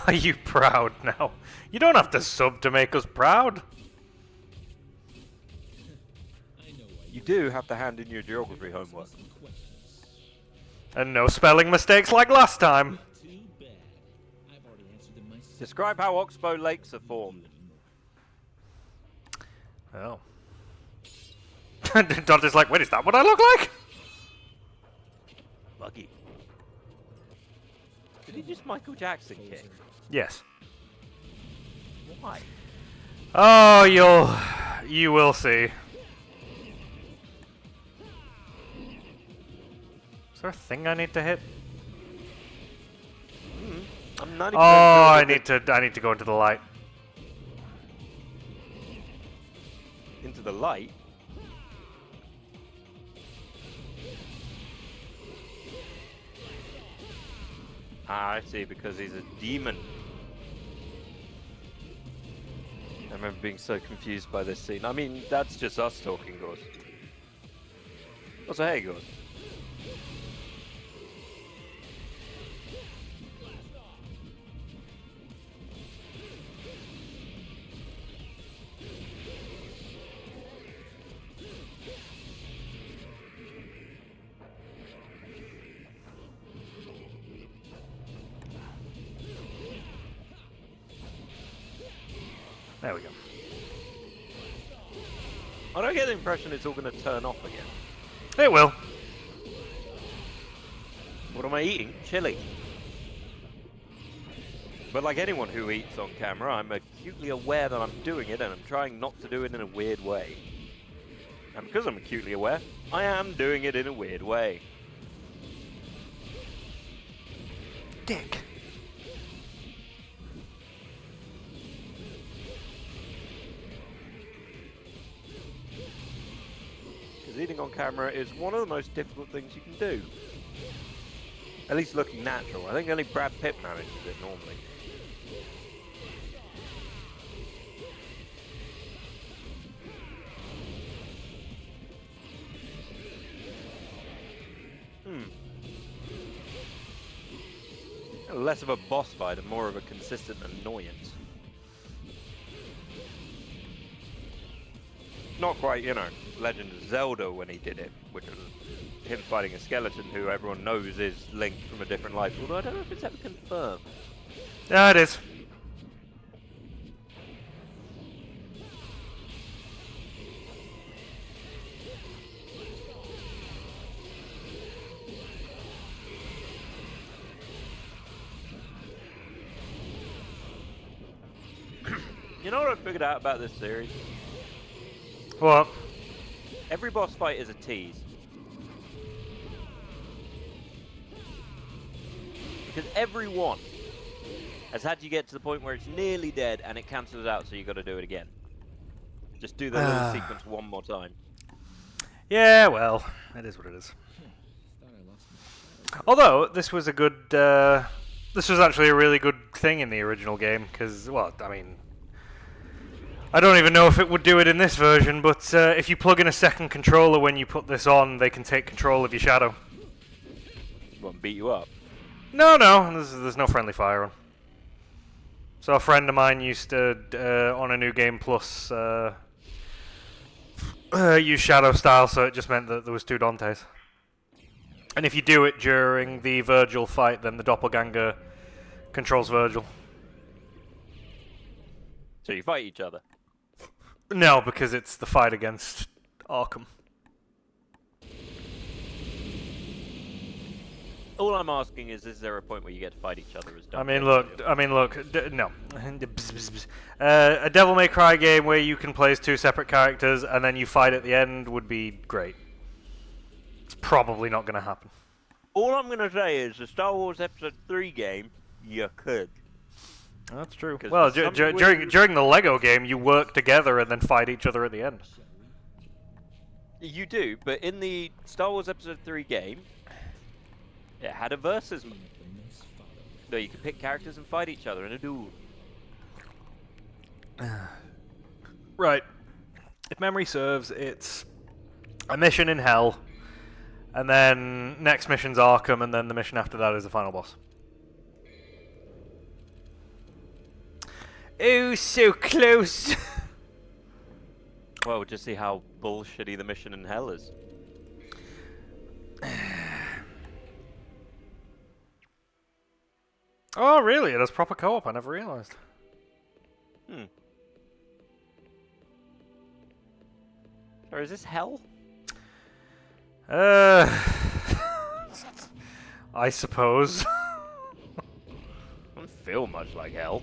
A: Are you proud now? You don't have to sub to make us proud.
B: You do have to hand in your geography homework.
A: And no spelling mistakes like last time.
E: Too bad. I've already answered them myself.
B: Describe how Oxbow Lakes are formed.
A: Oh. Dante's like, wait, is that what I look like?
B: Buggy. Did he just Michael Jackson kick?
A: Yes.
B: Why?
A: Oh, you will see. Is there a thing I need to hit?
B: I'm 90%
A: Oh,
B: sure
A: I need to go into the light.
B: into the light. Ah, I see, because he's a demon. I remember being so confused by this scene. I mean, that's just us talking, Gauze. Also, hey, Gauze.
A: There we go.
B: I don't get the impression it's all going to turn off again.
A: It will.
B: What am I eating? Chili. But like anyone who eats on camera, I'm acutely aware that I'm doing it, and I'm trying not to do it in a weird way. And because I'm acutely aware, I am doing it in a weird way.
A: Dick.
B: Because eating on camera is one of the most difficult things you can do. At least looking natural. I think only Brad Pitt manages it normally. Less of a boss fight and more of a consistent annoyance. Not quite, you know, Legend of Zelda when he did it, which was him fighting a skeleton who everyone knows is linked from a different life. Although I don't know if it's ever confirmed.
A: Yeah, it is.
B: You know what I figured out about this series?
A: What?
B: Every boss fight is a tease. Because every one has had you get to the point where it's nearly dead and it cancels out, so you got to do it again. Just do the little sequence one more time.
A: Yeah, well, it is what it is.
E: Thought I lost my
A: Although, this was a good... this was actually a really good thing in the original game, because, well, I mean... I don't even know if it would do it in this version, but if you plug in a second controller when you put this on, they can take control of your shadow.
B: Won't beat you up.
A: No, there's no friendly fire on. So a friend of mine used to, on a New Game Plus, use Shadow style, so it just meant that there was two Dantes. And if you do it during the Virgil fight, then the doppelganger controls Virgil.
B: So you fight each other.
A: No, because it's the fight against Arkham.
B: All I'm asking is there a point where you get to fight each other as
A: I
B: Dante?
A: mean, look, no. A Devil May Cry game where you can play as two separate characters and then you fight at the end would be great. It's probably not going to happen.
B: All I'm going to say is the Star Wars Episode 3 game, you could.
A: That's true.
B: 'Cause
A: Well,
B: for some
A: during the Lego game, you work together and then fight each other at the end.
B: You do, but in the Star Wars Episode 3 game, it had a versus mode. So you could pick characters and fight each other in a duel.
A: Right. If memory serves, it's a mission in Hell, and then next mission's Arkham, and then the mission after that is the final boss. Oh, so close!
B: Well, just see how bullshitty the mission in Hell is.
A: Oh, really? It has proper co-op? I never realised.
B: Or is this Hell?
A: I suppose.
B: Doesn't feel much like Hell.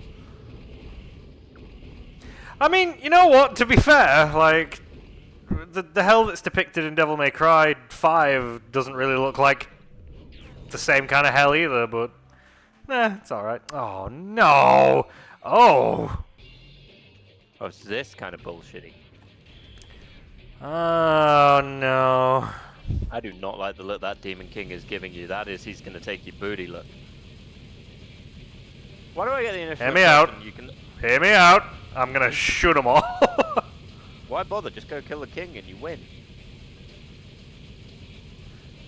A: I mean, you know what? To be fair, like, the hell that's depicted in Devil May Cry 5 doesn't really look like the same kind of hell either, but it's alright. Oh, no! Oh!
B: Oh, it's this kind of bullshitty.
A: Oh, no.
B: I do not like the look that Demon King is giving you. That is, he's going to take your booty look. Why do I get the initial
A: Hear me out.
B: impression you can...
A: Hear me out. I'm gonna shoot them all.
B: Why bother? Just go kill the king and you win.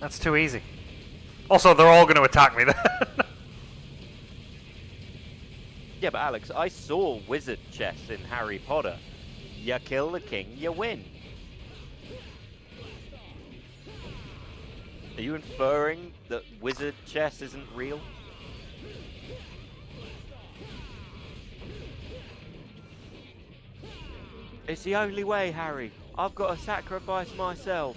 A: That's too easy. Also, they're all gonna attack me then.
B: Yeah, but Alex, I saw wizard chess in Harry Potter. You kill the king, you win. Are you inferring that wizard chess isn't real? It's the only way, Harry. I've got to sacrifice myself.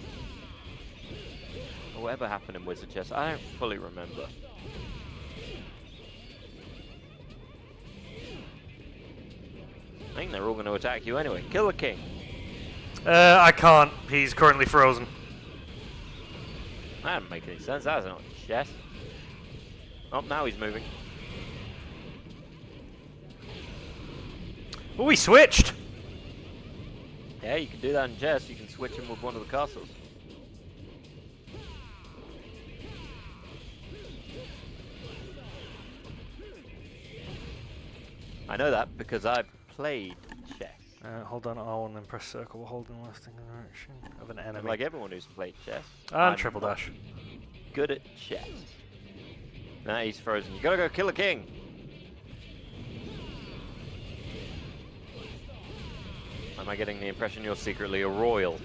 B: Or whatever happened in wizard chess, I don't fully remember. I think they're all going to attack you anyway. Kill the king.
A: I can't. He's currently frozen.
B: That doesn't make any sense. That's not chess. Oh, now he's moving.
A: Oh, we switched.
B: Yeah, you can do that in chess. You can switch him with one of the castles. I know that because I've played chess.
A: Hold on R1 and then press circle. Holding left in the direction of an enemy.
B: Like everyone who's played chess.
A: And
B: I'm
A: triple
B: not
A: dash.
B: good at chess. Now he's frozen. You gotta go kill the king. Am I getting the impression you're secretly a royal?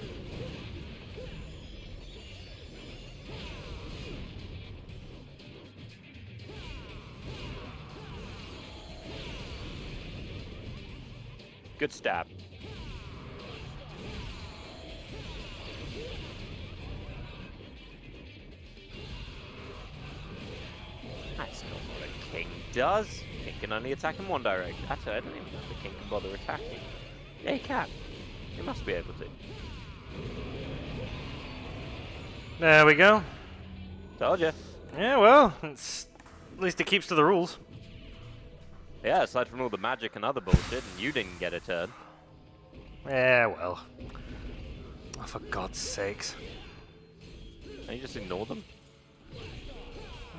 B: Good stab. That's not what a king does. King can only attack in one direction. Actually, I don't even know if the king can bother attacking. Yeah, he can. He must be able to.
A: There we go.
B: Told ya.
A: Yeah, well, it's, at least it keeps to the rules.
B: Yeah, aside from all the magic and other bullshit, and you didn't get a turn.
A: Yeah, well. Oh, for God's sakes.
B: Can you just ignore them?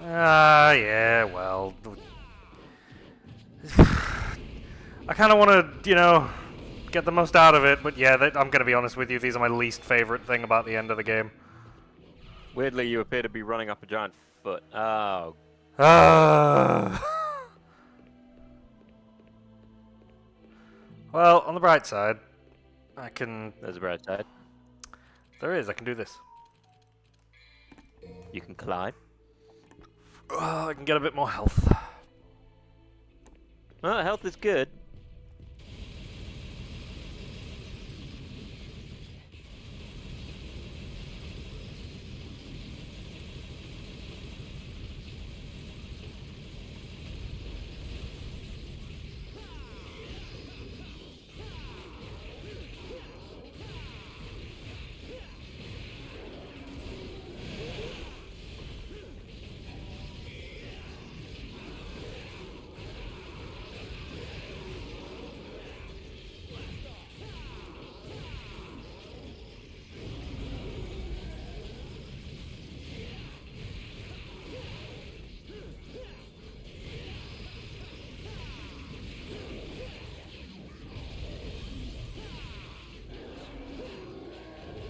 A: Yeah, well. I kind of want to, you know, get the most out of it, but yeah, I'm going to be honest with you, these are my least favorite thing about the end of the game.
B: Weirdly, you appear to be running up a giant foot. Oh.
A: Well, on the bright side, I can...
B: There's a bright side.
A: There is, I can do this.
B: You can climb.
A: I can get a bit more health.
B: Well, health is good.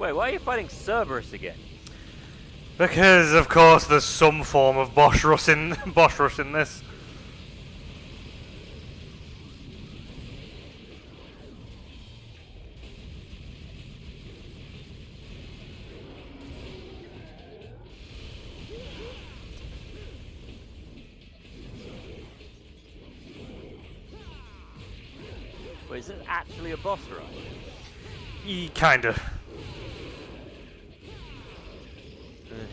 B: Wait, why are you fighting Cerberus again?
A: Because, of course, there's some form of boss rush in, boss rush in this.
B: Wait, is it actually a boss rush?
A: Kinda.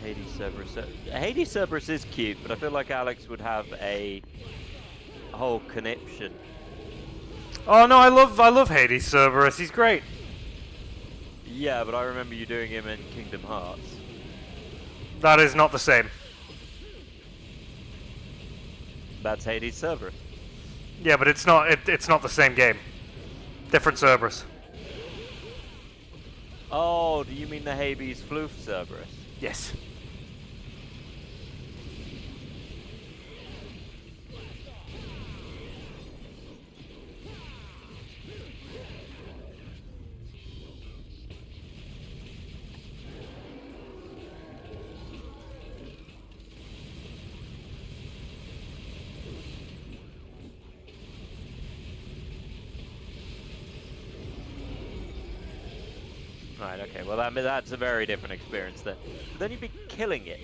B: Hades Cerberus. Hades Cerberus is cute, but I feel like Alex would have a whole conniption.
A: Oh no, I love Hades Cerberus. He's great.
B: Yeah, but I remember you doing him in Kingdom Hearts.
A: That is not the same.
B: That's Hades Cerberus.
A: Yeah, but it's not. It's not the same game. Different Cerberus.
B: Oh, do you mean the Hades Floof Cerberus?
A: Yes.
B: Right, okay, well that's a very different experience then. But then you'd be killing it.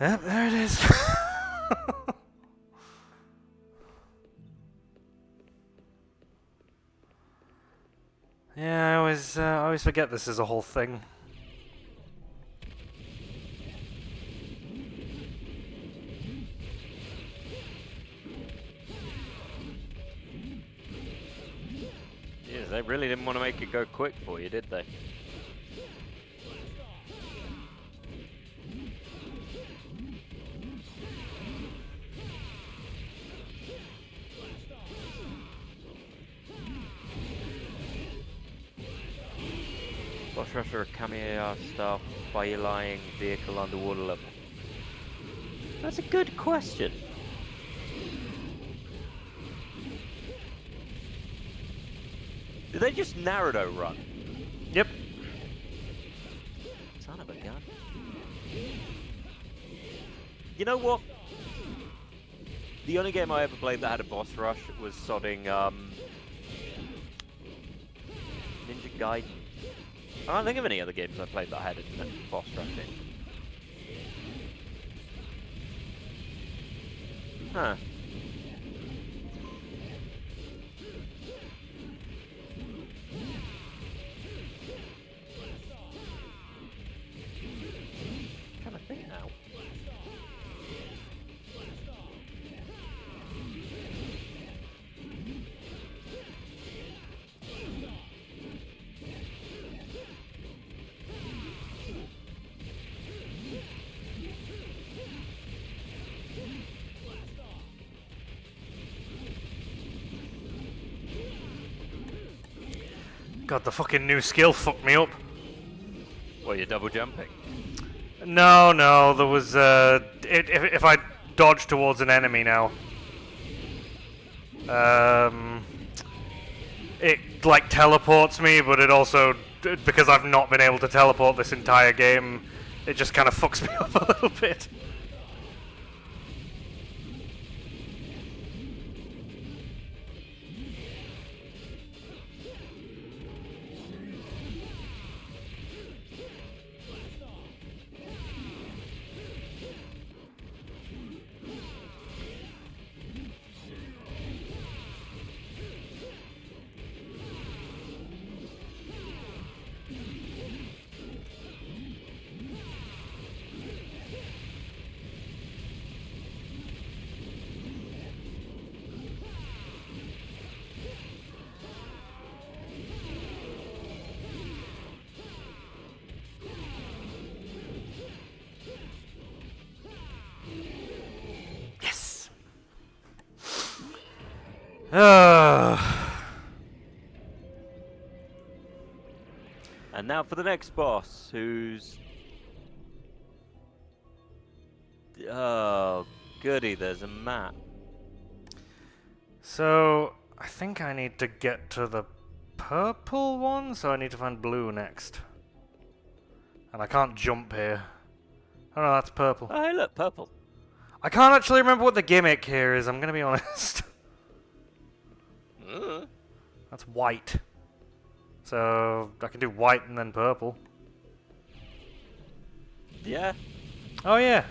A: Yep, there it is. Yeah, I always forget this is a whole thing.
B: Yeah, they really didn't want to make it go quick for you, did they? Boss rush or a cameo style fire-lying vehicle underwater level? That's a good question. Did they just Naruto run?
A: Yep.
B: Son of a gun. You know what? The only game I ever played that had a boss rush was sodding Ninja Gaiden. I can't think of any other games I played that had a boss rush in. Huh. I'm trying to think now.
A: God, the fucking new skill fucked me up.
B: Well, you're double jumping.
A: No, there was if I dodge towards an enemy now, it like teleports me, but it also, because I've not been able to teleport this entire game, it just kind of fucks me up a little bit.
B: And now for the next boss, who's... Oh, goody, there's a map.
A: So, I think I need to get to the purple one, so I need to find blue next. And I can't jump here. Oh no, that's purple.
B: Oh, hey, look, purple.
A: I can't actually remember what the gimmick here is, I'm gonna be honest. That's white. So, I can do white and then purple.
B: Yeah.
A: Oh yeah.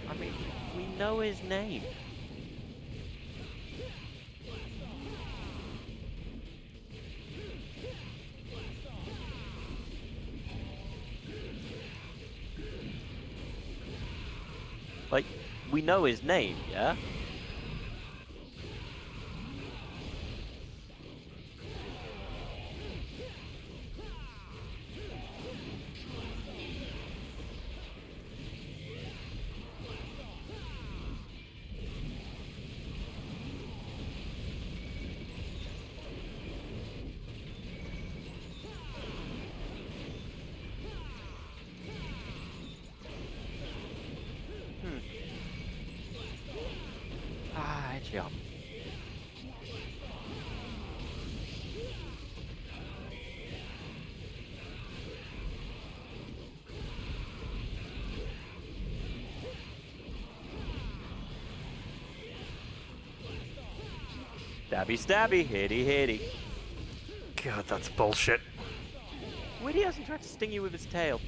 B: I mean, we know his name. Like, we know his name, yeah? Ah, jump. Stabby, stabby, hitty, hitty.
A: God, that's bullshit.
B: Wait, he hasn't tried to sting you with his tail.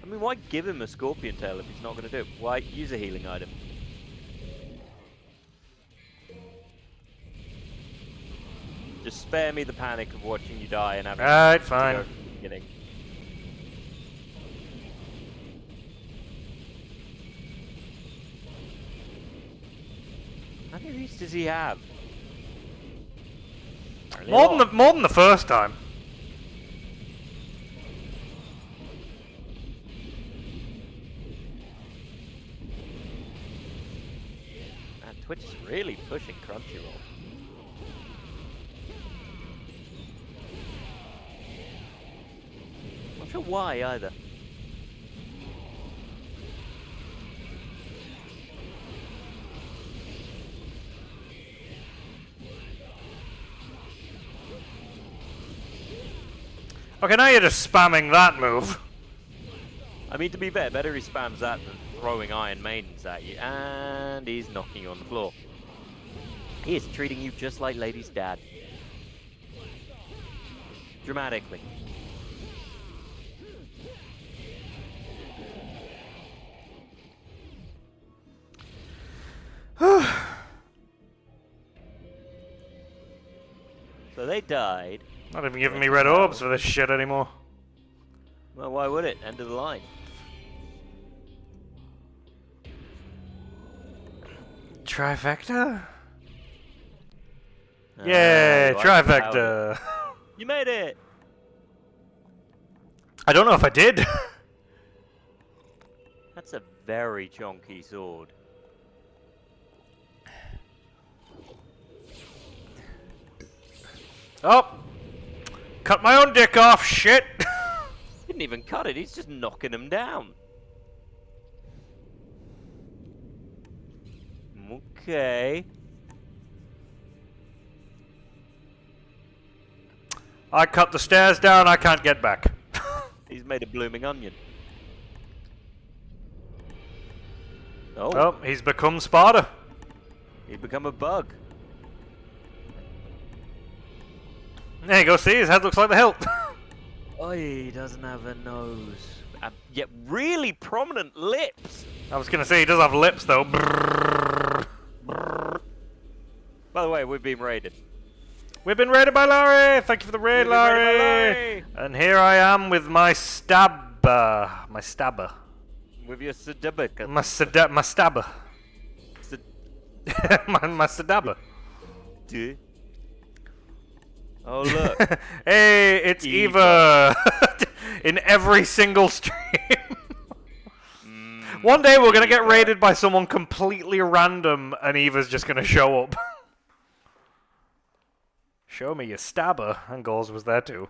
B: I mean, why give him a scorpion tail if he's not going to do it? Why use a healing item? Just spare me the panic of watching you die and having
A: Right,
B: to
A: fine.
B: go from the beginning. How many of these does he have? Apparently a lot.
A: More than the first time.
B: Man, Twitch is really pushing Crunchyroll. Not sure why either.
A: Okay, now you're just spamming that move.
B: I mean, to be fair, better he spams that than throwing Iron Maidens at you. And he's knocking you on the floor. He is treating you just like Lady's dad. Dramatically. So they died.
A: Not even giving me red orbs for this shit anymore.
B: Well, why would it? End of the line.
A: Trifecta? Yay,
B: like how
A: trifecta!
B: You made it!
A: I don't know if I did.
B: That's a very chonky sword.
A: Oh! Cut my own dick off, shit!
B: Didn't even cut it, he's just knocking him down. Okay.
A: I cut the stairs down, I can't get back.
B: He's made a blooming onion. Oh,
A: Oh, he's become Sparta.
B: he's become a bug.
A: There you go, see, his head looks like the hilt.
B: Oh, he doesn't have a nose. Yet really prominent lips.
A: I was gonna say, he does have lips though. Brrrr.
B: By the way, we've been raided.
A: We've been raided by Larry! Thank you for the raid,
B: We've been raided by
A: Larry!
B: Larry!
A: And here I am with my stabber. My stabber.
B: With your Sedabaka.
A: My stabber. my stabber.
B: Oh, look.
A: Hey, it's
B: Eva.
A: Eva! In every single stream. One day we're gonna get
B: Eva.
A: raided by someone completely random and Eva's just gonna show up. Show me your stabber. And Gauls was there too.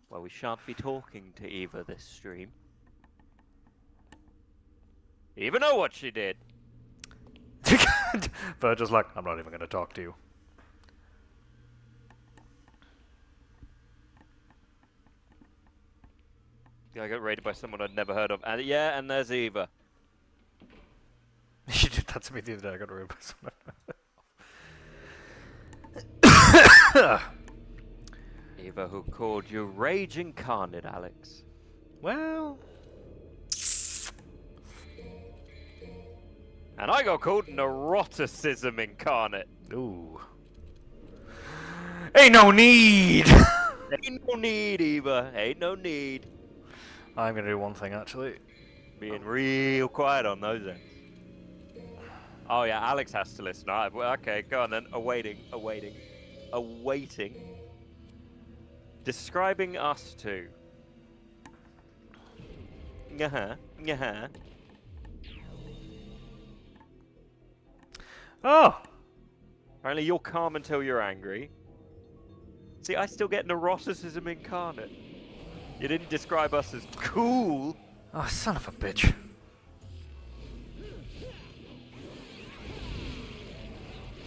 B: Well, we shan't be talking to Eva this stream. Eva know what she did.
A: Virgil's like, I'm not even going to talk to you.
B: Yeah, I got raided by someone I'd never heard of. And yeah, and there's Eva.
A: You did that to me the other day. I got ruined by someone.
B: Eva who called you Rage Incarnate, Alex.
A: Well,
B: And I got called Neuroticism Incarnate.
A: ooh. Ain't no need!
B: Ain't no need, Eva. Ain't no need.
A: I'm gonna do one thing actually.
B: Being real quiet on those ends. Oh yeah, Alex has to listen. Well, okay, go on then. Awaiting. Describing us two. Yeah.
A: Oh!
B: Apparently you're calm until you're angry. See, I still get neuroticism incarnate. You didn't describe us as cool.
A: Oh, son of a bitch.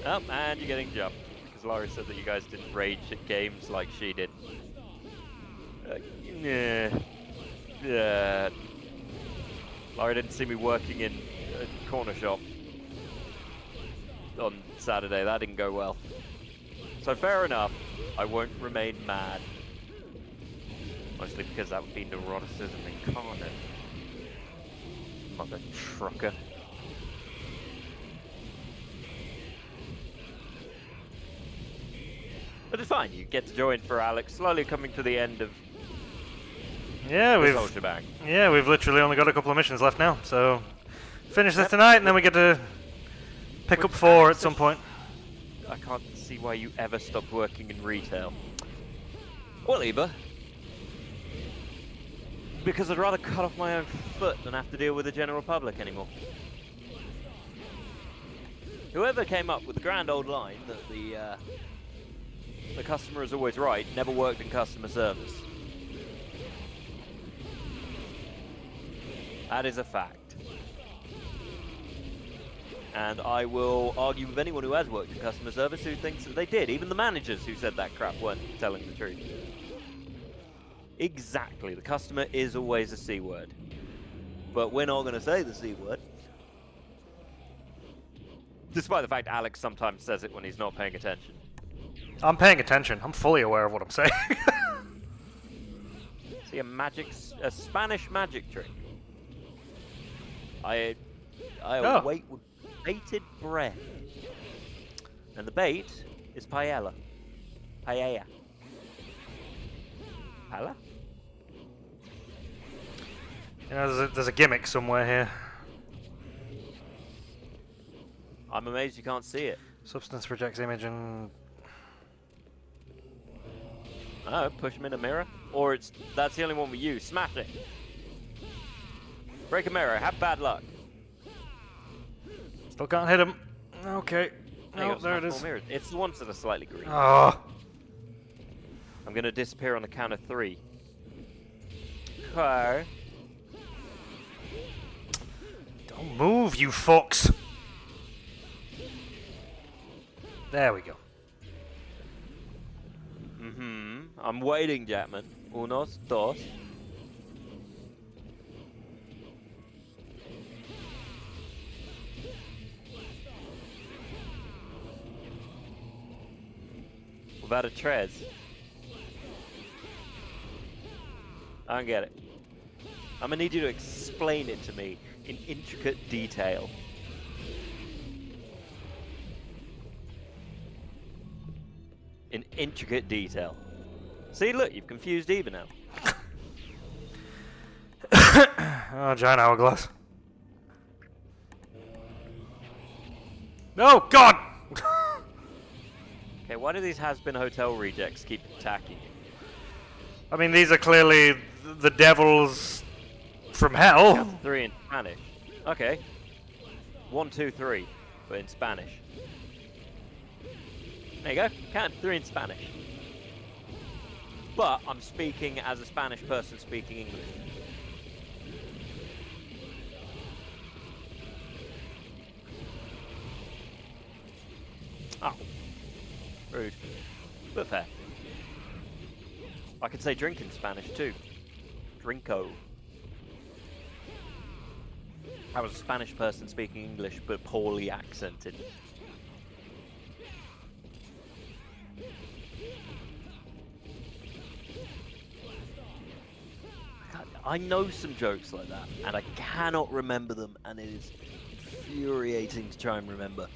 B: Oh, and you're getting jumped. Because Laurie said that you guys didn't rage at games like she did. Yeah. Laurie didn't see me working in a corner shop on Saturday. That didn't go well. So fair enough. I won't remain mad. Mostly because that would be neuroticism incarnate. Mother trucker. But it's fine, you get to join for Alex, slowly coming to the end of
A: Yeah,
B: this whole shebang.
A: we've literally only got a couple of missions left now, so finish this tonight and then we get to pick up 4 at some point.
B: I can't see why you ever stopped working in retail. Well, Eva. Because I'd rather cut off my own foot than have to deal with the general public anymore. Whoever came up with the grand old line that the customer is always right never worked in customer service. That is a fact. And I will argue with anyone who has worked in customer service who thinks that they did. Even the managers who said that crap weren't telling the truth. Exactly. The customer is always a C word. But we're not going to say the C word. Despite the fact Alex sometimes says it when he's not paying attention.
A: I'm paying attention. I'm fully aware of what I'm saying.
B: See, a Spanish magic trick. I await with bated breath. And the bait is paella. Paella. Paella?
A: You know, there's a gimmick somewhere here.
B: I'm amazed you can't see it.
A: Substance projects image and...
B: Oh, push him in a mirror? Or that's the only one we use. Smash it. Break a mirror. Have bad luck.
A: Still can't hit him. Okay.
B: There you
A: No,
B: go,
A: there it
B: smash more
A: is.
B: mirrors. It's the ones that are slightly green.
A: Oh.
B: I'm going to disappear on the count of 3. Okay.
A: Don't move, you fucks. There we go.
B: I'm waiting, Jackman. Unos, dos. Without a Trez. I don't get it. I'm gonna need you to explain it to me in intricate detail. In intricate detail. See, look, you've confused Eva now.
A: Oh, giant hourglass. No, God!
B: Okay, why do these has-been hotel rejects keep attacking you?
A: I mean, these are clearly the devils from hell.
B: Count to 3 in Spanish. Okay. 1, 2, 3, but in Spanish. There you go. Counted 3 in Spanish. But I'm speaking as a Spanish person speaking English. Oh. Rude. But fair. I could say drink in Spanish too. Drinko. I was a Spanish person speaking English, but poorly accented. I know some jokes like that, and I cannot remember them, and it is infuriating to try and remember.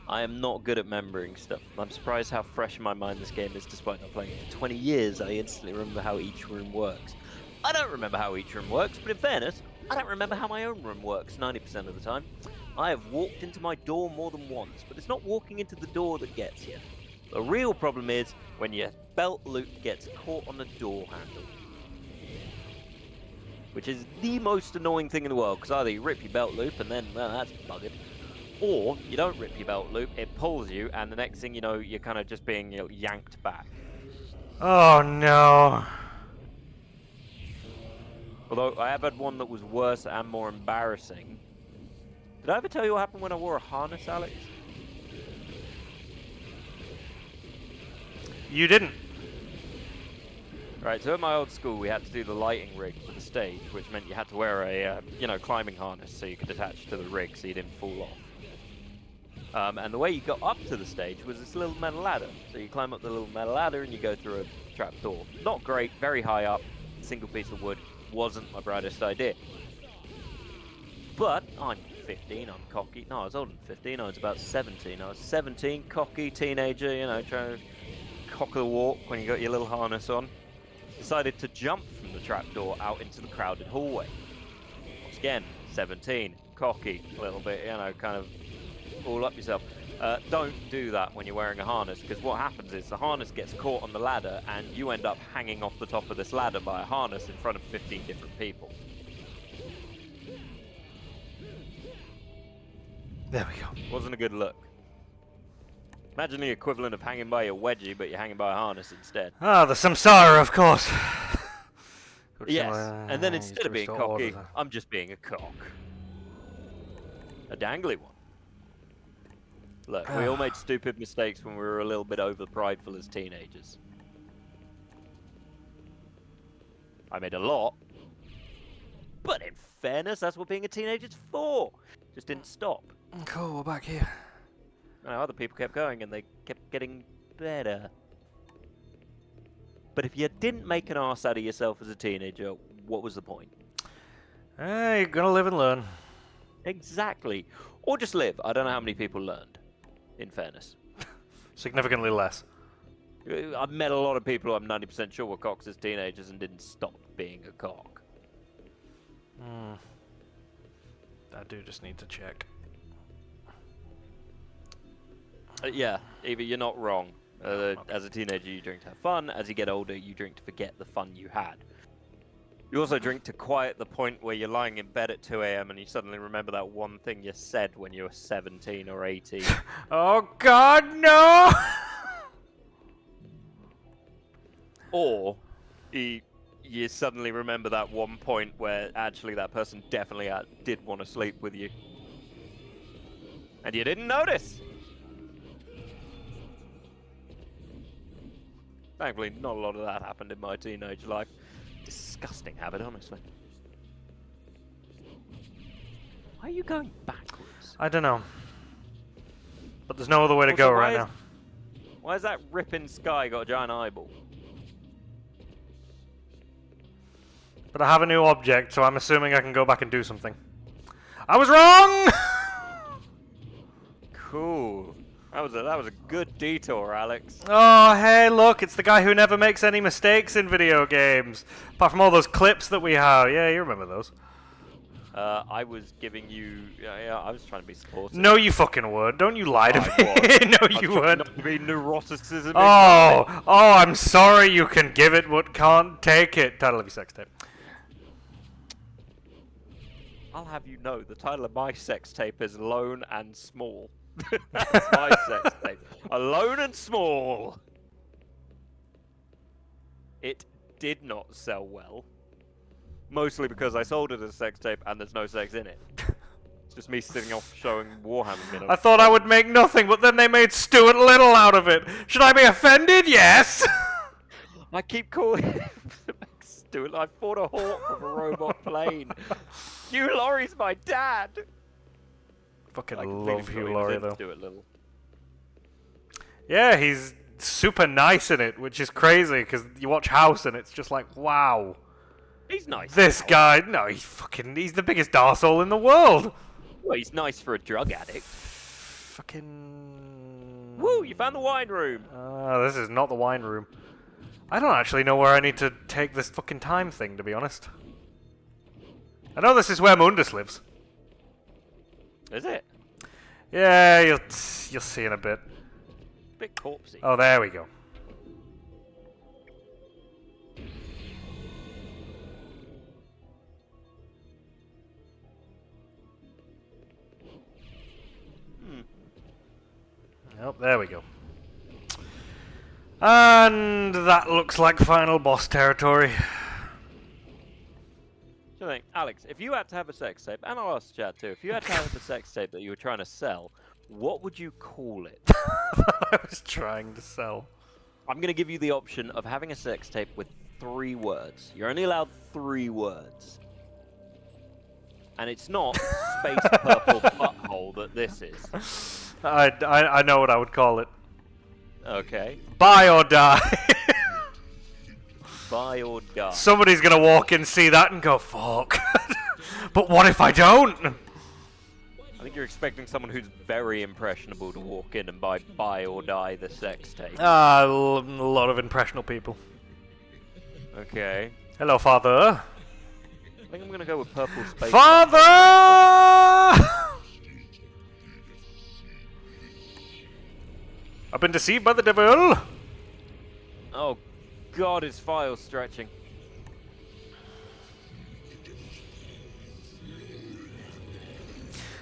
B: I am not good at remembering stuff. I'm surprised how fresh in my mind this game is, despite not playing it for 20 years. I instantly remember how each room works. I don't remember how each room works, but in fairness, I don't remember how my own room works 90% of the time. I have walked into my door more than once, but it's not walking into the door that gets you. The real problem is when your belt loop gets caught on the door handle. Which is the most annoying thing in the world, because either you rip your belt loop and then, well, that's buggered. Or you don't rip your belt loop, it pulls you, and the next thing you know, you're kind of just being yanked back.
A: Oh no.
B: Although I have had one that was worse and more embarrassing. Did I ever tell you what happened when I wore a harness, Alex?
A: You didn't.
B: Right, so at my old school we had to do the lighting rig for the stage, which meant you had to wear a, climbing harness so you could attach to the rig so you didn't fall off. And the way you got up to the stage was this little metal ladder. So you climb up the little metal ladder and you go through a trap door. Not great, very high up, single piece of wood. Wasn't my brightest idea. But I'm 15, I'm cocky. No, I was older than 15, I was about 17. I was 17, cocky, teenager, trying to cock the walk when you got your little harness on. Decided to jump from the trapdoor out into the crowded hallway. Once again, 17, cocky, a little bit, kind of all up yourself. Don't do that when you're wearing a harness, because what happens is the harness gets caught on the ladder and you end up hanging off the top of this ladder by a harness in front of 15 different people.
A: There we go.
B: Wasn't a good look. Imagine the equivalent of hanging by a wedgie, but you're hanging by a harness instead.
A: Ah, the samsara, of course.
B: Yes, and then instead of being cocky, I'm just being a cock. A dangly one. Look, we all made stupid mistakes when we were a little bit over prideful as teenagers. I made a lot. But in fairness, that's what being a teenager's for. Just didn't stop.
A: Cool, we're back here.
B: Other people kept going and they kept getting better. But if you didn't make an arse out of yourself as a teenager, what was the point?
A: You're gonna live and learn.
B: Exactly. Or just live. I don't know how many people learned, in fairness.
A: Significantly less.
B: I've met a lot of people who I'm 90% sure were cocks as teenagers and didn't stop being a cock.
A: I do just need to check.
B: Yeah, Evie, you're not wrong. As a teenager, you drink to have fun. As you get older, you drink to forget the fun you had. You also drink to quiet the point where you're lying in bed at 2 a.m. and you suddenly remember that one thing you said when you were 17 or 18.
A: Oh God, no!
B: Or you suddenly remember that one point where actually that person definitely did want to sleep with you. And you didn't notice! Thankfully, not a lot of that happened in my teenage life. Disgusting habit, honestly. Why are you going backwards?
A: I don't know. But there's no other way to go right now.
B: Why has that ripping sky got a giant eyeball?
A: But I have a new object, so I'm assuming I can go back and do something. I was wrong!
B: Cool. That was a good detour, Alex.
A: Oh, hey, look, it's the guy who never makes any mistakes in video games. Apart from all those clips that we have. Yeah, you remember those.
B: I was giving you... Yeah, I was trying to be supportive.
A: No, you fucking would. Don't you lie to me. No, you would.
B: Not to be neuroticism.
A: Oh, I'm sorry you can give it but can't take it. Title of your sex tape.
B: I'll have you know, the title of my sex tape is Lone and Small. That's my sex tape. Alone and small. It did not sell well. Mostly because I sold it as a sex tape and there's no sex in it. It's just me sitting off showing Warhammer minutes.
A: I thought I would make nothing, but then they made Stuart Little out of it. Should I be offended? Yes!
B: I keep calling Stuart. I fought a hawk with a robot plane. Hugh Laurie's my dad.
A: Fucking
B: I completely
A: love
B: forgot
A: Hugh
B: he was
A: Laurie,
B: in
A: though.
B: Stuart Little.
A: Yeah, he's super nice in it, which is crazy, because you watch House and it's just like, wow.
B: He's nice.
A: This guy, no, he's the biggest arsehole in the world.
B: Well, he's nice for a drug addict.
A: Fucking...
B: Woo, you found the wine room.
A: This is not the wine room. I don't actually know where I need to take this fucking time thing, to be honest. I know this is where Mundus lives.
B: Is it?
A: Yeah, you'll see in a bit.
B: Bit corpsey.
A: Oh, there we go. Oh, there we go. And that looks like final boss territory.
B: So I think, Alex, if you had to have a sex tape, and I'll ask the chat too, if you had to have a sex tape that you were trying to sell, what would you call it?
A: I was trying to sell.
B: I'm going to give you the option of having a sex tape with 3 words. You're only allowed 3 words. And it's not space purple butthole that this is.
A: I know what I would call it.
B: Okay.
A: Buy or die.
B: Buy or die.
A: Somebody's gonna walk in, see that, and go, fuck. But what if I don't?
B: I think you're expecting someone who's very impressionable to walk in and buy or die the sex tape.
A: A lot of impressionable people.
B: Okay.
A: Hello, father.
B: I think I'm going to go with purple space.
A: Father! I've been deceived by the devil.
B: Oh, God, his file's stretching.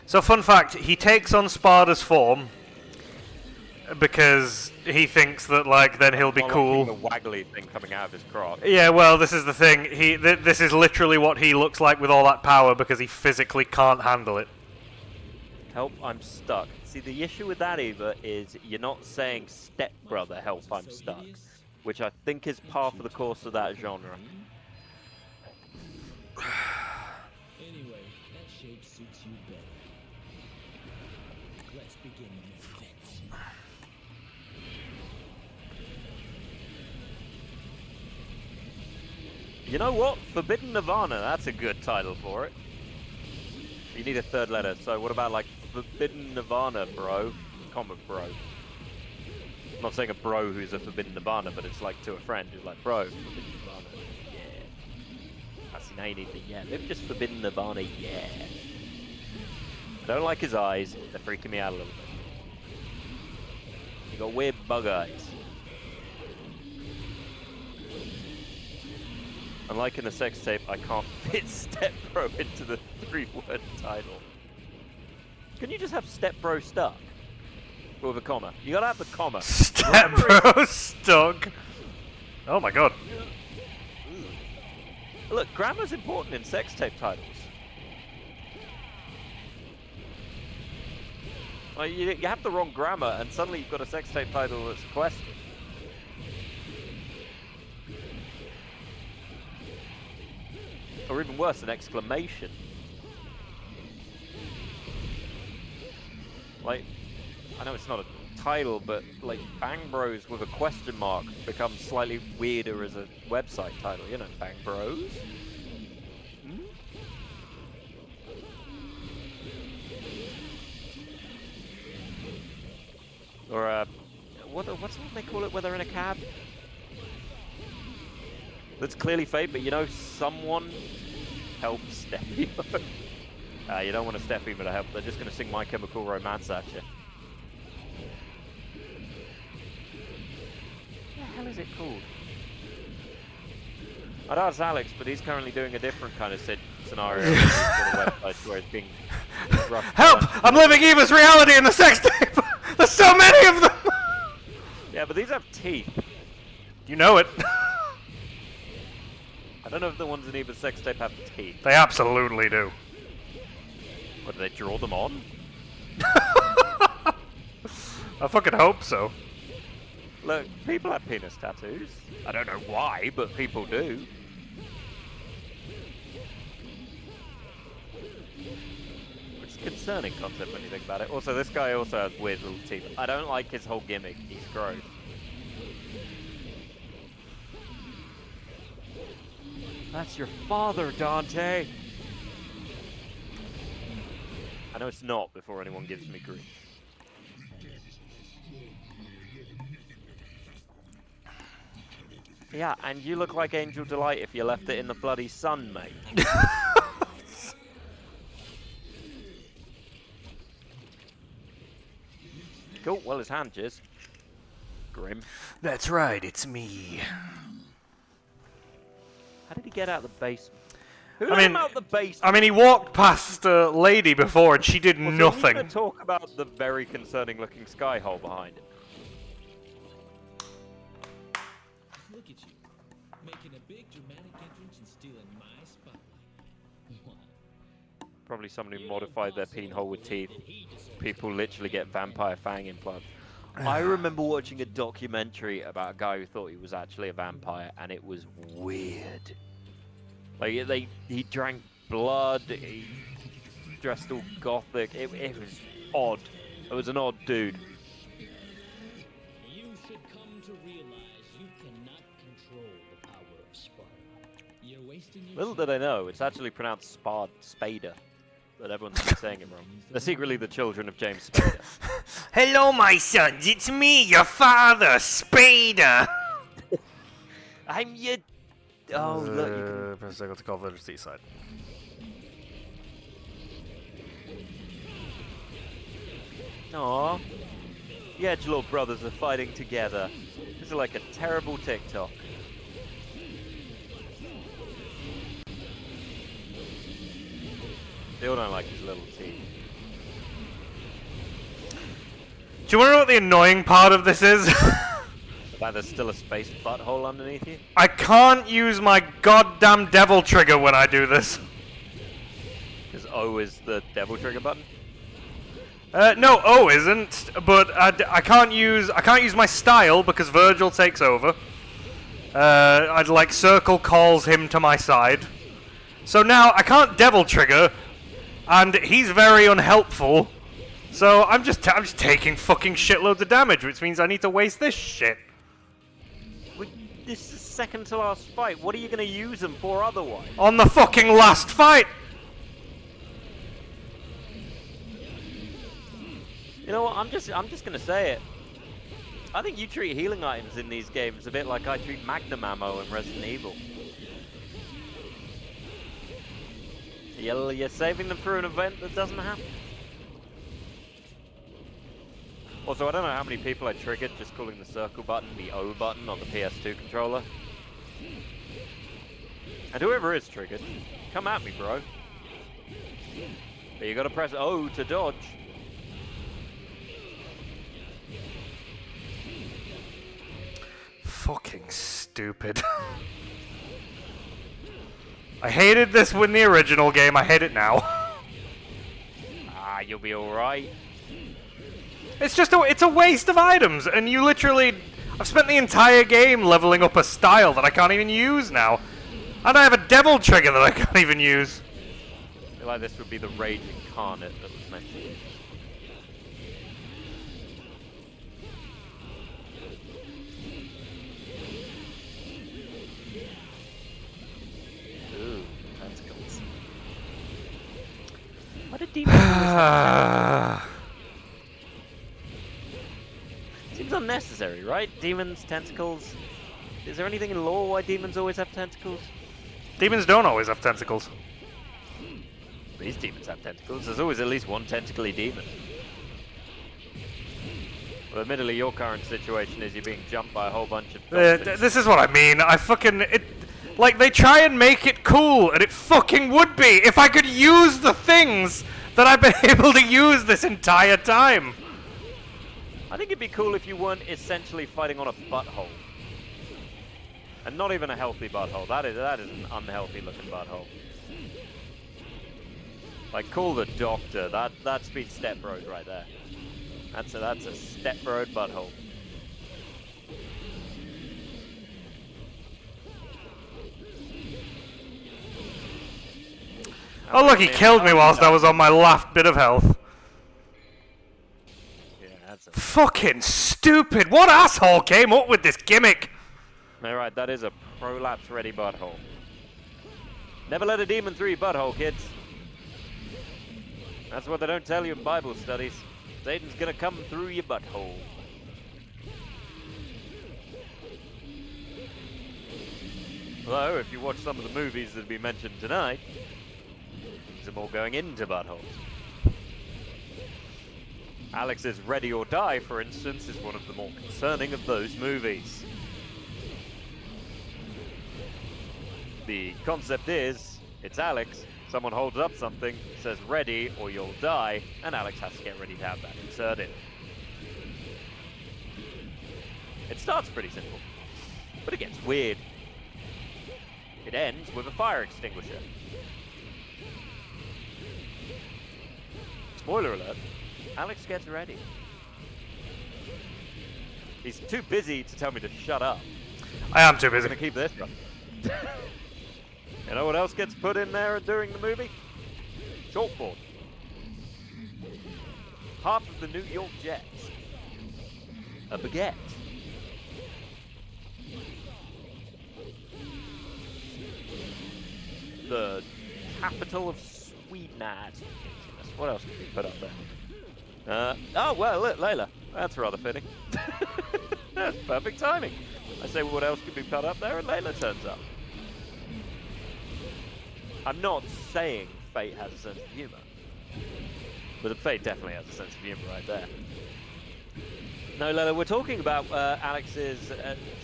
A: So, fun fact, he takes on Sparda's form because he thinks that, like, then he'll be cool.
B: The waggly thing coming out of his crotch.
A: Yeah, well, this is the thing. This is literally what he looks like with all that power because he physically can't handle it.
B: Help, I'm stuck. See, the issue with that, Eva, is you're not saying stepbrother, help, I'm stuck. Which I think is par for the course of that genre.
E: Anyway, that shape suits you better. Let's begin the fits.
B: You know what? Forbidden Nirvana, that's a good title for it. You need a 3rd letter, so what about like Forbidden Nirvana, bro? Comic bro. I'm not saying a bro who's a Forbidden Nirvana, but it's like to a friend who's like, bro, Forbidden Nirvana, yeah. That's now you need the yeah. Maybe just Forbidden Nirvana, yeah. I don't like his eyes, they're freaking me out a little bit. You got weird bug eyes. Unlike in the sex tape, I can't fit Step Bro into the 3-word title. Can you just have Step Bro stuck? With a comma. You gotta have the comma.
A: Step Bro stuck. Oh my god.
B: Look, grammar's important in sex tape titles. Like, you have the wrong grammar, and suddenly you've got a sex tape title that's a question. Or even worse, an exclamation. Like, I know it's not a title, but like Bang Bros with a question mark becomes slightly weirder as a website title. You know, Bang Bros. Hmm? Or what's what they call it when they're in a cab? That's clearly fake, but you know, someone help Steffi. You don't want a Steffi to help. They're just going to sing My Chemical Romance at you. What the hell is it called? I know it's Alex, but he's currently doing a different kind of scenario. He's got a website where it's being rushed.
A: Help! I'm living Eva's reality in the sex tape! There's so many of them!
B: Yeah, but these have teeth.
A: You know it.
B: I don't know if the ones in Eva's sex tape have teeth.
A: They absolutely do.
B: What, do they draw them on?
A: I fucking hope so.
B: Look, people have penis tattoos. I don't know why, but people do. Which is a concerning concept when you think about it. Also, this guy also has weird little teeth. I don't like his whole gimmick. He's gross. That's your father, Dante! I know it's not before anyone gives me grief. Yeah, and you look like Angel Delight if you left it in the bloody sun, mate. Cool, well, his hand jizz. Grim.
A: That's right, it's me.
B: How did he get out of the basement? Who
A: I
B: let
A: mean-
B: him out of the basement?
A: I mean, he walked past a lady before and she did
B: We're
A: nothing.
B: going to talk about the very concerning looking sky hole behind him.
E: Look at you, making a big dramatic entrance and stealing my spotlight. Wow.
B: Probably someone who modified their peen hole with teeth. People literally get vampire fang implants. I remember watching a documentary about a guy who thought he was actually a vampire, and it was weird. Like, he drank blood, he dressed all gothic, it was odd. It was an odd dude.
E: You should come to realize you cannot control the power of Sparta. You're wasting your
B: Little did I know, it's actually pronounced Spader. But everyone's been saying it wrong. They're secretly the children of James Spader.
A: Hello, my sons, it's me, your father, Spader.
B: I'm your... Oh, look, you can...
A: Press circle to call village to the east side.
B: Aww. The Edgelord brothers are fighting together. This is like a terrible TikTok. Still don't like his little teeth.
A: Do you want to know what the annoying part of this is?
B: The fact there's still a space butthole underneath you.
A: I can't use my goddamn devil trigger when I do this.
B: Because O is the devil trigger button.
A: No, O isn't, but I can't use my style because Virgil takes over. I'd like circle calls him to my side. So now I can't devil trigger, and he's very unhelpful. So I'm just taking fucking shitloads of damage, which means I need to waste this shit.
B: This is second to last fight. What are you going to use them for otherwise?
A: On the fucking last fight!
B: You know what? I'm just going to say it. I think you treat healing items in these games a bit like I treat Magnum ammo in Resident Evil. You're saving them for an event that doesn't happen. Also, I don't know how many people I triggered just calling the circle button the O button on the PS2 controller. And whoever is triggered, come at me, bro. But you gotta press O to dodge.
A: Fucking stupid. I hated this in the original game, I hate it now.
B: Ah, you'll be alright.
A: It's just it's a waste of items, and you literally... I've spent the entire game leveling up a style that I can't even use now. And I have a devil trigger that I can't even use.
B: I feel like this would be the Rage Incarnate that was mentioned. Ooh, tentacles. Why did demons always have tentacles? Seems unnecessary, right? Demons, tentacles. Is there anything in lore why demons always have tentacles?
A: Demons don't always have tentacles.
B: These demons have tentacles. There's always at least one tentacly demon. Well, admittedly, your current situation is you're being jumped by a whole bunch of dolphins.
A: This is what I mean. Like, they try and make it cool, and it fucking would be if I could use the things that I've been able to use this entire time.
B: I think it'd be cool if you weren't essentially fighting on a butthole. And not even a healthy butthole. That is an unhealthy looking butthole. Like, call the doctor. That's been step road right there. That's a step road butthole.
A: Oh look, he killed me whilst I was on my last bit of health.
B: Yeah, that's a...
A: Fucking stupid! What asshole came up with this gimmick?
B: Alright, that is a prolapse ready butthole. Never let a demon through your butthole, kids. That's what they don't tell you in Bible studies. Satan's gonna come through your butthole. Although, if you watch some of the movies that we mentioned tonight, things are more going into buttholes. Alex's Ready or Die, for instance, is one of the more concerning of those movies. The concept is, it's Alex, someone holds up something, says ready or you'll die, and Alex has to get ready to have that inserted. It starts pretty simple, but it gets weird. It ends with a fire extinguisher. Spoiler alert, Alex gets ready. He's too busy to tell me to shut up.
A: I am too
B: I'm
A: busy.
B: gonna keep this up. You know what else gets put in there during the movie? Chalkboard. Half of the New York Jets. A baguette. The capital of Sweden. What else could we put up there? Oh, well, look, Layla. That's rather fitting. That's perfect timing. I say, what else could be put up there, and Layla turns up. I'm not saying Fate has a sense of humor, but Fate definitely has a sense of humor right there. No, Layla, we're talking about Alex's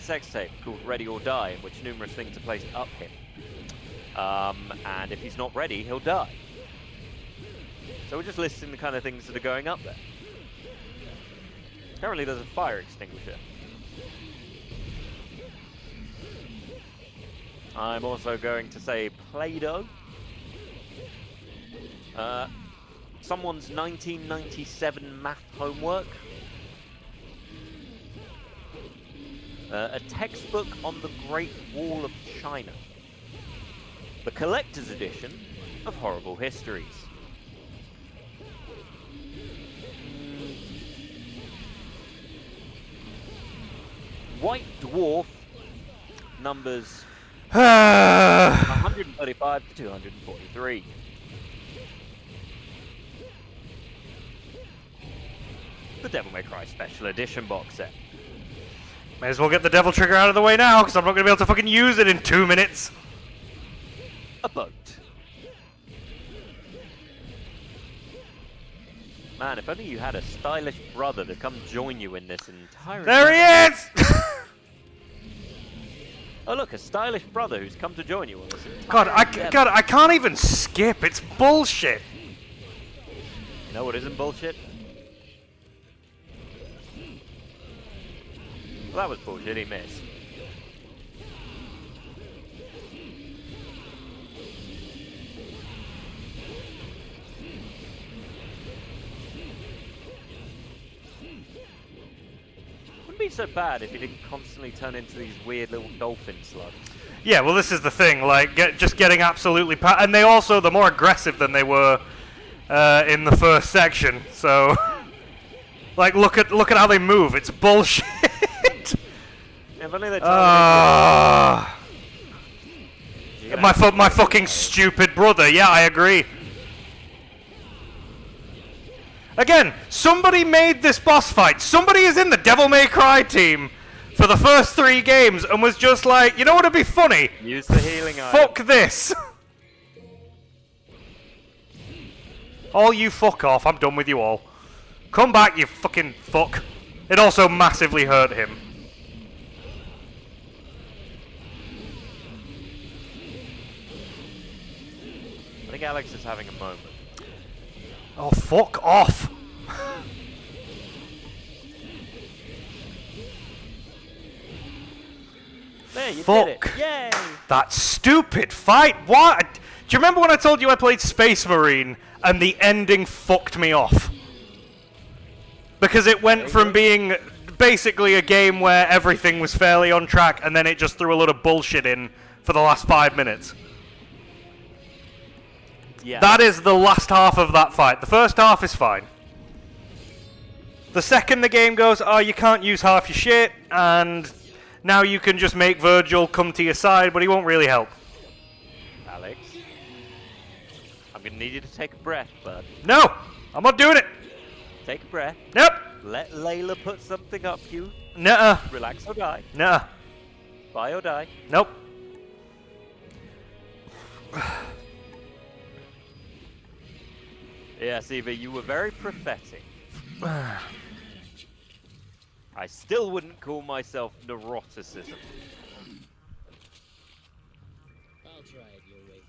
B: sex tape called Ready or Die, in which numerous things are placed up him. And if he's not ready, he'll die. So we're just listing the kind of things that are going up there. Currently there's a fire extinguisher. I'm also going to say Play-Doh. Someone's 1997 math homework. A textbook on the Great Wall of China. The collector's edition of Horrible Histories. White Dwarf numbers 135 to 243. The Devil May Cry Special Edition box set.
A: May as well get the devil trigger out of the way now, because I'm not going to be able to fucking use it in 2 minutes.
B: A boat. Man, if only you had a stylish brother to come join you in this entire...
A: There he is!
B: Oh look, a stylish brother who's come to join you on this entire...
A: God, I can't even skip. It's bullshit.
B: You know what isn't bullshit? Well, that was bullshit, he missed. Wouldn't be so bad if he didn't constantly turn into these weird little dolphin slugs.
A: Yeah, well, this is the thing. Like, just getting absolutely... and they're more aggressive than they were in the first section. So, like, look at how they move. It's bullshit.
B: Yeah, if only they
A: my fucking stupid brother. Yeah, I agree. Again, somebody made this boss fight. Somebody is in the Devil May Cry team for the first 3 games and was just like, you know what would be funny?
B: Use the healing
A: Fuck this. All you fuck off. I'm done with you all. Come back, you fucking fuck. It also massively hurt him.
B: I think Alex is having a moment.
A: Oh, fuck off.
B: There, you
A: Fuck.
B: did it. Yay!
A: That stupid fight! What? Do you remember when I told you I played Space Marine and the ending fucked me off? Because it went from being basically a game where everything was fairly on track and then it just threw a lot of bullshit in for the last 5 minutes.
B: Yeah.
A: That is the last half of that fight. The first half is fine. The second the game goes, oh, you can't use half your shit, and now you can just make Virgil come to your side, but he won't really help.
B: Alex, I'm gonna need you to take a breath, bud.
A: No! I'm not doing it!
B: Take a breath.
A: Nope!
B: Let Layla put something up you.
A: Nuh-uh.
B: Relax or die.
A: Nuh-uh.
B: Buy or die.
A: Nope.
B: Yes, Eva, you were very prophetic. I still wouldn't call myself neuroticism.
E: I'll try it your way.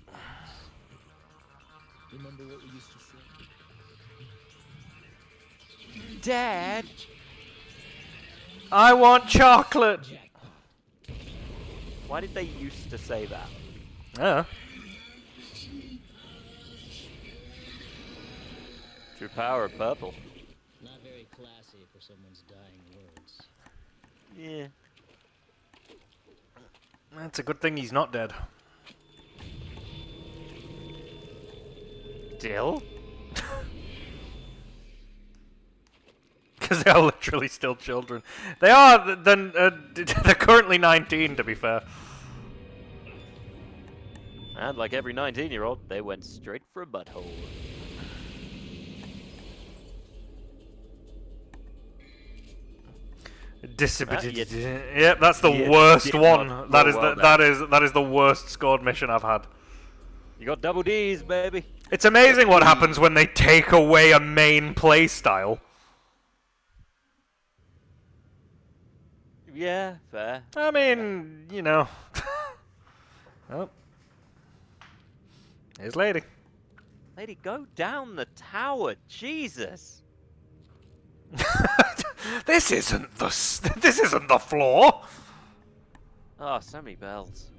E: Remember what we used to say?
B: Dad!
A: I want chocolate!
B: Why did they used to say that? True power of purple.
E: Not very classy for someone's dying words.
B: Yeah.
A: That's a good thing he's not dead.
B: Dill?
A: Because they are literally still children. They are, then they're currently 19, to be fair.
B: And like every 19-year-old, they went straight for a butthole.
A: Yep, that's the worst one. That is that is the worst scored mission I've had.
B: You got double D's, baby.
A: It's amazing what happens when they take away a main play style.
B: Yeah, fair.
A: I mean, you know. Oh. Here's Lady.
B: Lady, go down the tower. Jesus.
A: This isn't the floor.
B: Oh, so many bells.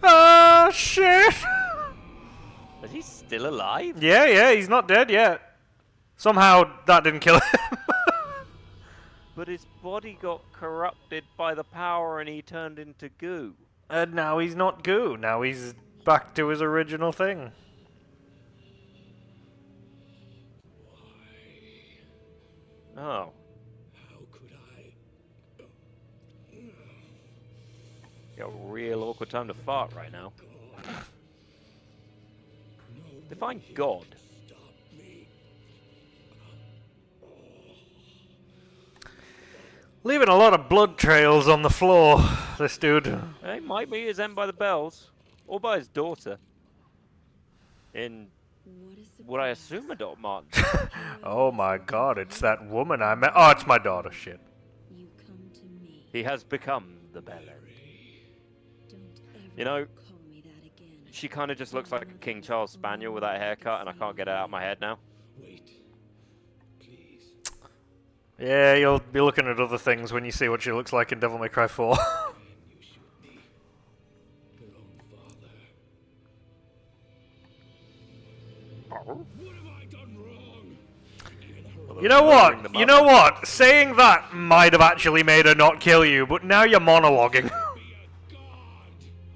A: Oh shit.
B: Is he still alive?
A: Yeah, he's not dead yet. Somehow that didn't kill him.
B: But his body got corrupted by the power and he turned into goo.
A: And now he's not goo. Now he's back to his original thing.
B: Oh.
F: How could I?
B: Got a real awkward time to fart right now. Define God.
F: Stop me.
A: Leaving a lot of blood trails on the floor, this dude.
B: It might be his end by the bells. Or by his daughter. In what I assume a Doc Martin.
A: Oh my god, it's that woman I met. Oh, it's my daughter, shit.
D: You come to me.
B: He has become the Bella.
D: Don't ever
B: You know,
D: call me that again.
B: she kind of just looks like a King Charles Spaniel with that haircut, and I can't get it out of my head now.
F: Wait. Please.
A: Yeah, you'll be looking at other things when you see what she looks like in Devil May Cry 4.
F: Can you shoot me? Your own father. What have I done wrong?
A: You know what? You know what? Saying that might have actually made her not kill you, but now you're monologuing.
F: Be a god.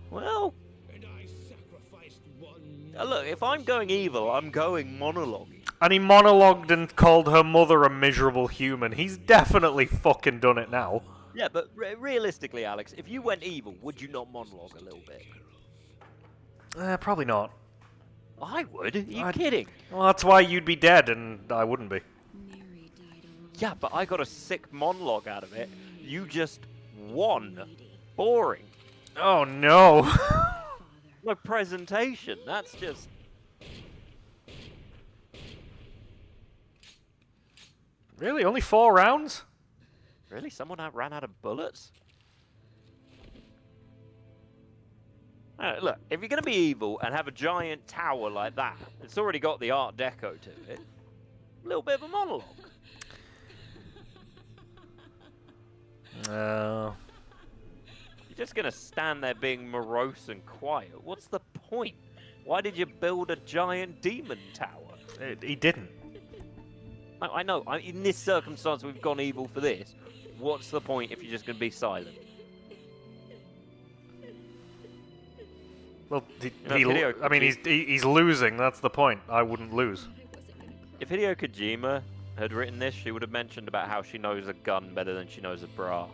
B: Well,
F: And I sacrificed one.
B: look, if I'm going evil, I'm going monologue.
A: And he monologued and called her mother a miserable human. He's definitely fucking done it now.
B: Yeah, but realistically, Alex, if you went evil, would you not monologue a little bit?
A: Probably not.
B: I would. Are you kidding?
A: Well, that's why you'd be dead and I wouldn't be.
D: Mary died alone.
B: Yeah, but I got a sick monologue out of it. You just won. Boring.
A: Oh no.
D: Father.
B: No presentation. That's just...
A: Really? Only 4 rounds?
B: Really? Someone ran out of bullets? Look, if you're going to be evil and have a giant tower like that, it's already got the Art Deco to it. A little bit of a monologue. just gonna stand there being morose and quiet, what's the point? Why did you build a giant demon tower?
A: He didn't.
B: I know. In this circumstance, we've gone evil for this. What's the point if you're just gonna be silent?
A: Well,
B: Hideo
A: I mean, he's losing. That's the point. I wouldn't lose.
B: If Hideo Kojima had written this, she would have mentioned about how she knows a gun better than she knows a bra.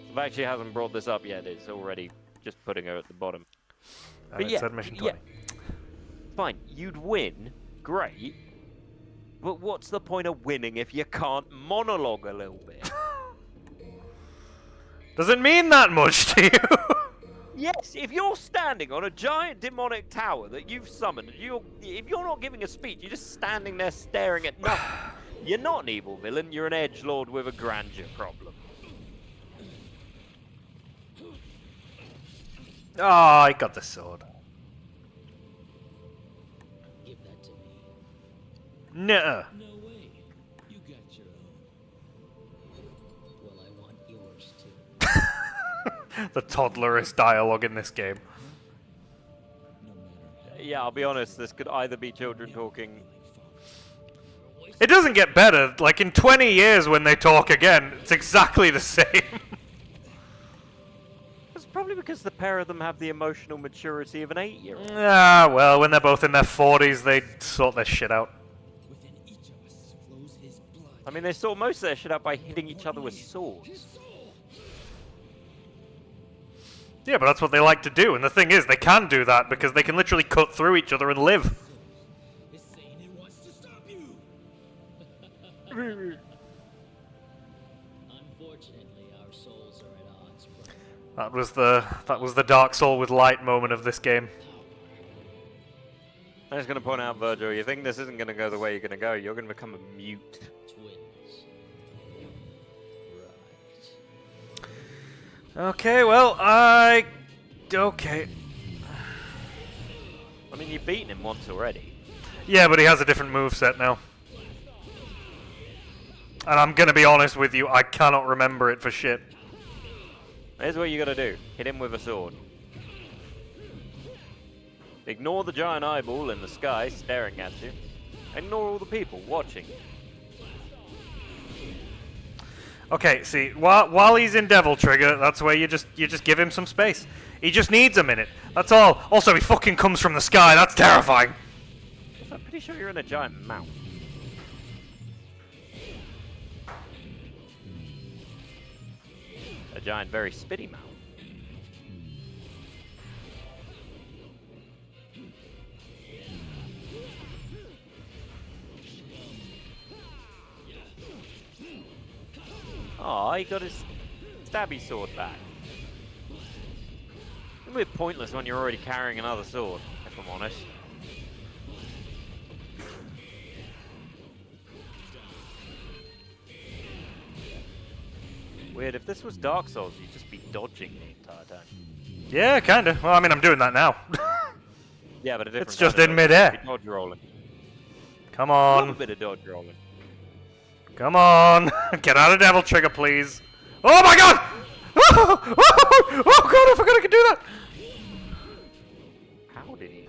B: The fact she hasn't brought this up yet is already just putting her at the bottom.
A: And it said mission 20.
B: Fine, you'd win, great, but what's the point of winning if you can't monologue a little bit?
A: Does it mean that much to you?
B: Yes, if you're standing on a giant demonic tower that you've summoned, if you're not giving a speech, you're just standing there staring at nothing. You're not an evil villain, you're an edgelord with a grandeur problem.
A: Oh, I got the sword.
E: Give that to me.
A: Nuh-uh.
E: No way. You got your own. Well, I want yours too.
A: The toddlerist dialogue in this game.
E: No matter
B: Yeah, I'll be honest, this could either be children talking.
A: It doesn't get better. Like, in 20 years when they talk again, it's exactly the same.
B: It's probably because the pair of them have the emotional maturity of an 8-year-old.
A: Ah, well, when they're both in their 40s, they sort their shit out.
E: within each of us flows his blood.
B: I mean, they sort most of their shit out by hitting each other with swords.
A: Yeah, but that's what they like to do. And the thing is, they can do that because they can literally cut through each other and live.
E: It's saying it wants to stop you. Unfortunately, our souls are at odds, brother.
A: That was the Dark Soul with light moment of this game.
B: I'm just going to point out, Virgil, you think this isn't going to go the way you're going to go. You're going to become a mute.
E: Twins. Right.
A: Okay, well, okay.
B: I mean, you've beaten him once already.
A: Yeah, but he has a different moveset now. And I'm gonna be honest with you, I cannot remember it for shit.
B: Here's what you got to do. Hit him with a sword. Ignore the giant eyeball in the sky staring at you. Ignore all the people watching.
A: Okay, see, while he's in Devil Trigger, that's where you just give him some space. He just needs a minute. That's all. Also, he fucking comes from the sky. That's terrifying.
B: I'm pretty sure you're in a giant mouth. A giant, very spitty mouth. Oh, he got his stabby sword back. It's a bit pointless when you're already carrying another sword, if I'm honest. Weird, if this was Dark Souls, you'd just be dodging the entire time.
A: Yeah, kinda. Well, I mean, I'm doing that now.
B: Yeah, but a different
A: It's just
B: kind of
A: in
B: dodge.
A: midair.
B: You'd be dodge rolling.
A: Come
B: Love a
A: on.
B: bit of dodge rolling.
A: Come on. Get out of Devil Trigger, please. Oh my god! Oh god, I forgot I could do that!
B: How did he do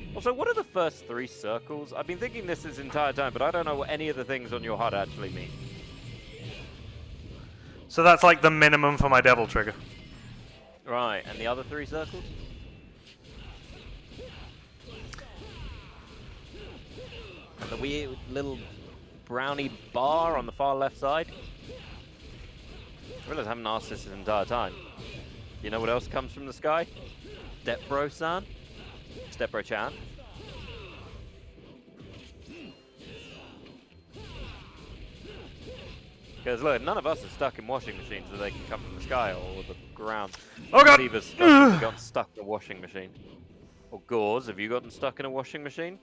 B: that? Also, what are the first 3 circles? I've been thinking this entire time, but I don't know what any of the things on your HUD actually mean.
A: So that's like the minimum for my Devil Trigger.
B: Right, and the other 3 circles? And the weird little brownie bar on the far left side? I realize I haven't asked this entire time. You know what else comes from the sky? Stepbro-san? Stepbro-chan? Because look, none of us are stuck in washing machines so they can come from the sky or the ground.
A: Oh god!
B: Steve's gotten stuck in a washing machine. Or Gauze, have you gotten stuck in a washing machine?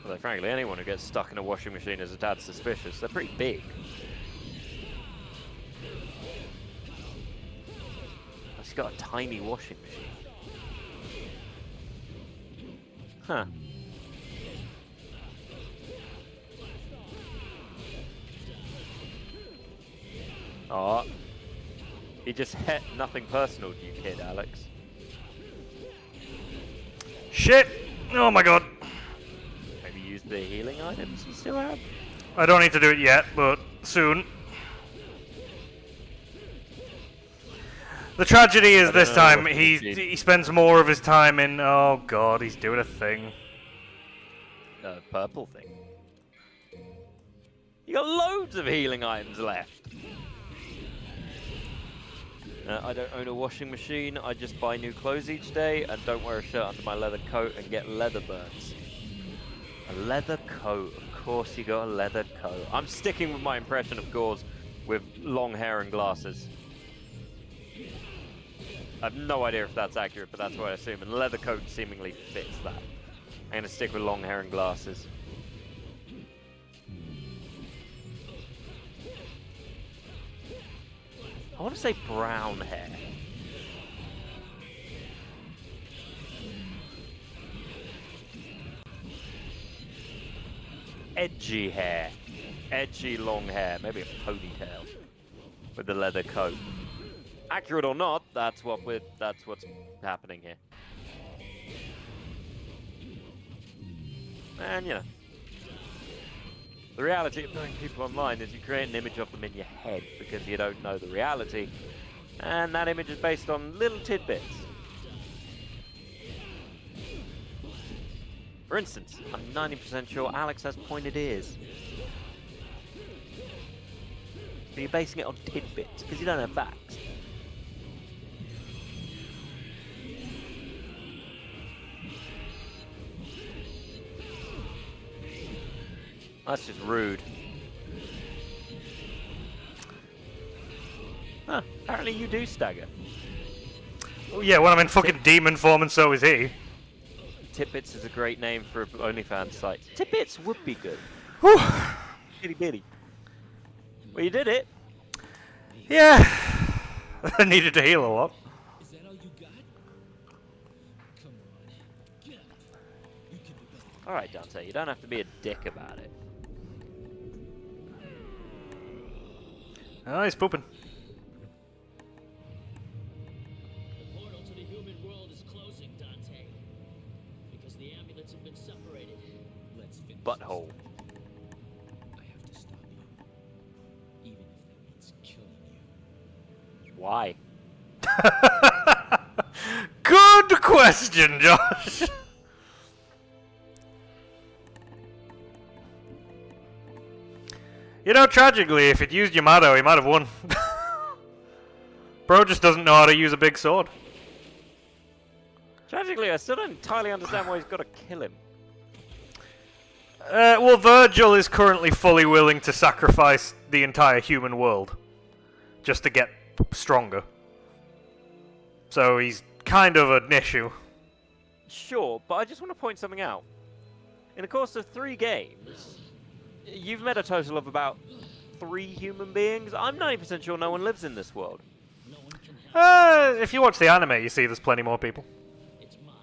B: Although frankly, anyone who gets stuck in a washing machine is a tad suspicious. They're pretty big. It's got a tiny washing machine. Huh. Oh. He just hit nothing personal, you kid, Alex.
A: Shit! Oh my god.
B: Maybe use the healing items you still have?
A: I don't need to do it yet, but soon. The tragedy is this time he spends more of his time in. Oh god, he's doing a thing.
B: Purple thing. You got loads of healing items left. I don't own a washing machine. I just buy new clothes each day and don't wear a shirt under my leather coat and get leather burns. A leather coat. Of course you got a leather coat. I'm sticking with my impression of Gauze with long hair and glasses. I have no idea if that's accurate, but that's what I assume. And leather coat seemingly fits that. I'm going to stick with long hair and glasses. I want to say brown hair. Edgy hair. Edgy long hair. Maybe a ponytail with the leather coat. Accurate or not, that's what's happening here. And you know, the reality of knowing people online is you create an image of them in your head because you don't know the reality, and that image is based on little tidbits. For instance, I'm 90% sure Alex has pointed ears. But you're basing it on tidbits because you don't have facts. That's just rude. Huh, apparently you do stagger.
A: Oh, yeah, when I'm in fucking demon form and so is he.
B: Tidbits is a great name for an OnlyFans site. Tidbits would be good.
A: Whew.
B: Bitty bitty. Well, you did it.
A: Yeah. I needed to heal a lot.
E: Is that all you got? Come on. Get up. You can do better.
B: Alright, Dante, you don't have to be a dick about it.
A: Oh, he's pooping.
G: The portal to the human world is closing, Dante. Because the amulets have been separated.
E: Let's finish
B: Butthole.
E: this. I have to stop you. Even if that means killing you.
B: Why?
A: Good question, Josh. You know, tragically, if he'd used Yamato, he might have won. Bro just doesn't know how to use a big sword.
B: Tragically, I still don't entirely understand why he's got to kill him.
A: Well, Virgil is currently fully willing to sacrifice the entire human world just to get stronger. So he's kind of an issue.
B: Sure, but I just want to point something out. In the course of 3 games, you've met a total of about 3 human beings. I'm 90% sure no one lives in this world.
G: No one can have
A: If you watch the anime, you see there's plenty more people.
G: it. It's mine.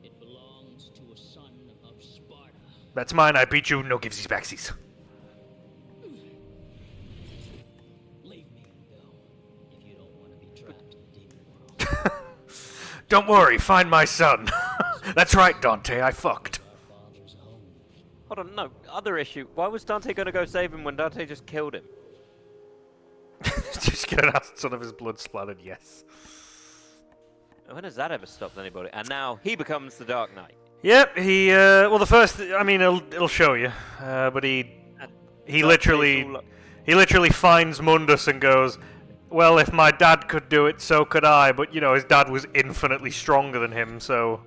G: It belongs to a son of Sparta.
A: That's mine, I beat you, no givesies backsies.
G: Leave me and go. If you don't want to be trapped in the demon world.
A: Don't worry, find my son. That's right, Dante, I fucked.
G: Our father's home.
B: Hold on, no. Other issue. Why was Dante going to go save him when Dante just killed him?
A: Just get an son of his blood splattered, yes.
B: When has that ever stopped anybody? And now he becomes the Dark Knight.
A: Yep, he, well the first, I mean, it'll show you, but he literally finds Mundus and goes, well, if my dad could do it, so could I, but, you know, his dad was infinitely stronger than him, so...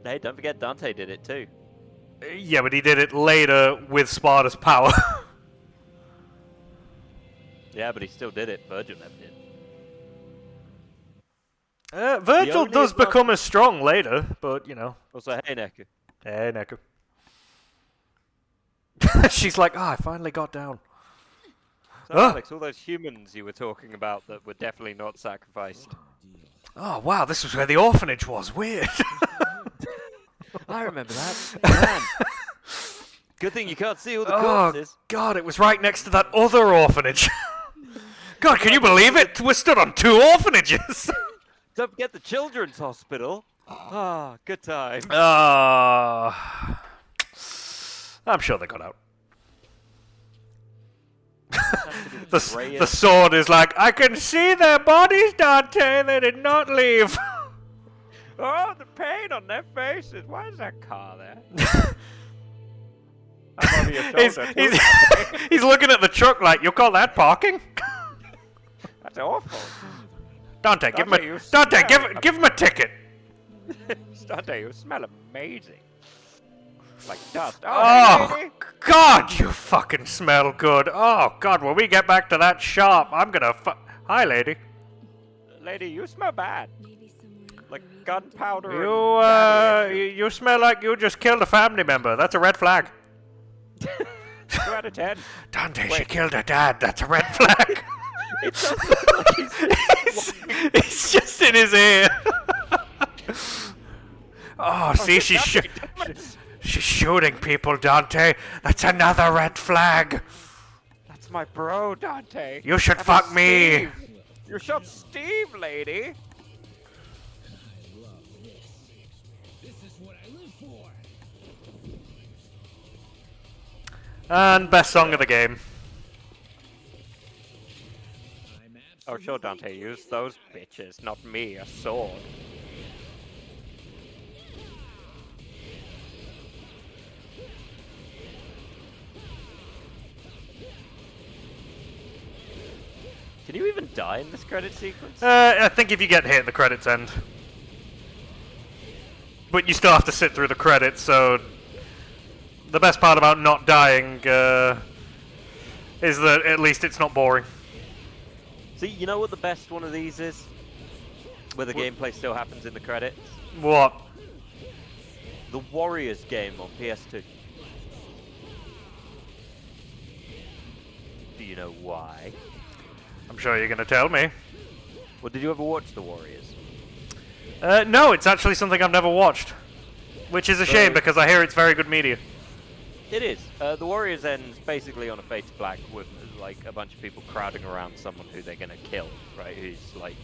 B: Hey, don't forget Dante did it too.
A: Yeah, but he did it later with Sparta's power.
B: Yeah, but he still did it. Virgil never did.
A: Virgil
B: only
A: does
B: example-
A: become as strong later, but, you know.
B: Also, hey, Nehku.
A: Hey, Nehku. She's like, I finally got down.
B: So,
A: Huh?
B: Alex, all those humans you were talking about that were definitely not sacrificed.
A: Oh, wow, this was where the orphanage was. Weird.
B: I remember that. Man. Good thing you can't see all the
A: Oh,
B: corpses.
A: God, it was right next to that other orphanage. God, can you believe it? We're stood on 2 orphanages.
B: Don't forget the children's hospital. Ah, good time.
A: I'm sure they got out.
B: Greyest-
A: The sword is like, I can see their bodies, Dante. They did not leave.
B: Oh, the pain on their faces. Why is that car there? I'm over your shoulder.
A: He's looking at the truck like, you call that parking?
B: That's awful.
A: Dante, give him
B: Dante, you
A: a Dante,
B: smell.
A: give him a ticket.
B: Dante, you smell amazing. Like dust.
A: Oh,
B: lady.
A: God, you fucking smell good. Oh, God, when we get back to that shop, I'm gonna Hi, lady.
B: Lady, you smell bad.
D: Maybe somewhere.
B: Like gunpowder.
A: You,
B: and
A: you smell like you just killed a family member. That's a red flag.
B: 2 out of 10.
A: Dante, she
B: Wait.
A: killed her dad. That's a red flag.
B: It does look like
A: It's just in his ear. Oh, see,
B: Dante, damn it.
A: she's shooting people, Dante. That's another red flag.
B: That's my bro, Dante.
A: You should
B: That
A: fuck
B: was
A: me.
B: Steve. You shot Steve, lady.
E: I love this. This is what I live for.
A: And best song of the game.
E: I'm
B: Oh, sure, Dante. Use those bitches, not me. A sword. Can you even die in this credit sequence?
A: I think if you get hit, the credits end. But you still have to sit through the credits, so the best part about not dying is that at least it's not boring.
B: See, you know what the best one of these is? Where the gameplay still happens in the credits?
A: What?
B: The Warriors game on PS2. Do you know why?
A: I'm sure you're going to tell me.
B: Well, did you ever watch The Warriors?
A: No, it's actually something I've never watched. Which is a shame,
B: So-
A: because I hear it's very good media.
B: It is. The Warriors ends basically on a fade to black with like a bunch of people crowding around someone who they're gonna kill, right? Who's like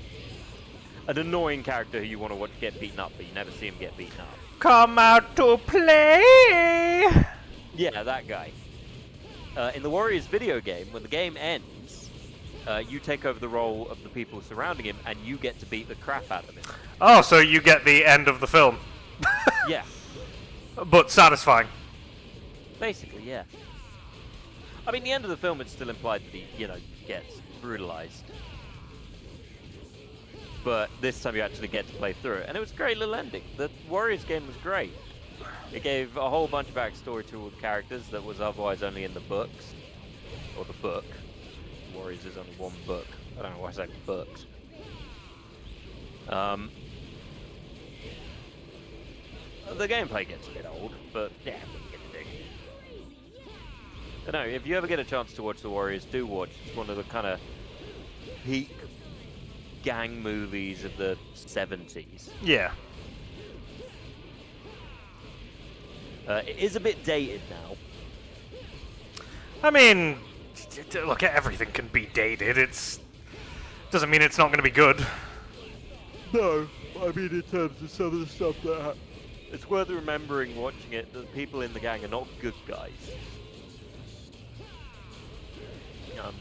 B: an annoying character who you want to watch get beaten up, but you never see him get beaten up.
A: Come out to play!
B: Yeah, that guy. In the Warriors video game, when the game ends, you take over the role of the people surrounding him, and you get to beat the crap out of him.
A: Oh, so you get the end of the film.
B: Yeah,
A: But satisfying.
B: basically, yeah. I mean, the end of the film, it's still implied that he, gets brutalized. But this time you actually get to play through it, and it was a great little ending. The Warriors game was great. It gave a whole bunch of backstory to all the characters that was otherwise only in the books. Or the book. Warriors is only one book. I don't know why I said books. The gameplay gets a bit old, but yeah, what are you gonna do? I don't know, if you ever get a chance to watch The Warriors, do watch. It's one of the kind of peak gang movies of the 70s.
A: Yeah.
B: It is a bit dated now.
A: I mean, look, everything can be dated. Doesn't mean it's not going to be good.
B: No, I mean in terms of some of the stuff that it's worth remembering watching it that the people in the gang are not good guys.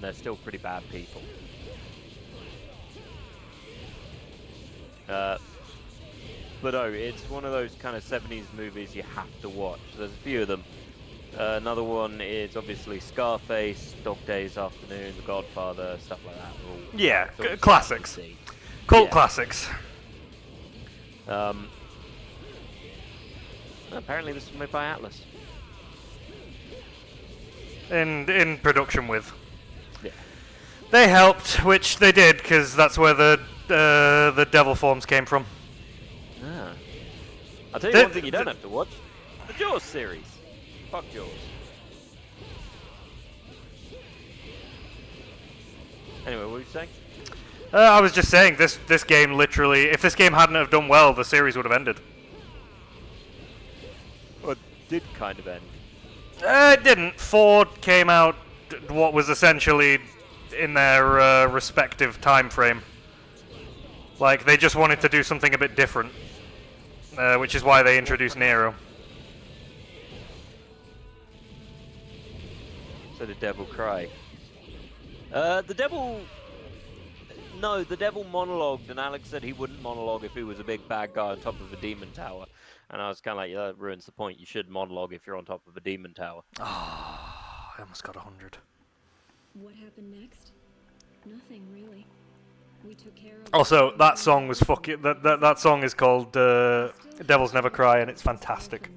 B: They're still pretty bad people. But no, it's one of those kind of 70s movies you have to watch. There's a few of them. Another one is obviously Scarface, Dog Days Afternoon, The Godfather, stuff like that. All
A: Yeah,
B: sort of
A: classics.
B: stuff you see.
A: Cult
B: Yeah.
A: classics.
B: Apparently this was made by Atlas.
A: In production with.
B: Yeah.
A: They helped, which they did, because that's where the devil forms came from.
B: Ah. I'll tell you one thing you don't have to watch. The Jaws series. Fuck Jaws. Anyway, what were you saying?
A: I was just saying, this game literally, if this game hadn't have done well, the series would have ended.
B: Well, it did kind of end.
A: It didn't. 4 came out what was essentially in their respective time frame. Like, they just wanted to do something a bit different, which is why they introduced Nero.
B: So the devil cry. The devil... No, the devil monologued, and Alex said he wouldn't monologue if he was a big bad guy on top of a demon tower. And I was kind of like, yeah, that ruins the point. You should monologue if you're on top of a demon tower.
A: Oh, I almost got 100.
D: What happened next? Nothing really. We took care of.
A: Also, that song was fucking... That song is called Devils Never Cry, and it's fantastic.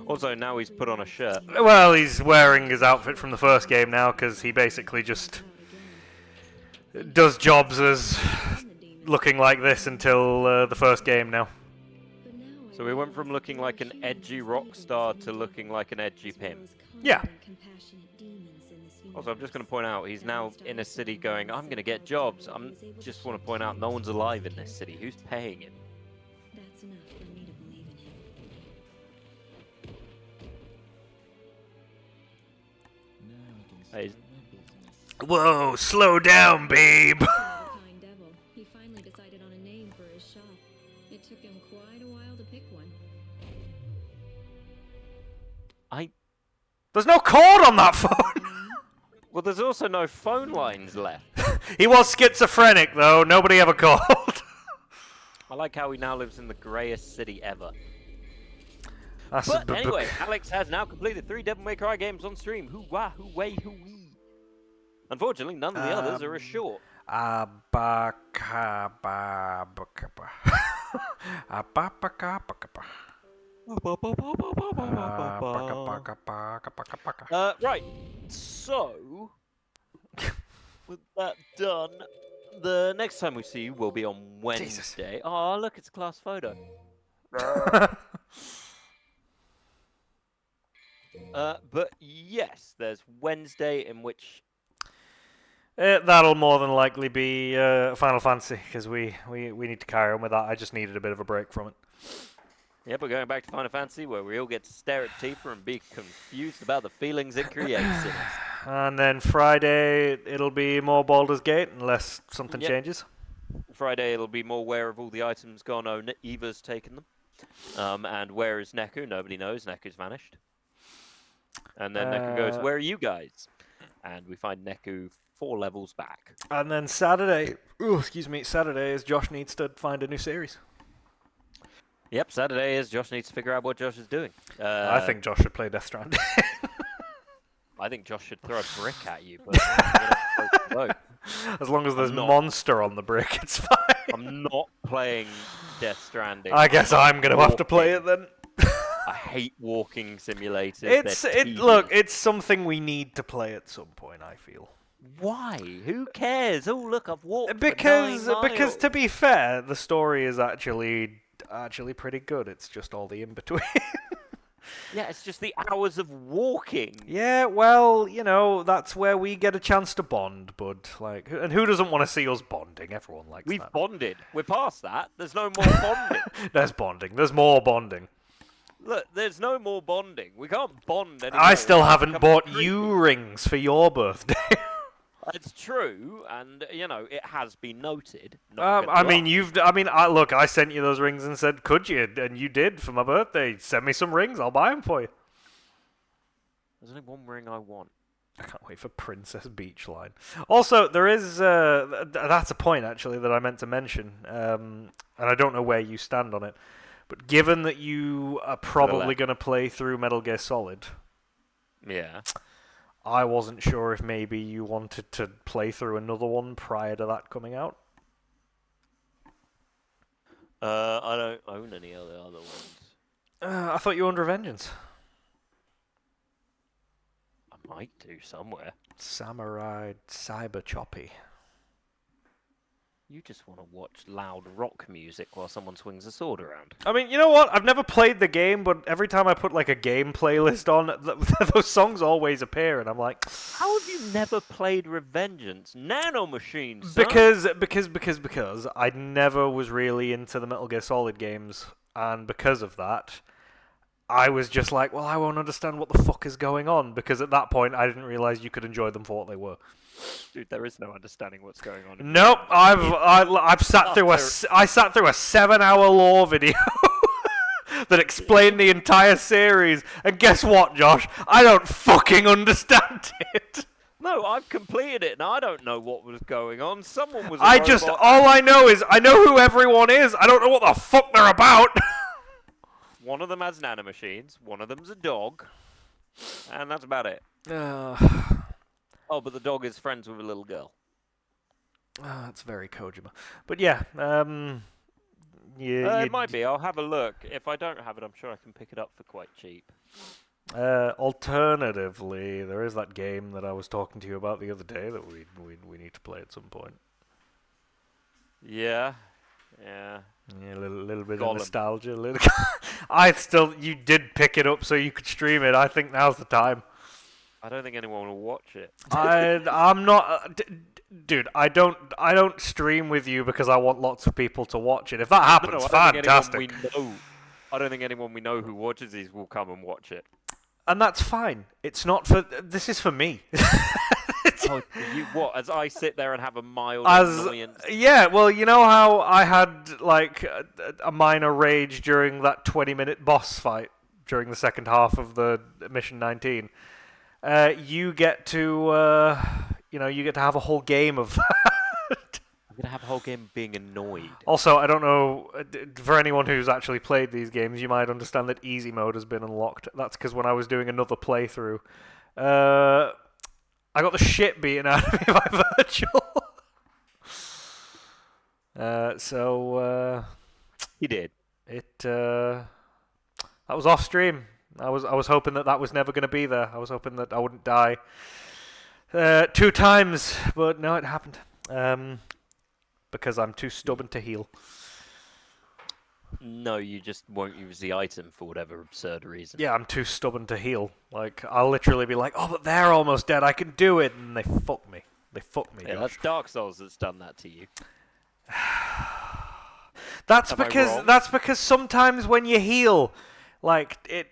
B: Also, now he's put on a shirt.
A: Well, he's wearing his outfit from the first game now, because he basically just does jobs as looking like this until the first game now.
B: So we went from looking like an edgy rock star to looking like an edgy pimp.
A: Yeah.
B: Also, I'm just going to point out, he's now in a city going, I'm going to get jobs. I just want to point out, no one's alive in this city. Who's paying him?
D: That's enough for me to believe in him.
E: Now I can
B: Hey,
E: start my business.
A: Whoa, slow down, babe.
D: Kind devil. He finally decided on a name for his shop. It took him quite a while to pick one.
A: There's no cord on that phone.
B: Well, there's also no phone lines left.
A: He was schizophrenic, though. Nobody ever called.
B: I like how he now lives in the greyest city ever.
A: That's
B: But anyway, Alex has now completed 3 Devil May Cry games on stream. Hoo-wah, hoo-way, hoo-wee. Unfortunately, none of the others are as short.
A: Abacabacaba. Abacabacaba.
B: Right, so, with that done, the next time we see you will be on Wednesday. Oh, look, it's a class photo. But yes, there's Wednesday in which...
A: That'll more than likely be Final Fantasy, because we need to carry on with that. I just needed a bit of a break from it.
B: Yep, we're going back to Final Fantasy, where we all get to stare at Tifa and be confused about the feelings it creates in us.
A: And then Friday, it'll be more Baldur's Gate, unless something changes.
B: Friday, it'll be more where have all the items gone? Oh, Eva's taken them. And where is Nehku? Nobody knows. Nehku's vanished. And then Nehku goes, where are you guys? And we find Nehku 4 levels back.
A: And then Saturday, Saturday is Josh needs to find a new series.
B: Yep, Saturday is Josh needs to figure out what Josh is doing.
A: I think Josh should play Death Stranding.
B: I think Josh should throw a brick at you, but I'm gonna vote.
A: As long as there's monster on the brick, it's fine.
B: I'm not playing Death Stranding.
A: I guess I'm going to have to play it then.
B: I hate walking simulators.
A: Look, it's something we need to play at some point, I feel.
B: Why? Who cares? Oh, look, I've walked
A: because
B: for 9 miles.
A: to be fair, the story is actually pretty good. It's just all the in between.
B: Yeah, it's just the hours of walking.
A: Yeah, well, that's where we get a chance to bond, bud. Like, and who doesn't want to see us bonding? Everyone likes
B: We've
A: that.
B: bonded. We're past that. There's no more bonding.
A: There's bonding. There's more bonding.
B: Look, there's no more bonding. We can't bond anymore.
A: I still haven't
B: Become
A: bought
B: creepy.
A: you rings for your birthday.
B: It's true, and it has been noted.
A: Look, I sent you those rings and said, could you? And you did for my birthday. Send me some rings. I'll buy them for you.
B: There's only one ring I want.
A: I can't wait for Princess Beachline. Also, there is that's a point actually that I meant to mention, and I don't know where you stand on it. But given that you are probably going to play through Metal Gear Solid,
B: yeah,
A: I wasn't sure if maybe you wanted to play through another one prior to that coming out.
B: I don't own any of the other ones.
A: I thought you owned Revengeance.
B: I might do somewhere.
A: Samurai Cyber Choppy.
B: You just want to watch loud rock music while someone swings a sword around.
A: I mean, you know what? I've never played the game, but every time I put like a game playlist on, those songs always appear, and I'm like,
B: how have you never played Revengeance? Nano Machines, son.
A: Because I never was really into the Metal Gear Solid games, and because of that, I was just like, well, I won't understand what the fuck is going on, because at that point I didn't realize you could enjoy them for what they were.
B: Dude, there is no understanding what's going on.
A: Nope, I've sat through I sat through a 7-hour lore video that explained the entire series, and guess what, Josh? I don't fucking understand it.
B: No, I've completed it, and I don't know what was going on. Someone was.
A: All I know is I know who everyone is. I don't know what the fuck they're about.
B: One of them has nanomachines. One of them's a dog, and that's about it. Oh, but the dog is friends with a little girl.
A: That's very Kojima. But yeah,
B: it might be. I'll have a look. If I don't have it, I'm sure I can pick it up for quite cheap.
A: Alternatively, there is that game that I was talking to you about the other day that we need to play at some point.
B: Yeah.
A: Yeah, a little bit
B: Gollum.
A: of nostalgia. You did pick it up so you could stream it. I think now's the time.
B: I don't think anyone will watch it.
A: I'm not, dude. I don't stream with you because I want lots of people to watch it. If that happens, fantastic.
B: I don't think anyone we know who watches these will come and watch it.
A: And that's fine. It's not for. This is for me.
B: As I sit there and have a mild annoyance?
A: Yeah, well, you know how I had like a minor rage during that 20-minute boss fight during the second half of the Mission 19. You get to have a whole game of that.
B: I'm gonna have a whole game of being annoyed.
A: Also, I don't know, for anyone who's actually played these games, you might understand that easy mode has been unlocked. That's because when I was doing another playthrough, I got the shit beaten out of me by Virgil.
B: He did.
A: That was off stream. I was hoping that was never going to be there. I was hoping that I wouldn't die 2 times, but no, it happened. Because I'm too stubborn to heal.
B: No, you just won't use the item for whatever absurd reason.
A: Yeah, I'm too stubborn to heal. Like, I'll literally be like, oh, but they're almost dead, I can do it, and they fuck me.
B: Yeah, that's Dark Souls that's done that to you.
A: That's because sometimes when you heal, like, it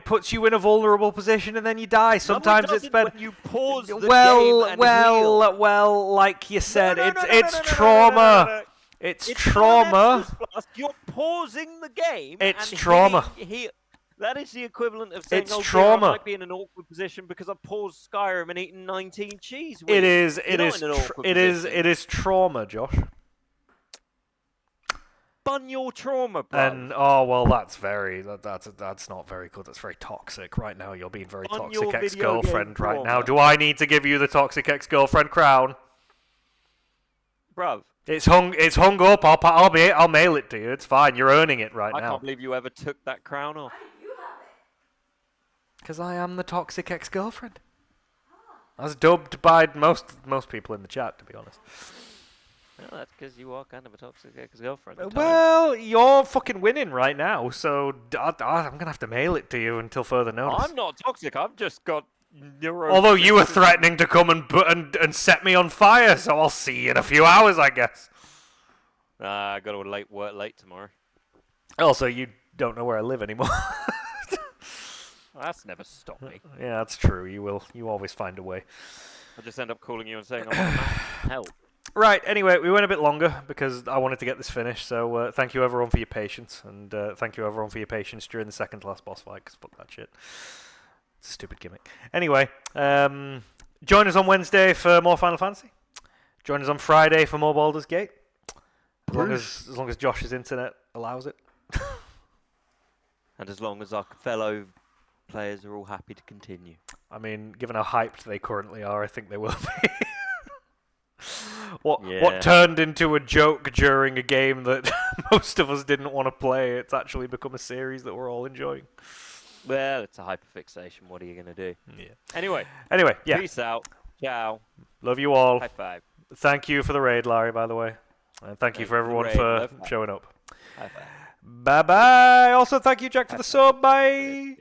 A: puts you in a vulnerable position and then you die. Sometimes it's better.
B: When you pause the game and heal.
A: Well, like you said, it's trauma. It's trauma.
B: You're pausing the game.
A: It's
B: and
A: trauma.
B: That is the equivalent of saying,
A: it's
B: "Oh,
A: trauma.
B: dear, I might be in an awkward position because I paused Skyrim and eaten 19 cheese."
A: It is trauma, Josh.
B: Bun your trauma, bro.
A: And that's not very good. That's very toxic. Right now, you're being very toxic ex-girlfriend. Right now, do I need to give you the toxic ex-girlfriend crown?
B: Bruv.
A: It's hung up. I'll mail it to you. It's fine. You're earning it right now.
B: I can't believe you ever took that crown off.
A: Because I am the toxic ex-girlfriend. As dubbed by most people in the chat, to be honest.
B: Well, that's because you are kind of a toxic ex-girlfriend.
A: Well, you're fucking winning right now, so I'm going to have to mail it to you until further notice.
B: I'm not toxic. I've just got...
A: Although you were threatening to come and set me on fire, so I'll see you in a few hours, I guess.
B: I got to work late tomorrow.
A: Also, you don't know where I live anymore.
B: Well, that's never stopped me.
A: Yeah, that's true. You always find a way.
B: I'll just end up calling you and saying, "I want help."
A: Right. Anyway, we went a bit longer because I wanted to get this finished. So thank you everyone for your patience, and thank you everyone for your patience during the second to last boss fight. Because fuck that shit. It's a stupid gimmick. Anyway, join us on Wednesday for more Final Fantasy. Join us on Friday for more Baldur's Gate. As long as Josh's internet allows it.
B: And as long as our fellow players are all happy to continue.
A: I mean, given how hyped they currently are, I think they will be. What turned into a joke during a game that most of us didn't want to play, it's actually become a series that we're all enjoying.
B: Well, it's a hyperfixation. What are you going to do?
A: Yeah.
B: Anyway,
A: yeah.
B: Peace out. Ciao.
A: Love you all.
B: High five.
A: Thank you for the raid, Larry, by the way. And thank you for everyone for showing up.
B: High five.
A: Bye-bye. Also, thank you, Jack, for the sub. Bye.